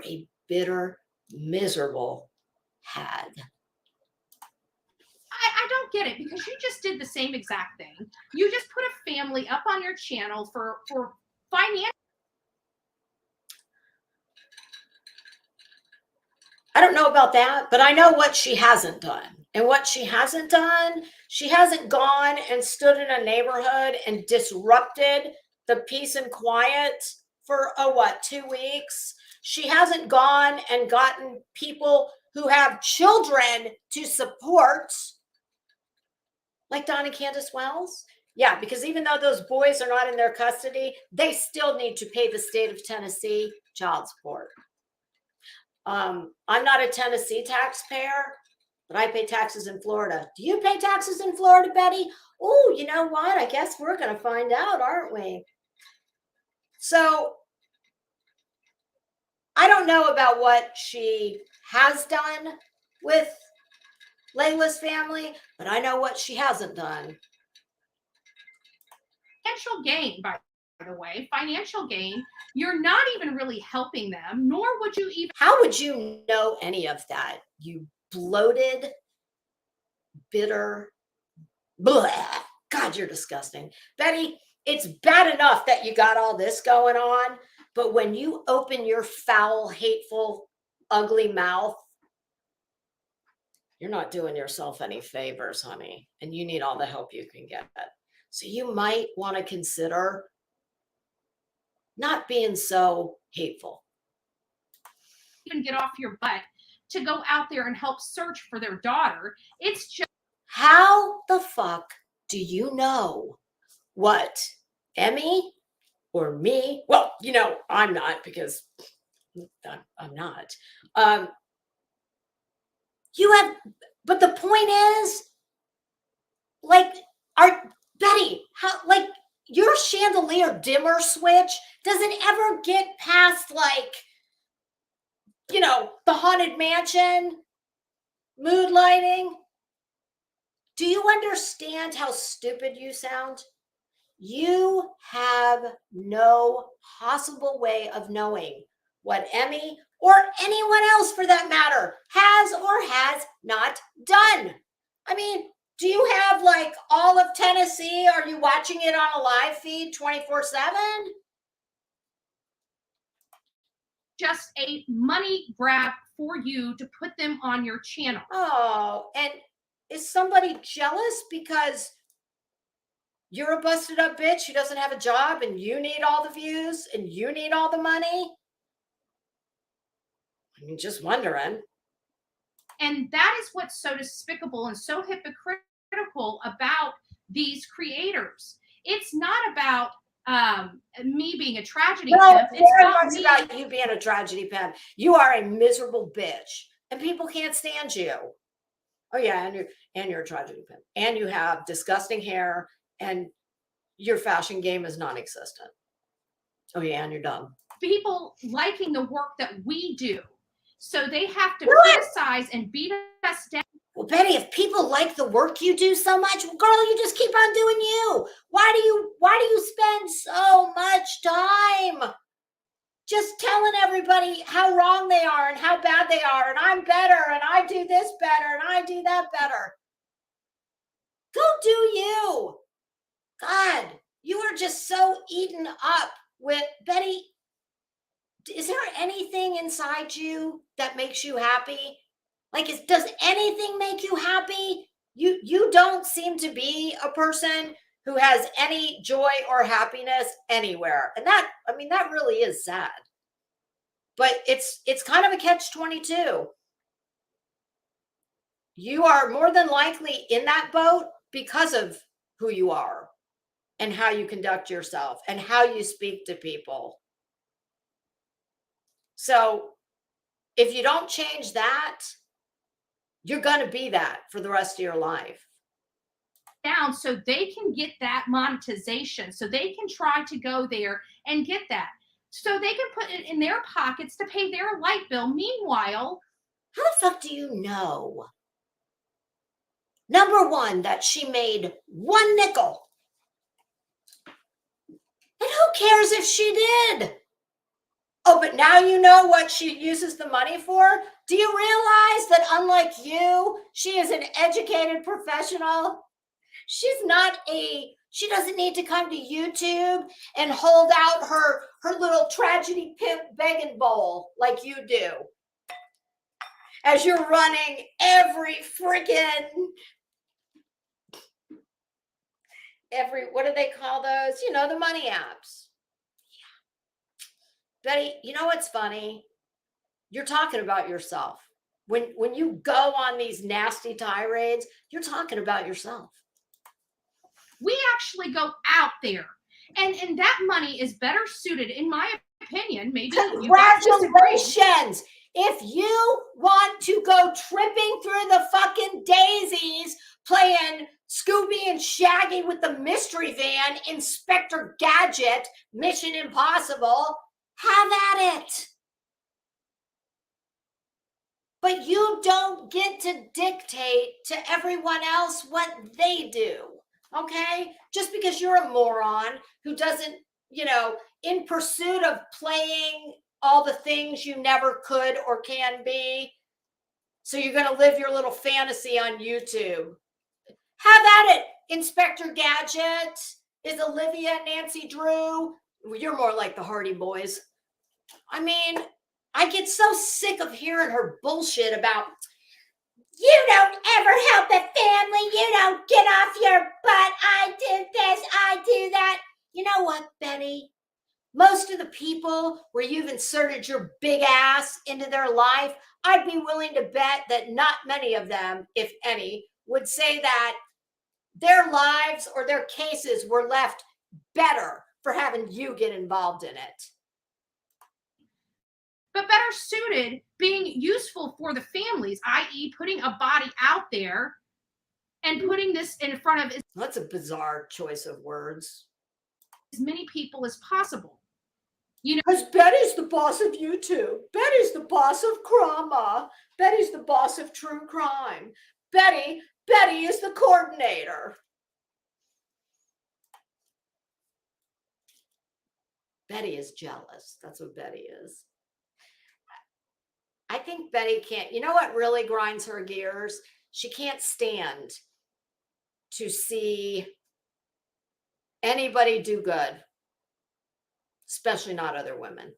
[SPEAKER 1] a bitter, miserable had.
[SPEAKER 3] I don't get it, because you just did the same exact thing. You just put a family up on your channel for financial.
[SPEAKER 1] I don't know about that, but I know what she hasn't done. And what she hasn't done, she hasn't gone and stood in a neighborhood and disrupted the peace and quiet for, 2 weeks. She hasn't gone and gotten people who have children to support, like Don and Candace Wells. Yeah, because even though those boys are not in their custody, they still need to pay the state of Tennessee child support. I'm not a Tennessee taxpayer, but I pay taxes in Florida. Do you pay taxes in Florida, Betty? Oh, you know what? I guess we're going to find out, aren't we? So I don't know about what she has done with Layla's family, but I know what she hasn't done.
[SPEAKER 3] Financial gain, by the way, financial gain. You're not even really helping them, nor would you even.
[SPEAKER 1] How would you know any of that? You bloated, bitter, blah. God, you're disgusting. Betty, it's bad enough that you got all this going on, but when you open your foul, hateful, ugly mouth, you're not doing yourself any favors, honey, and you need all the help you can get. So you might want to consider not being so hateful.
[SPEAKER 3] Even get off your butt to go out there and help search for their daughter. It's just,
[SPEAKER 1] how the fuck do you know what Emmy or me? Well, you know, I'm not, because I'm not. You have, but the point is, like, Betty, how, like, your chandelier dimmer switch doesn't ever get past, like, you know, the Haunted Mansion mood lighting. Do you understand how stupid you sound? You have no possible way of knowing what Emmy, or anyone else for that matter, has or has not done. I mean, do you have like all of Tennessee? Are you watching it on a live feed 24/7?
[SPEAKER 3] just a money grab for you to put them on your channel.
[SPEAKER 1] Oh, and is somebody jealous because you're a busted up bitch who doesn't have a job and you need all the views and you need all the money? I mean, just wondering.
[SPEAKER 3] And that is what's so despicable and so hypocritical about these creators. It's not about me being a tragedy pimp.
[SPEAKER 1] It's about you being a tragedy pimp. You are a miserable bitch, and people can't stand you. Oh yeah, and you're a tragedy pimp, and you have disgusting hair, and your fashion game is non-existent. Oh yeah, and you're dumb.
[SPEAKER 3] People liking the work that we do, so they have to criticize and beat us down.
[SPEAKER 1] Well, Betty, if people like the work you do so much, well, girl, you just keep on doing you. Why do you spend so much time just telling everybody how wrong they are and how bad they are, and I'm better, and I do this better, and I do that better? Go do you. God, you are just so eaten up with, Betty, is there anything inside you that makes you happy? Like, does anything make you happy? You don't seem to be a person who has any joy or happiness anywhere. And that, I mean, that really is sad. But it's kind of a catch-22. You are more than likely in that boat because of who you are and how you conduct yourself and how you speak to people. So if you don't change that, you're going to be that for the rest of your life.
[SPEAKER 3] Down so they can get that monetization, so they can try to go there and get that, so they can put it in their pockets to pay their light bill. Meanwhile,
[SPEAKER 1] how the fuck do you know? Number one, that she made 1 nickel. And who cares if she did? Oh, but now you know what she uses the money for? Do you realize that unlike you, she is an educated professional? She doesn't need to come to YouTube and hold out her little tragedy pimp begging bowl like you do. As you're running every what do they call those? You know, the money apps. Yeah. Betty, you know what's funny? You're talking about yourself. When you go on these nasty tirades, you're talking about yourself.
[SPEAKER 3] We actually go out there, and that money is better suited, in my opinion. Maybe
[SPEAKER 1] congratulations. If you want to go tripping through the fucking daisies, playing Scooby and Shaggy with the mystery van, Inspector Gadget, Mission Impossible, have at it. But you don't get to dictate to everyone else what they do. Okay? Just because you're a moron who doesn't, in pursuit of playing all the things you never could or can be, so you're going to live your little fantasy on YouTube. Have at it, Inspector Gadget. Is Olivia Nancy Drew? You're more like the Hardy Boys. I mean, I get so sick of hearing her bullshit about, you don't ever help the family. You don't get off your butt. I did this. I do that. You know what, Betty? Most of the people where you've inserted your big ass into their life, I'd be willing to bet that not many of them, if any, would say that their lives or their cases were left better for having you get involved in it.
[SPEAKER 3] But better suited, being useful for the families, i.e. putting a body out there and putting this in front of
[SPEAKER 1] That's a bizarre choice of words.
[SPEAKER 3] As many people as possible.
[SPEAKER 1] Because Betty's the boss of YouTube. Betty's the boss of drama. Betty's the boss of true crime. Betty is the coordinator. Betty is jealous. That's what Betty is. I think Betty can't, you know what really grinds her gears? She can't stand to see anybody do good, especially not other women.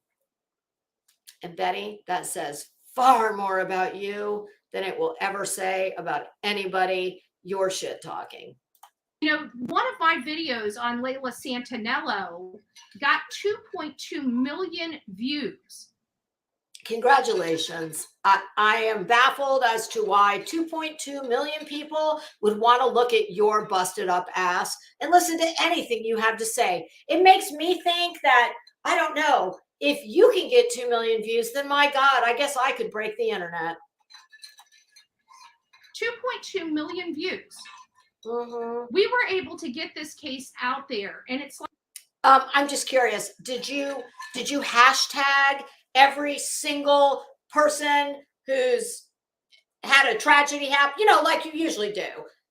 [SPEAKER 1] And Betty, that says far more about you than it will ever say about anybody you're shit talking.
[SPEAKER 3] One of my videos on Layla Santanello got 2.2 million views.
[SPEAKER 1] Congratulations. I am baffled as to why 2.2 million people would want to look at your busted up ass and listen to anything you have to say. It makes me think that, I don't know, if you can get 2 million views, then my God, I guess I could break the internet.
[SPEAKER 3] 2.2 million views.
[SPEAKER 1] Mm-hmm.
[SPEAKER 3] We were able to get this case out there, and it's like,
[SPEAKER 1] I'm just curious, did you hashtag every single person who's had a tragedy happen, like you usually do,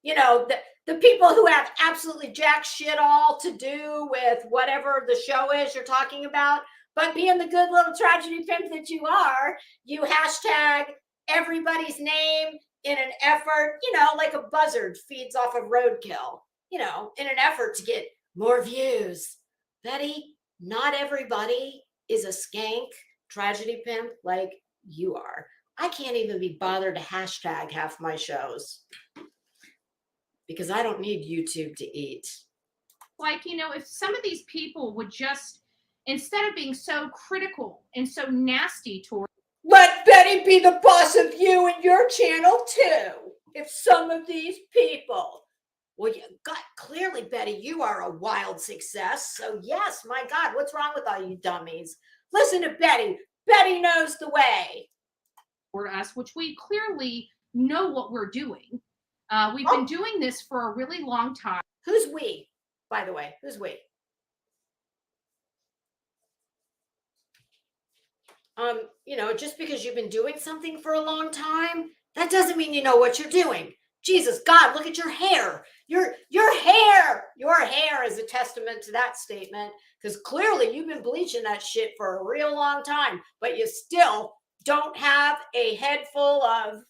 [SPEAKER 1] the people who have absolutely jack shit all to do with whatever the show is you're talking about, but being the good little tragedy pimp that you are, you hashtag everybody's name in an effort, like a buzzard feeds off of roadkill, in an effort to get more views. Betty, not everybody is a skank tragedy pimp like you are. I can't even be bothered to hashtag half my shows because I don't need YouTube to eat.
[SPEAKER 3] Like, if some of these people would just, instead of being so critical and so nasty toward,
[SPEAKER 1] let Betty be the boss of you and your channel too. If some of these people, well, clearly, Betty, you are a wild success. So yes, my God, what's wrong with all you dummies? Listen to Betty. Betty knows the way.
[SPEAKER 3] For us, which we clearly know what we're doing. We've been doing this for a really long time.
[SPEAKER 1] Who's we, by the way? Who's we? Just because you've been doing something for a long time, that doesn't mean you know what you're doing. Jesus, God, look at your hair. Your hair is a testament to that statement, because clearly you've been bleaching that shit for a real long time, but you still don't have a head full of,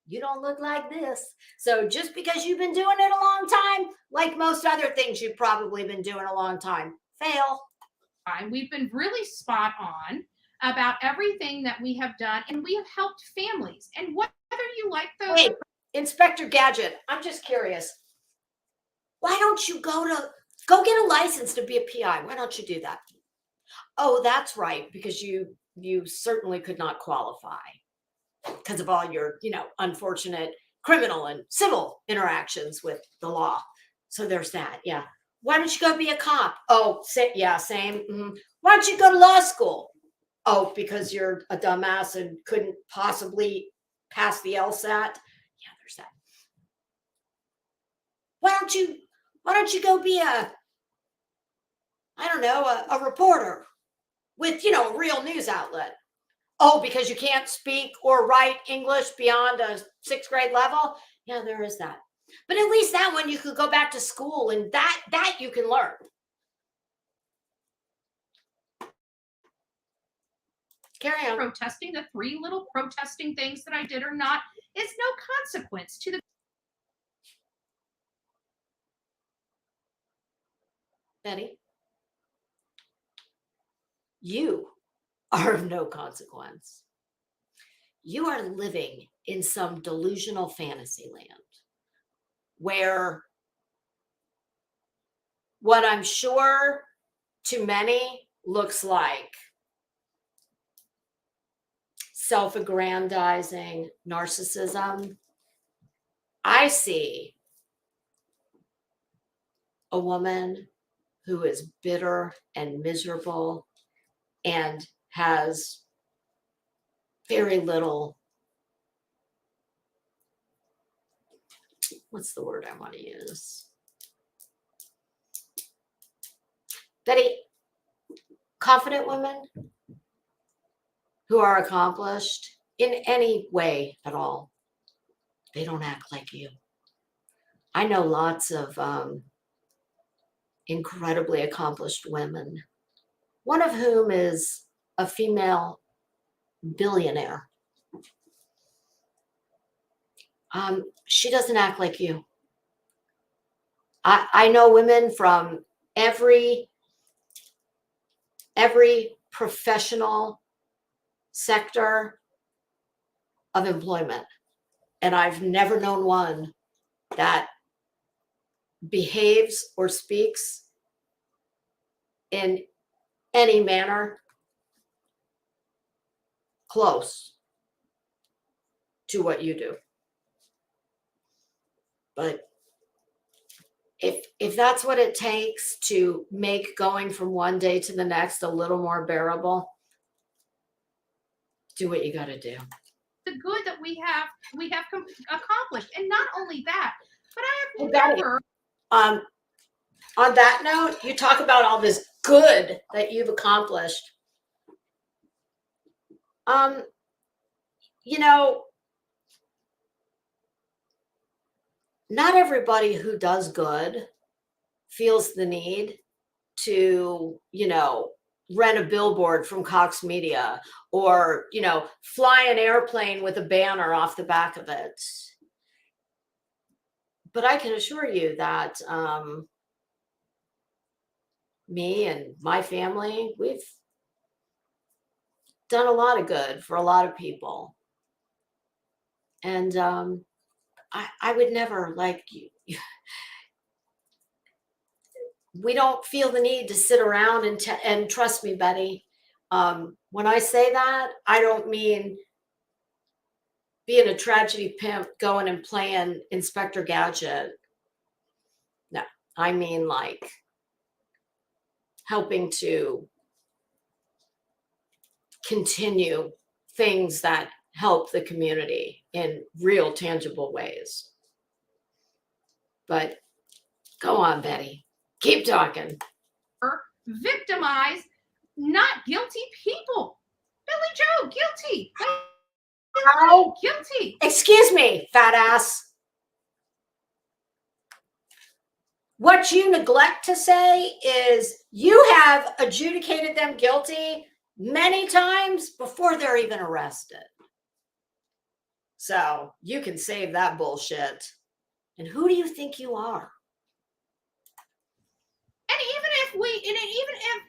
[SPEAKER 1] you don't look like this. So just because you've been doing it a long time, like most other things you've probably been doing a long time, fail.
[SPEAKER 3] We've been really spot on about everything that we have done, and we have helped families. And whether you like those,
[SPEAKER 1] Wait, Inspector Gadget, I'm just curious. Why don't you go get a license to be a PI? Why don't you do that? Oh, that's right, because you certainly could not qualify because of all your, unfortunate criminal and civil interactions with the law. So there's that. Yeah. Why don't you go be a cop? Oh, same. Mm-hmm. Why don't you go to law school? Oh, because you're a dumbass and couldn't possibly pass the LSAT. Yeah, there's that. Why don't you go be a reporter with, a real news outlet? Oh, because you can't speak or write English beyond a 6th grade level? Yeah, there is that. But at least that one you could go back to school, and that you can learn. Carry on.
[SPEAKER 3] protesting, the 3 little protesting things that I did or not, is no consequence to the
[SPEAKER 1] Betty, you are of no consequence. You are living in some delusional fantasy land where what I'm sure to many looks like self-aggrandizing narcissism, I see a woman who is bitter and miserable and has very little, what's the word I want to use? Betty, confident women who are accomplished in any way at all, they don't act like you. I know lots of incredibly accomplished women, one of whom is a female billionaire. She doesn't act like you. I know women from every professional sector of employment, and I've never known one that behaves or speaks in any manner close to what you do. But if that's what it takes to make going from one day to the next a little more bearable, do what you got to do.
[SPEAKER 3] the good that we have accomplished. And not only that, but I have
[SPEAKER 1] Betty,
[SPEAKER 3] never
[SPEAKER 1] on that note, you talk about all this good that you've accomplished. Not everybody who does good feels the need to, rent a billboard from Cox Media or, fly an airplane with a banner off the back of it. But I can assure you that me and my family, we've done a lot of good for a lot of people. And I would never, we don't feel the need to sit around and trust me, Betty. When I say that, I don't mean being a tragedy pimp going and playing Inspector Gadget. No, I mean helping to continue things that help the community in real tangible ways. But go on, Betty. Keep talking.
[SPEAKER 3] victimize not guilty people. Billy Joe, guilty.
[SPEAKER 1] How?
[SPEAKER 3] Guilty.
[SPEAKER 1] Excuse me, fat ass. What you neglect to say is you have adjudicated them guilty many times before they're even arrested. So you can save that bullshit. And who do you think you are?
[SPEAKER 3] And even if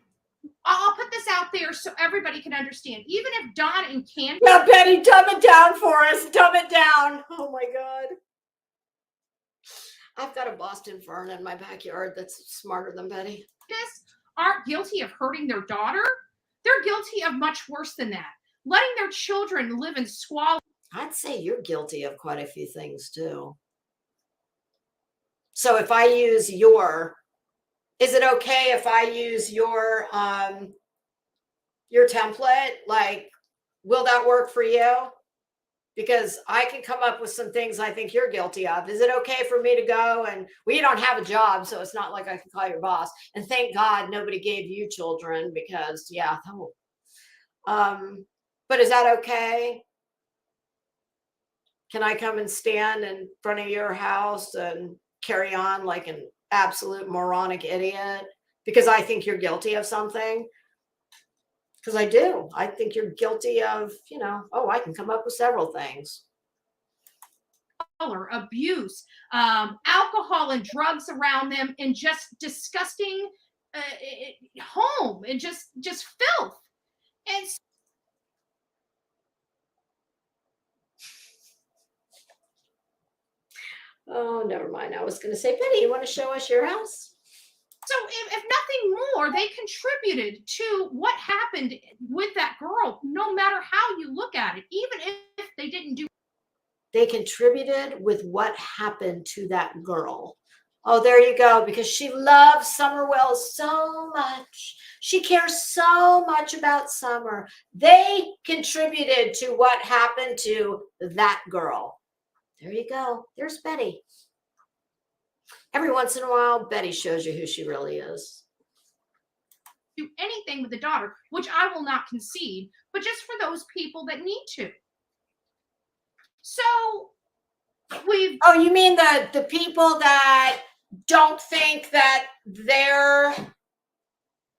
[SPEAKER 3] I'll put this out there so everybody can understand, even if Don and Candy.
[SPEAKER 1] Now, Betty, dumb it down for us. Dumb it down. Oh my God. I've got a Boston fern in my backyard that's smarter than Betty.
[SPEAKER 3] Aren't guilty of hurting their daughter. They're guilty of much worse than that. Letting their children live in squalor.
[SPEAKER 1] I'd say you're guilty of quite a few things too. So if I use is it okay if I use your template? Like, will that work for you? Because I can come up with some things I think you're guilty of. Is it okay for me to go and you don't have a job, so it's not like I can call your boss. And thank God nobody gave you children because but is that okay? Can I come and stand in front of your house and carry on like an absolute moronic idiot because I think you're guilty of something? Because I do. I think you're guilty of, I can come up with several things.
[SPEAKER 3] Abuse, alcohol and drugs around them, and just disgusting home and just filth. And
[SPEAKER 1] oh, never mind. I was going to say, Betty, you want to show us your house?
[SPEAKER 3] so if nothing more, they contributed to what happened with that girl, no matter how you look at it, even if they didn't do.
[SPEAKER 1] They contributed with what happened to that girl. Oh, there you go. Because she loves Summer Wells so much. She cares so much about Summer. They contributed to what happened to that girl. There you go. There's Betty. Every once in a while, Betty shows you who she really is.
[SPEAKER 3] Do anything with the daughter, which I will not concede, but just for those people that need to. So
[SPEAKER 1] Oh, you mean the people that don't think that they're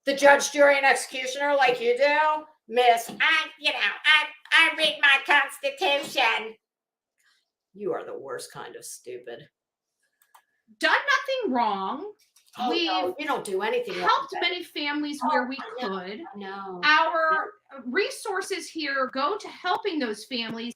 [SPEAKER 1] the judge, jury, and executioner like you do? Miss, I read my Constitution. You are the worst kind of stupid.
[SPEAKER 3] Done nothing wrong.
[SPEAKER 1] Oh, no, you don't do anything.
[SPEAKER 3] Helped many families where we could.
[SPEAKER 1] No.
[SPEAKER 3] Our resources here go to helping those families.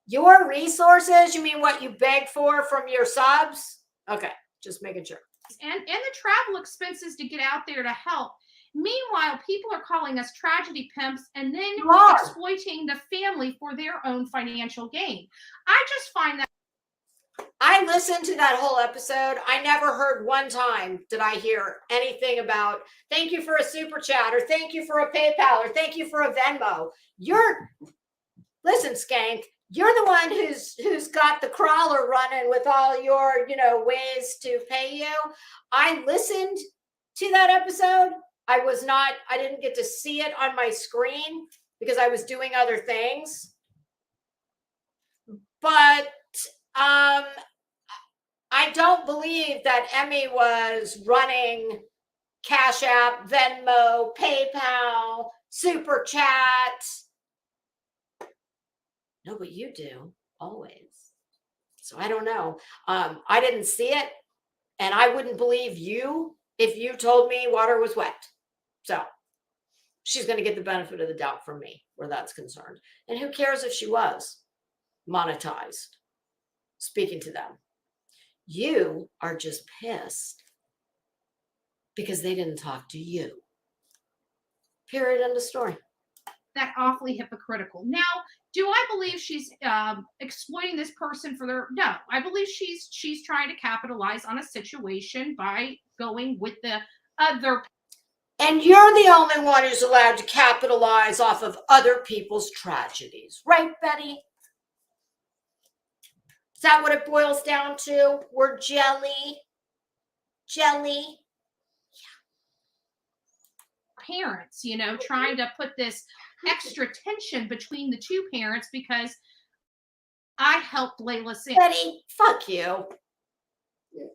[SPEAKER 1] Your resources? You mean what you beg for from your subs? Okay, just making sure.
[SPEAKER 3] And the travel expenses to get out there to help. Meanwhile, people are calling us tragedy pimps and then exploiting the family for their own financial gain. I just find that.
[SPEAKER 1] I listened to that whole episode. I never heard one time did I hear anything about thank you for a super chat or thank you for a PayPal or thank you for a Venmo. Listen, Skank, you're the one who's got the crawler running with all your, ways to pay you. I listened to that episode. I didn't get to see it on my screen because I was doing other things. But I don't believe that Emmy was running Cash App, Venmo, PayPal, Super Chat. No, but you do, always. So I don't know. I didn't see it, and I wouldn't believe you if you told me water was wet. So she's going to get the benefit of the doubt from me where that's concerned. And who cares if she was monetized? Speaking to them. You are just pissed because they didn't talk to you. Period. End of story.
[SPEAKER 3] That awfully hypocritical. Now, do I believe she's exploiting this person for their? No, I believe she's trying to capitalize on a situation by going with the other.
[SPEAKER 1] And you're the only one who's allowed to capitalize off of other people's tragedies, right, Betty? Is that what it boils down to? We're jelly. Yeah.
[SPEAKER 3] Parents, trying to put this extra tension between the two parents because I helped Layla sing.
[SPEAKER 1] Betty, fuck you.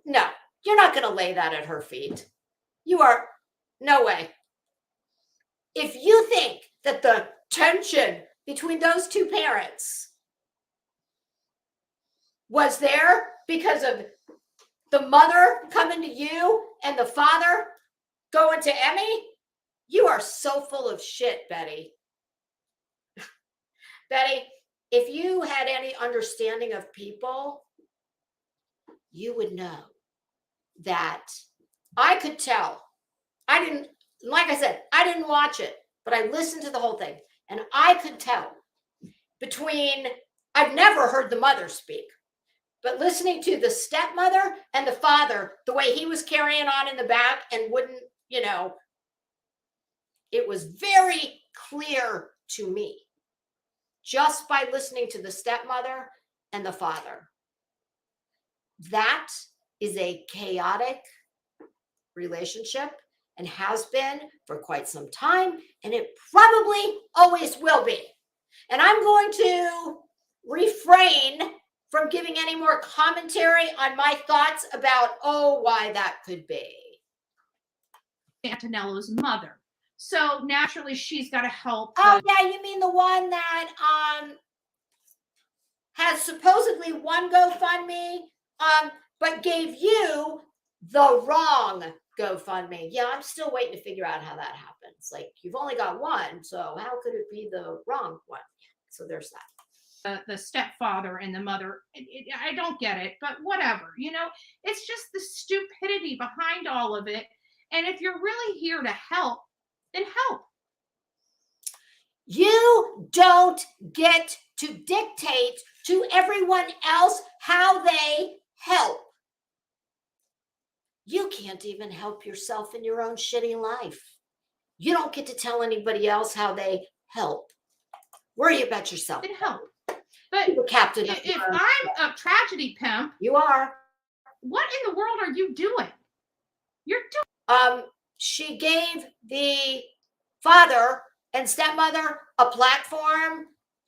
[SPEAKER 1] No, You're not going to lay that at her feet. You are, no way. If you think that the tension between those two parents was there because of the mother coming to you and the father going to Emmy, you are so full of shit, Betty. Betty, if you had any understanding of people, you would know that I could tell. I didn't, like I said, I didn't watch it, but I listened to the whole thing. And I could tell between, I've never heard the mother speak, but listening to the stepmother and the father, the way he was carrying on in the back and wouldn't, you know, it was very clear to me just by listening to the stepmother and the father. That is a chaotic relationship and has been for quite some time, and it probably always will be. And I'm going to refrain from giving any more commentary on my thoughts about, why that could be.
[SPEAKER 3] Antonello's mother. So naturally, she's got to help.
[SPEAKER 1] Oh, yeah, you mean the one that has supposedly won GoFundMe, but gave you the wrong GoFundMe. Yeah, I'm still waiting to figure out how that happens. Like, you've only got one, so how could it be the wrong one? So there's that.
[SPEAKER 3] The stepfather and the mother. I don't get it, but whatever. You know, it's just the stupidity behind all of it. And if you're really here to help, then help.
[SPEAKER 1] You don't get to dictate to everyone else how they help. You can't even help yourself in your own shitty life. You don't get to tell anybody else how they help. Worry about yourself.
[SPEAKER 3] Then help. But
[SPEAKER 1] you're captain.
[SPEAKER 3] If I'm a tragedy pimp,
[SPEAKER 1] you are.
[SPEAKER 3] What in the world are you doing? You're doing.
[SPEAKER 1] She gave the father and stepmother a platform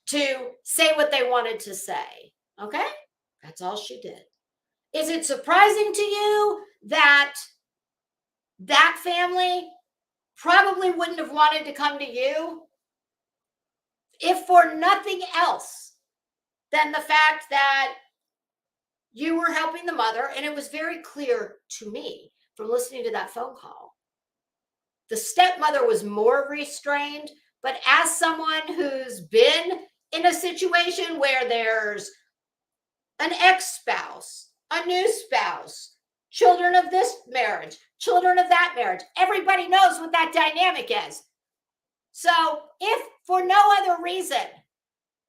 [SPEAKER 1] to say what they wanted to say. Okay? That's all she did. Is it surprising to you that that family probably wouldn't have wanted to come to you if for nothing else than the fact that you were helping the mother? And it was very clear to me from listening to that phone call. The stepmother was more restrained, but as someone who's been in a situation where there's an ex-spouse, a new spouse, children of this marriage, children of that marriage, everybody knows what that dynamic is. So if for no other reason,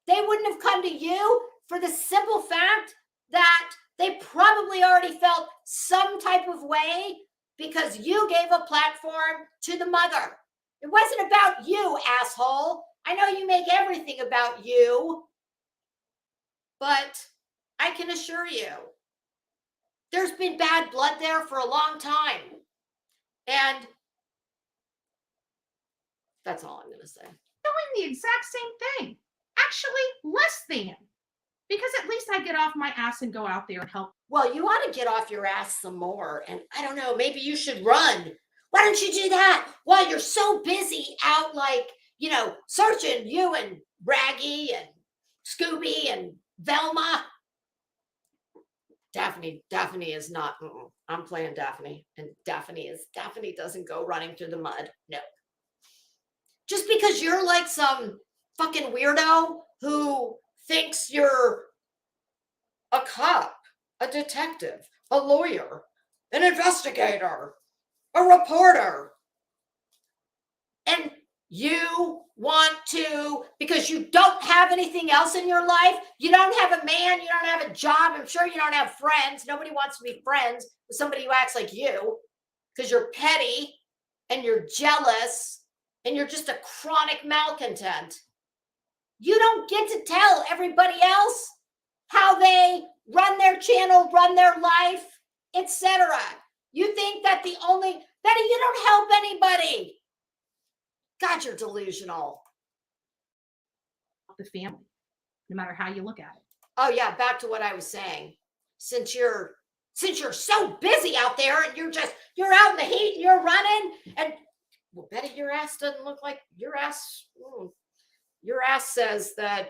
[SPEAKER 1] they wouldn't have come to you for the simple fact that they probably already felt some type of way because you gave a platform to the mother. It wasn't about you, asshole. I know you make everything about you, but I can assure you, there's been bad blood there for a long time. And that's all I'm going to say.
[SPEAKER 3] Doing the exact same thing. Actually, less than. Because at least I get off my ass and go out there and help.
[SPEAKER 1] Well, you ought to get off your ass some more. And I don't know, maybe you should run. Why don't you do that while you're so busy out, like, you know, searching you and Raggy and Scooby and Velma? Daphne is not. I'm playing Daphne. And Daphne doesn't go running through the mud. No. Just because you're like some fucking weirdo who thinks you're a cop, a detective, a lawyer, an investigator, a reporter, and you want to, because you don't have anything else in your life, you don't have a man, you don't have a job, I'm sure you don't have friends, nobody wants to be friends with somebody who acts like you, because you're petty, and you're jealous, and you're just a chronic malcontent. You don't get to tell everybody else how they run their channel, run their life, etc. You think that Betty, you don't help anybody. God, you're delusional.
[SPEAKER 3] The family, no matter how you look at it.
[SPEAKER 1] Oh yeah, back to what I was saying. Since you're since you're so busy out there and you're out in the heat and you're running and well, Betty, your ass doesn't look like your ass. Your ass says that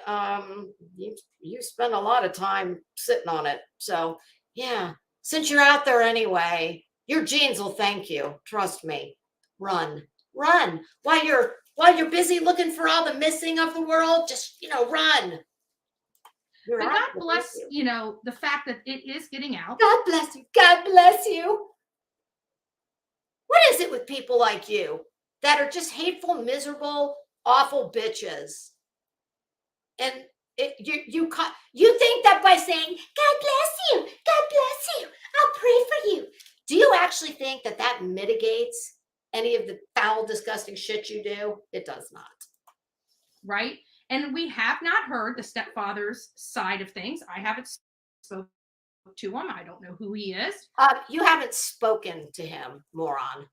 [SPEAKER 1] you spend a lot of time sitting on it. So yeah, since you're out there anyway, your genes will thank you. Trust me. Run while you're busy looking for all the missing of the world. Just run.
[SPEAKER 3] But God bless the fact that it is getting out.
[SPEAKER 1] God bless you. God bless you. What is it with people like you that are just hateful, miserable, awful bitches? And you think that by saying, God bless you, I'll pray for you. Do you actually think that mitigates any of the foul, disgusting shit you do? It does not.
[SPEAKER 3] Right? And we have not heard the stepfather's side of things. I haven't spoken to him. I don't know who he is.
[SPEAKER 1] You haven't spoken to him, moron.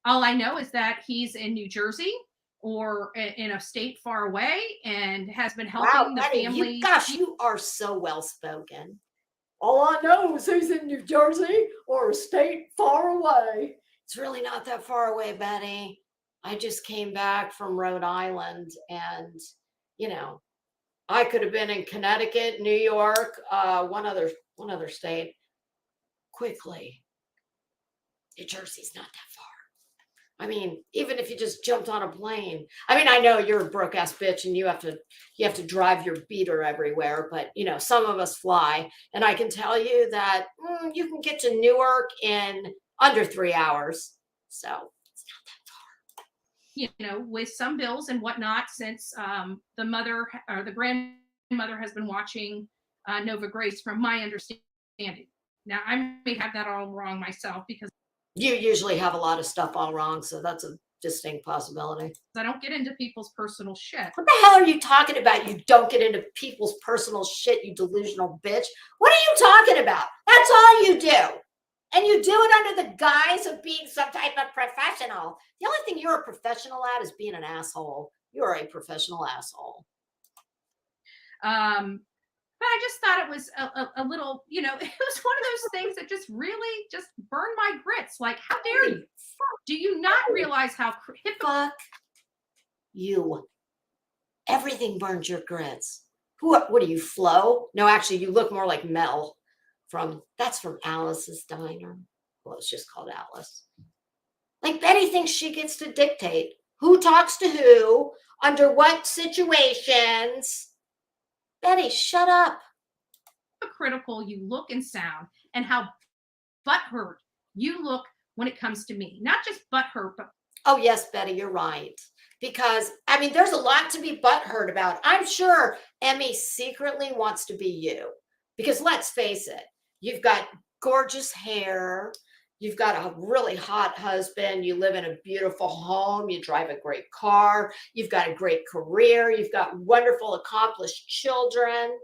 [SPEAKER 3] All I know is that he's in New Jersey or in a state far away and has been helping the family.
[SPEAKER 1] You are so well spoken. All I know is he's in New Jersey or a state far away. It's really not that far away, Betty. I just came back from Rhode Island and, I could have been in Connecticut, New York, one other state. Quickly. New Jersey's not that far. I mean, even if you just jumped on a plane. I mean, I know you're a broke ass bitch and you have to drive your beater everywhere, but some of us fly. And I can tell you that you can get to Newark in under 3 hours. So it's not that far.
[SPEAKER 3] With some bills and whatnot, since the mother or the grandmother has been watching Nova Grace, from my understanding. Now, I may have that all wrong myself because
[SPEAKER 1] you usually have a lot of stuff all wrong, so that's a distinct possibility.
[SPEAKER 3] I don't get into people's personal shit.
[SPEAKER 1] What the hell are you talking about? You don't get into people's personal shit, you delusional bitch. What are you talking about? That's all you do. And you do it under the guise of being some type of professional. The only thing you're a professional at is being an asshole. You're a professional asshole.
[SPEAKER 3] But I just thought it was a little, it was one of those things that just really just burned my grits. Like, how dare you? Do you not realize how
[SPEAKER 1] fuck you? Everything burns your grits. What are you, Flo? No, actually, you look more like Mel that's from Alice's Diner. Well, it's just called Alice. Like, Betty thinks she gets to dictate who talks to who, under what situations. Betty, shut up.
[SPEAKER 3] How critical you look and sound, and how butthurt you look when it comes to me. Not just butthurt, but
[SPEAKER 1] oh yes, Betty, you're right. Because there's a lot to be butthurt about. I'm sure Emmy secretly wants to be you. Because let's face it, you've got gorgeous hair. You've got a really hot husband. You live in a beautiful home. You drive a great car. You've got a great career. You've got wonderful, accomplished children.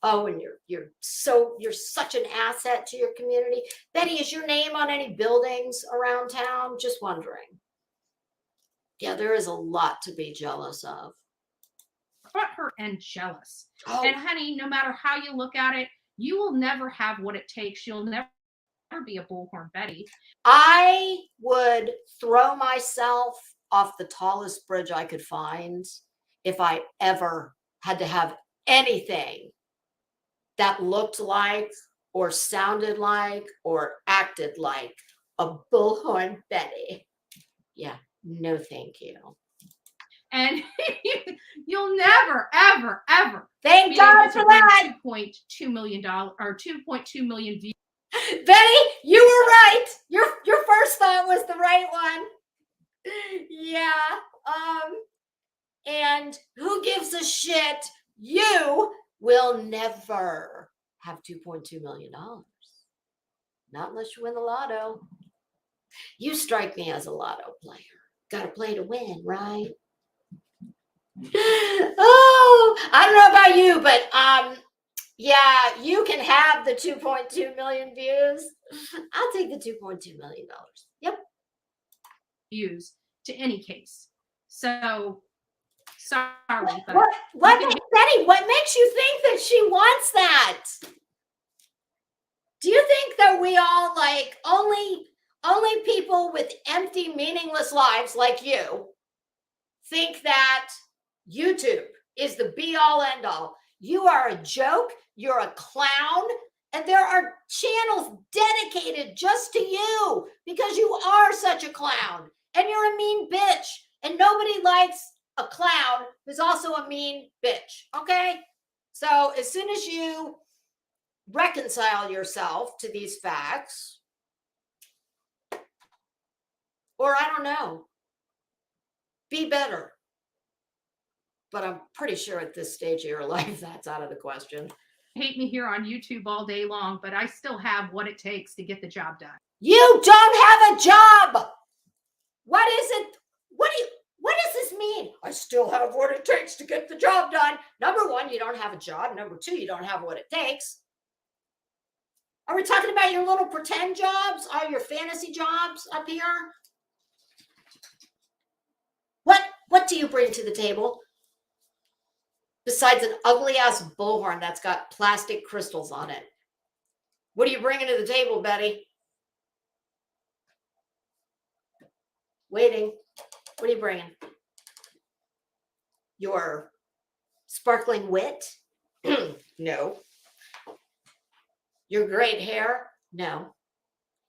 [SPEAKER 1] Oh, and you're such an asset to your community. Betty, is your name on any buildings around town? Just wondering. Yeah, there is a lot to be jealous of.
[SPEAKER 3] Butthurt and jealous.
[SPEAKER 1] Oh.
[SPEAKER 3] And honey, no matter how you look at it, you will never have what it takes. You'll never be a bullhorn Betty.
[SPEAKER 1] I would throw myself off the tallest bridge I could find if I ever had to have anything that looked like or sounded like or acted like a bullhorn Betty. Yeah, no thank you.
[SPEAKER 3] And you'll never, ever, ever
[SPEAKER 1] thank God for that.
[SPEAKER 3] $2.2 million or 2.2 million views.
[SPEAKER 1] Betty, you were right. Your first thought was the right one. Yeah. And who gives a shit? You will never have $2.2 million. Not unless you win the lotto. You strike me as a lotto player. Got to play to win, right? Oh, I don't know about you, but yeah, you can have the 2.2 million views. I'll take the $2.2 million. Yep.
[SPEAKER 3] Views to any case. So sorry. But
[SPEAKER 1] Betty, what makes you think that she wants that? Do you think that we all like only people with empty, meaningless lives like you think that YouTube is the be all end all? You are a joke, you're a clown, and there are channels dedicated just to you because you are such a clown and you're a mean bitch, and nobody likes a clown who's also a mean bitch. Okay? So as soon as you reconcile yourself to these facts, or I don't know, be better. But I'm pretty sure at this stage of your life, that's out of the question.
[SPEAKER 3] Hate me here on YouTube all day long, but I still have what it takes to get the job done.
[SPEAKER 1] You don't have a job. What is it? What does this mean? I still have what it takes to get the job done. Number one, you don't have a job. Number two, you don't have what it takes. Are we talking about your little pretend jobs? All your fantasy jobs up here? What do you bring to the table? Besides an ugly ass bullhorn that's got plastic crystals on it. What are you bringing to the table, Betty? Waiting. What are you bringing? Your sparkling wit? No. Your great hair? No.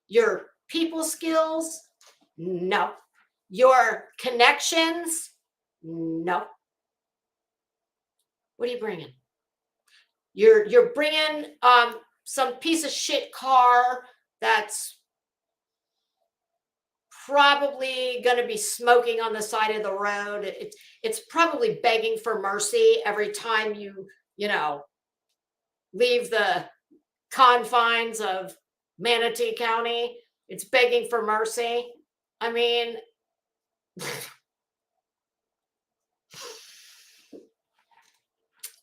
[SPEAKER 1] Your people skills? No. Your connections? No. What are you bringing? You're bringing some piece of shit car that's probably going to be smoking on the side of the road. It's probably begging for mercy every time you leave the confines of Manatee County. It's begging for mercy. I mean,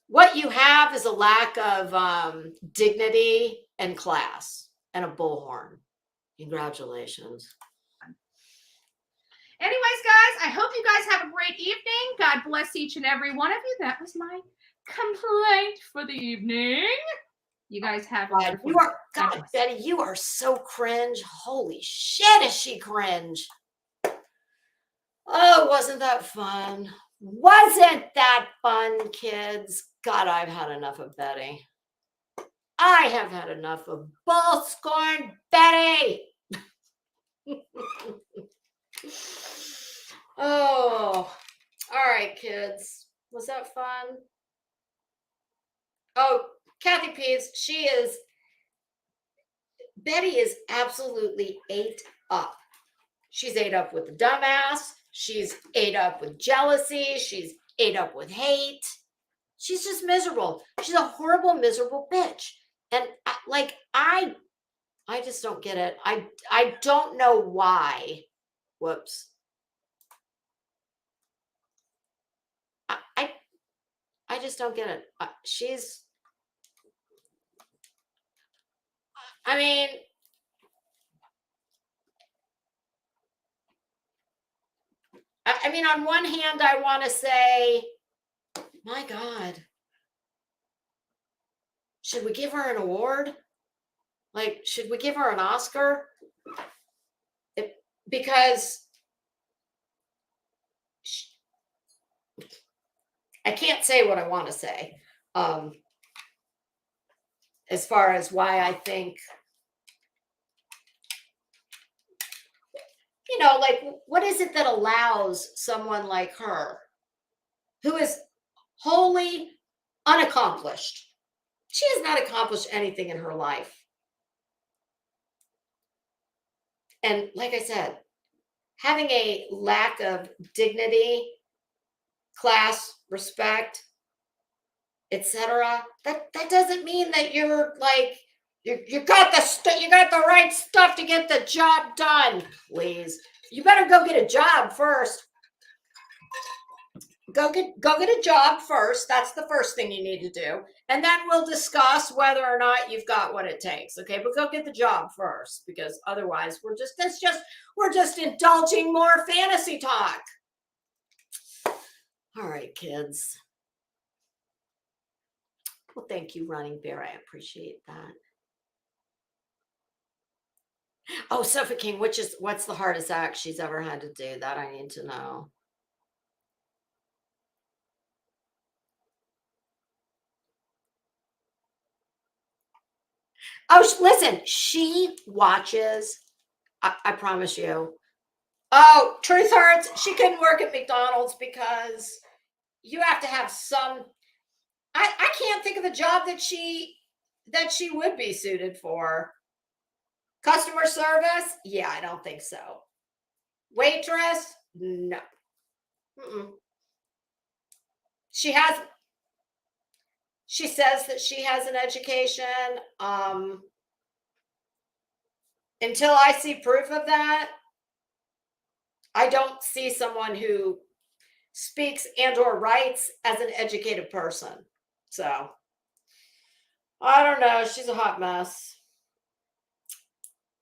[SPEAKER 1] what you have is a lack of dignity and class and a bullhorn. Congratulations.
[SPEAKER 3] Anyways, guys, I hope you guys have a great evening. God bless each and every one of you. That was my complaint for the evening. You guys have
[SPEAKER 1] God, you are, God, Betty, you are so cringe. Holy shit, is she cringe? Oh, wasn't that fun? Wasn't that fun, kids? God, I've had enough of Betty. I have had enough of bull scorn Betty. Oh, all right, kids. Was that fun? Oh, Kathy Pease, Betty is absolutely ate up. She's ate up with the dumbass. She's ate up with jealousy. She's ate up with hate. She's just miserable. She's a horrible, miserable bitch. And I just don't get it. I don't know why. Whoops. I just don't get it. I mean, on one hand, I want to say, my God, should we give her an award? Like, should we give her an Oscar? Because I can't say what I want to say as far as why I think, like, what is it that allows someone like her, who is wholly unaccomplished? She has not accomplished anything in her life. And like I said, having a lack of dignity, class, respect, etc., that doesn't mean that you're like you got the right stuff to get the job done. Please, you better go get a job first. Go get a job first. That's the first thing you need to do, and then we'll discuss whether or not you've got what it takes. Okay, but go get the job first, because otherwise we're just indulging more fantasy talk. All right, kids. Well, thank you, Running Bear. I appreciate that. Oh, suffocating, what's the hardest act she's ever had to do? That I need to know. Oh, listen, she watches, I promise you. Oh, truth hurts. She couldn't work at McDonald's because you have to have some, I can't think of a job that she would be suited for. Customer service? Yeah, I don't think so. Waitress? No. Mm-mm. She says that she has an education. Until I see proof of that, I don't see someone who speaks and or writes as an educated person. So I don't know. She's a hot mess.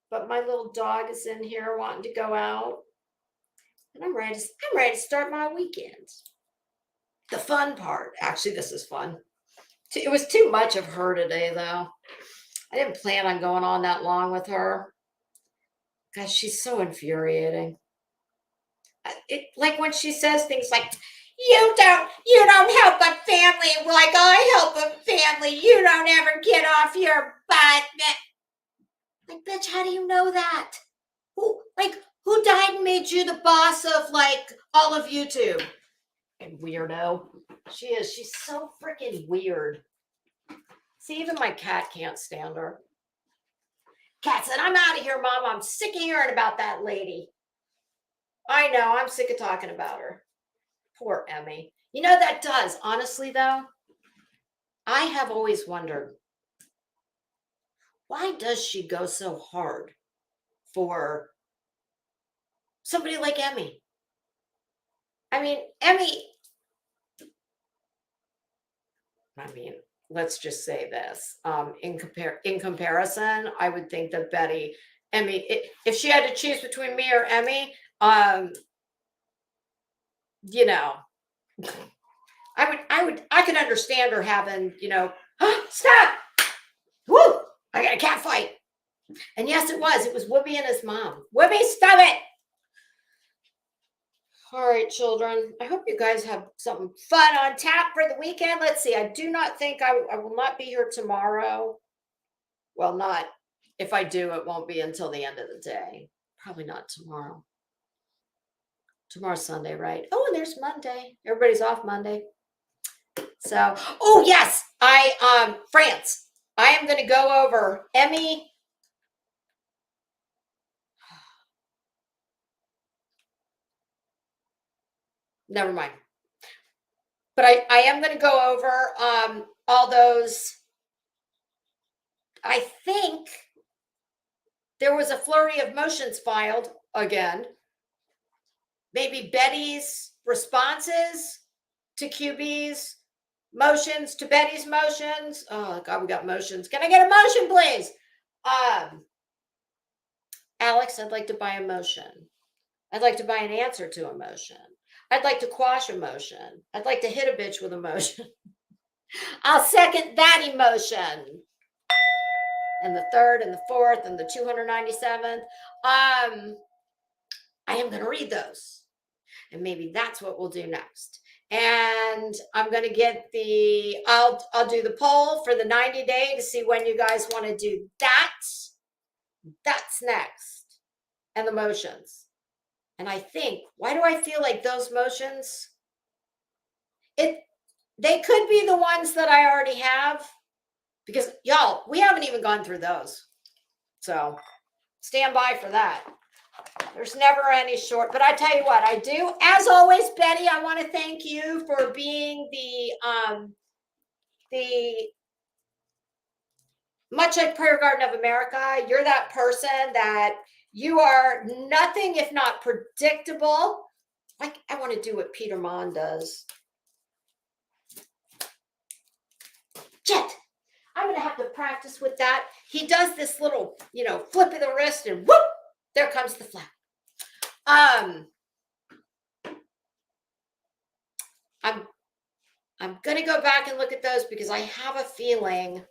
[SPEAKER 1] But my little dog is in here wanting to go out. And I'm ready to start my weekend. The fun part. Actually, this is fun. It was too much of her today, though. I didn't plan on going on that long with her. Gosh, she's so infuriating. Like when she says things like, you don't help a family like I help a family. You don't ever get off your butt. Like, bitch, how do you know that? Who died and made you the boss of like all of YouTube? And weirdo. She is. She's so freaking weird. See, even my cat can't stand her. Cat said, I'm out of here, Mom. I'm sick of hearing about that lady. I know. I'm sick of talking about her. Poor Emmy. You know, that does. Honestly, though, I have always wondered, why does she go so hard for somebody like Emmy? I mean, Emmy, let's just say this. In comparison, I would think that Emmy, if she had to choose between me or Emmy, you know, I could understand her having, stop. Woo! I got a cat fight. And yes, it was Whoopi and his mom. Whoopi, stop it. All right, children. I hope you guys have something fun on tap for the weekend. Let's see. I do not think I will not be here tomorrow. Well, not if I do, it won't be until the end of the day. Probably not tomorrow. Tomorrow's Sunday, right? Oh, and there's Monday. Everybody's off Monday. So, oh yes, France. I am going to go over Emmy. Never mind. But I am going to go over all those. I think there was a flurry of motions filed again. Maybe Betty's responses to QB's motions to Betty's motions. Oh God, we got motions. Can I get a motion, please? Alex, I'd like to buy a motion. I'd like to buy an answer to a motion. I'd like to quash a motion. I'd like to hit a bitch with a motion. I'll second that emotion. And the third and the fourth and the 297th. I am going to read those. And maybe that's what we'll do next. And I'm going to get I'll do the poll for the 90-day to see when you guys want to do that. That's next. And the motions. And I think, why do I feel like those motions, they could be the ones that I already have, because y'all, we haven't even gone through those. So stand by for that. There's never any short, but I tell you what, I do. As always, Betty, I want to thank you for being the much like Prayer Garden of America. You're that person that you are nothing if not predictable. Like, I want to do what Peter Mon does. Jet. I'm going to have to practice with that. He does this little, flip of the wrist and whoop, there comes the flap. I'm going to go back and look at those because I have a feeling,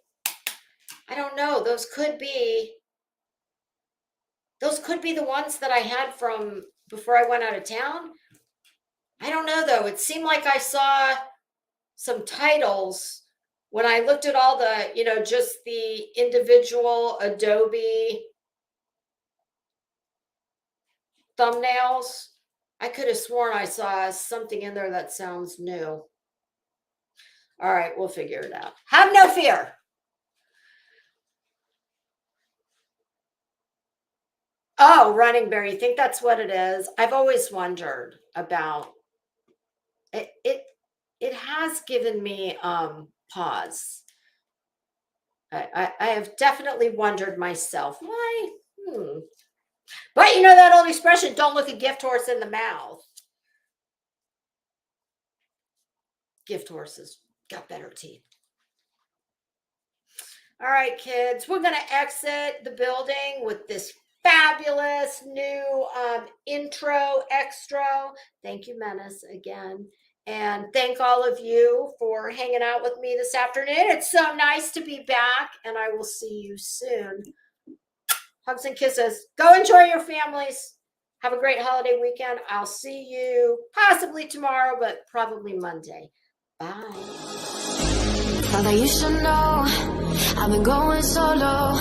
[SPEAKER 1] I don't know, those could be Those could be the ones that I had from before I went out of town. I don't know though. It seemed like I saw some titles when I looked at all the, just the individual Adobe thumbnails. I could have sworn I saw something in there that sounds new. All right, we'll figure it out. Have no fear. Oh, running bear. You think that's what it is? I've always wondered about it. It has given me pause. I have definitely wondered myself why. But you know that old expression, don't look a gift horse in the mouth. Gift horses got better teeth. All right, kids, we're going to exit the building with this fabulous new intro extra. Thank you, Menace, again. And thank all of you for hanging out with me this afternoon. It's so nice to be back, and I will see you soon. Hugs and kisses. Go enjoy your families. Have a great holiday weekend. I'll see you possibly tomorrow, but probably Monday. Bye.
[SPEAKER 2] Thought that you should know I've been going solo.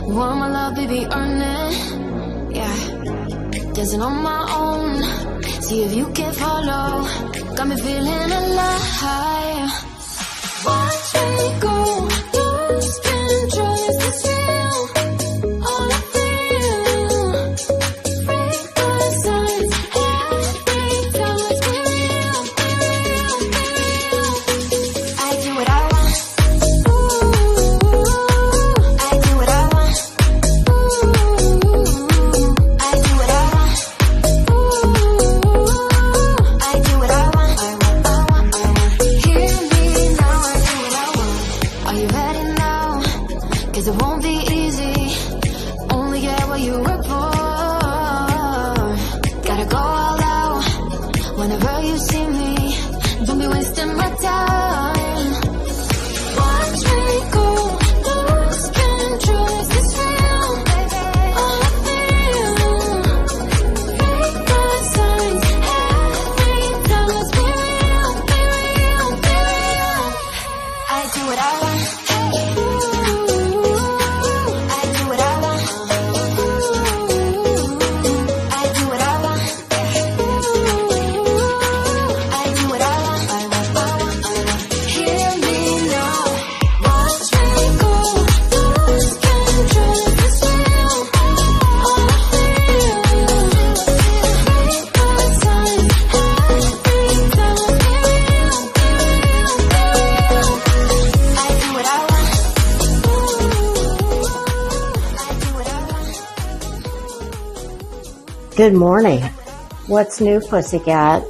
[SPEAKER 2] Want my love, baby, earn it. Yeah, dancing on my own. See if you can follow. Got me feeling alive. Watch me go. Lose control. Is this real? All I feel. Break the signs. Every time it's real. I do what I want. I do what I want. I do what I want. I do what I want. Hear me now, I do what I want. Are you ready now? 'Cause it won't be easy. Only get what you work for. Gotta go all out whenever you see me. Don't be wasting my time. Watch me go. Lose control. Is this real? All I feel. Break the signs. Every time let's be real. Be real. Be real. I do what I want. I do what I want. I do what I want. I do what I want. Hear me now. Watch me go. Lose control. Is this real? All I feel. Break the signs. Every time let's be real. Be real. Be real. I do what I want. I do what I want.
[SPEAKER 1] Good morning. What's new, pussycat?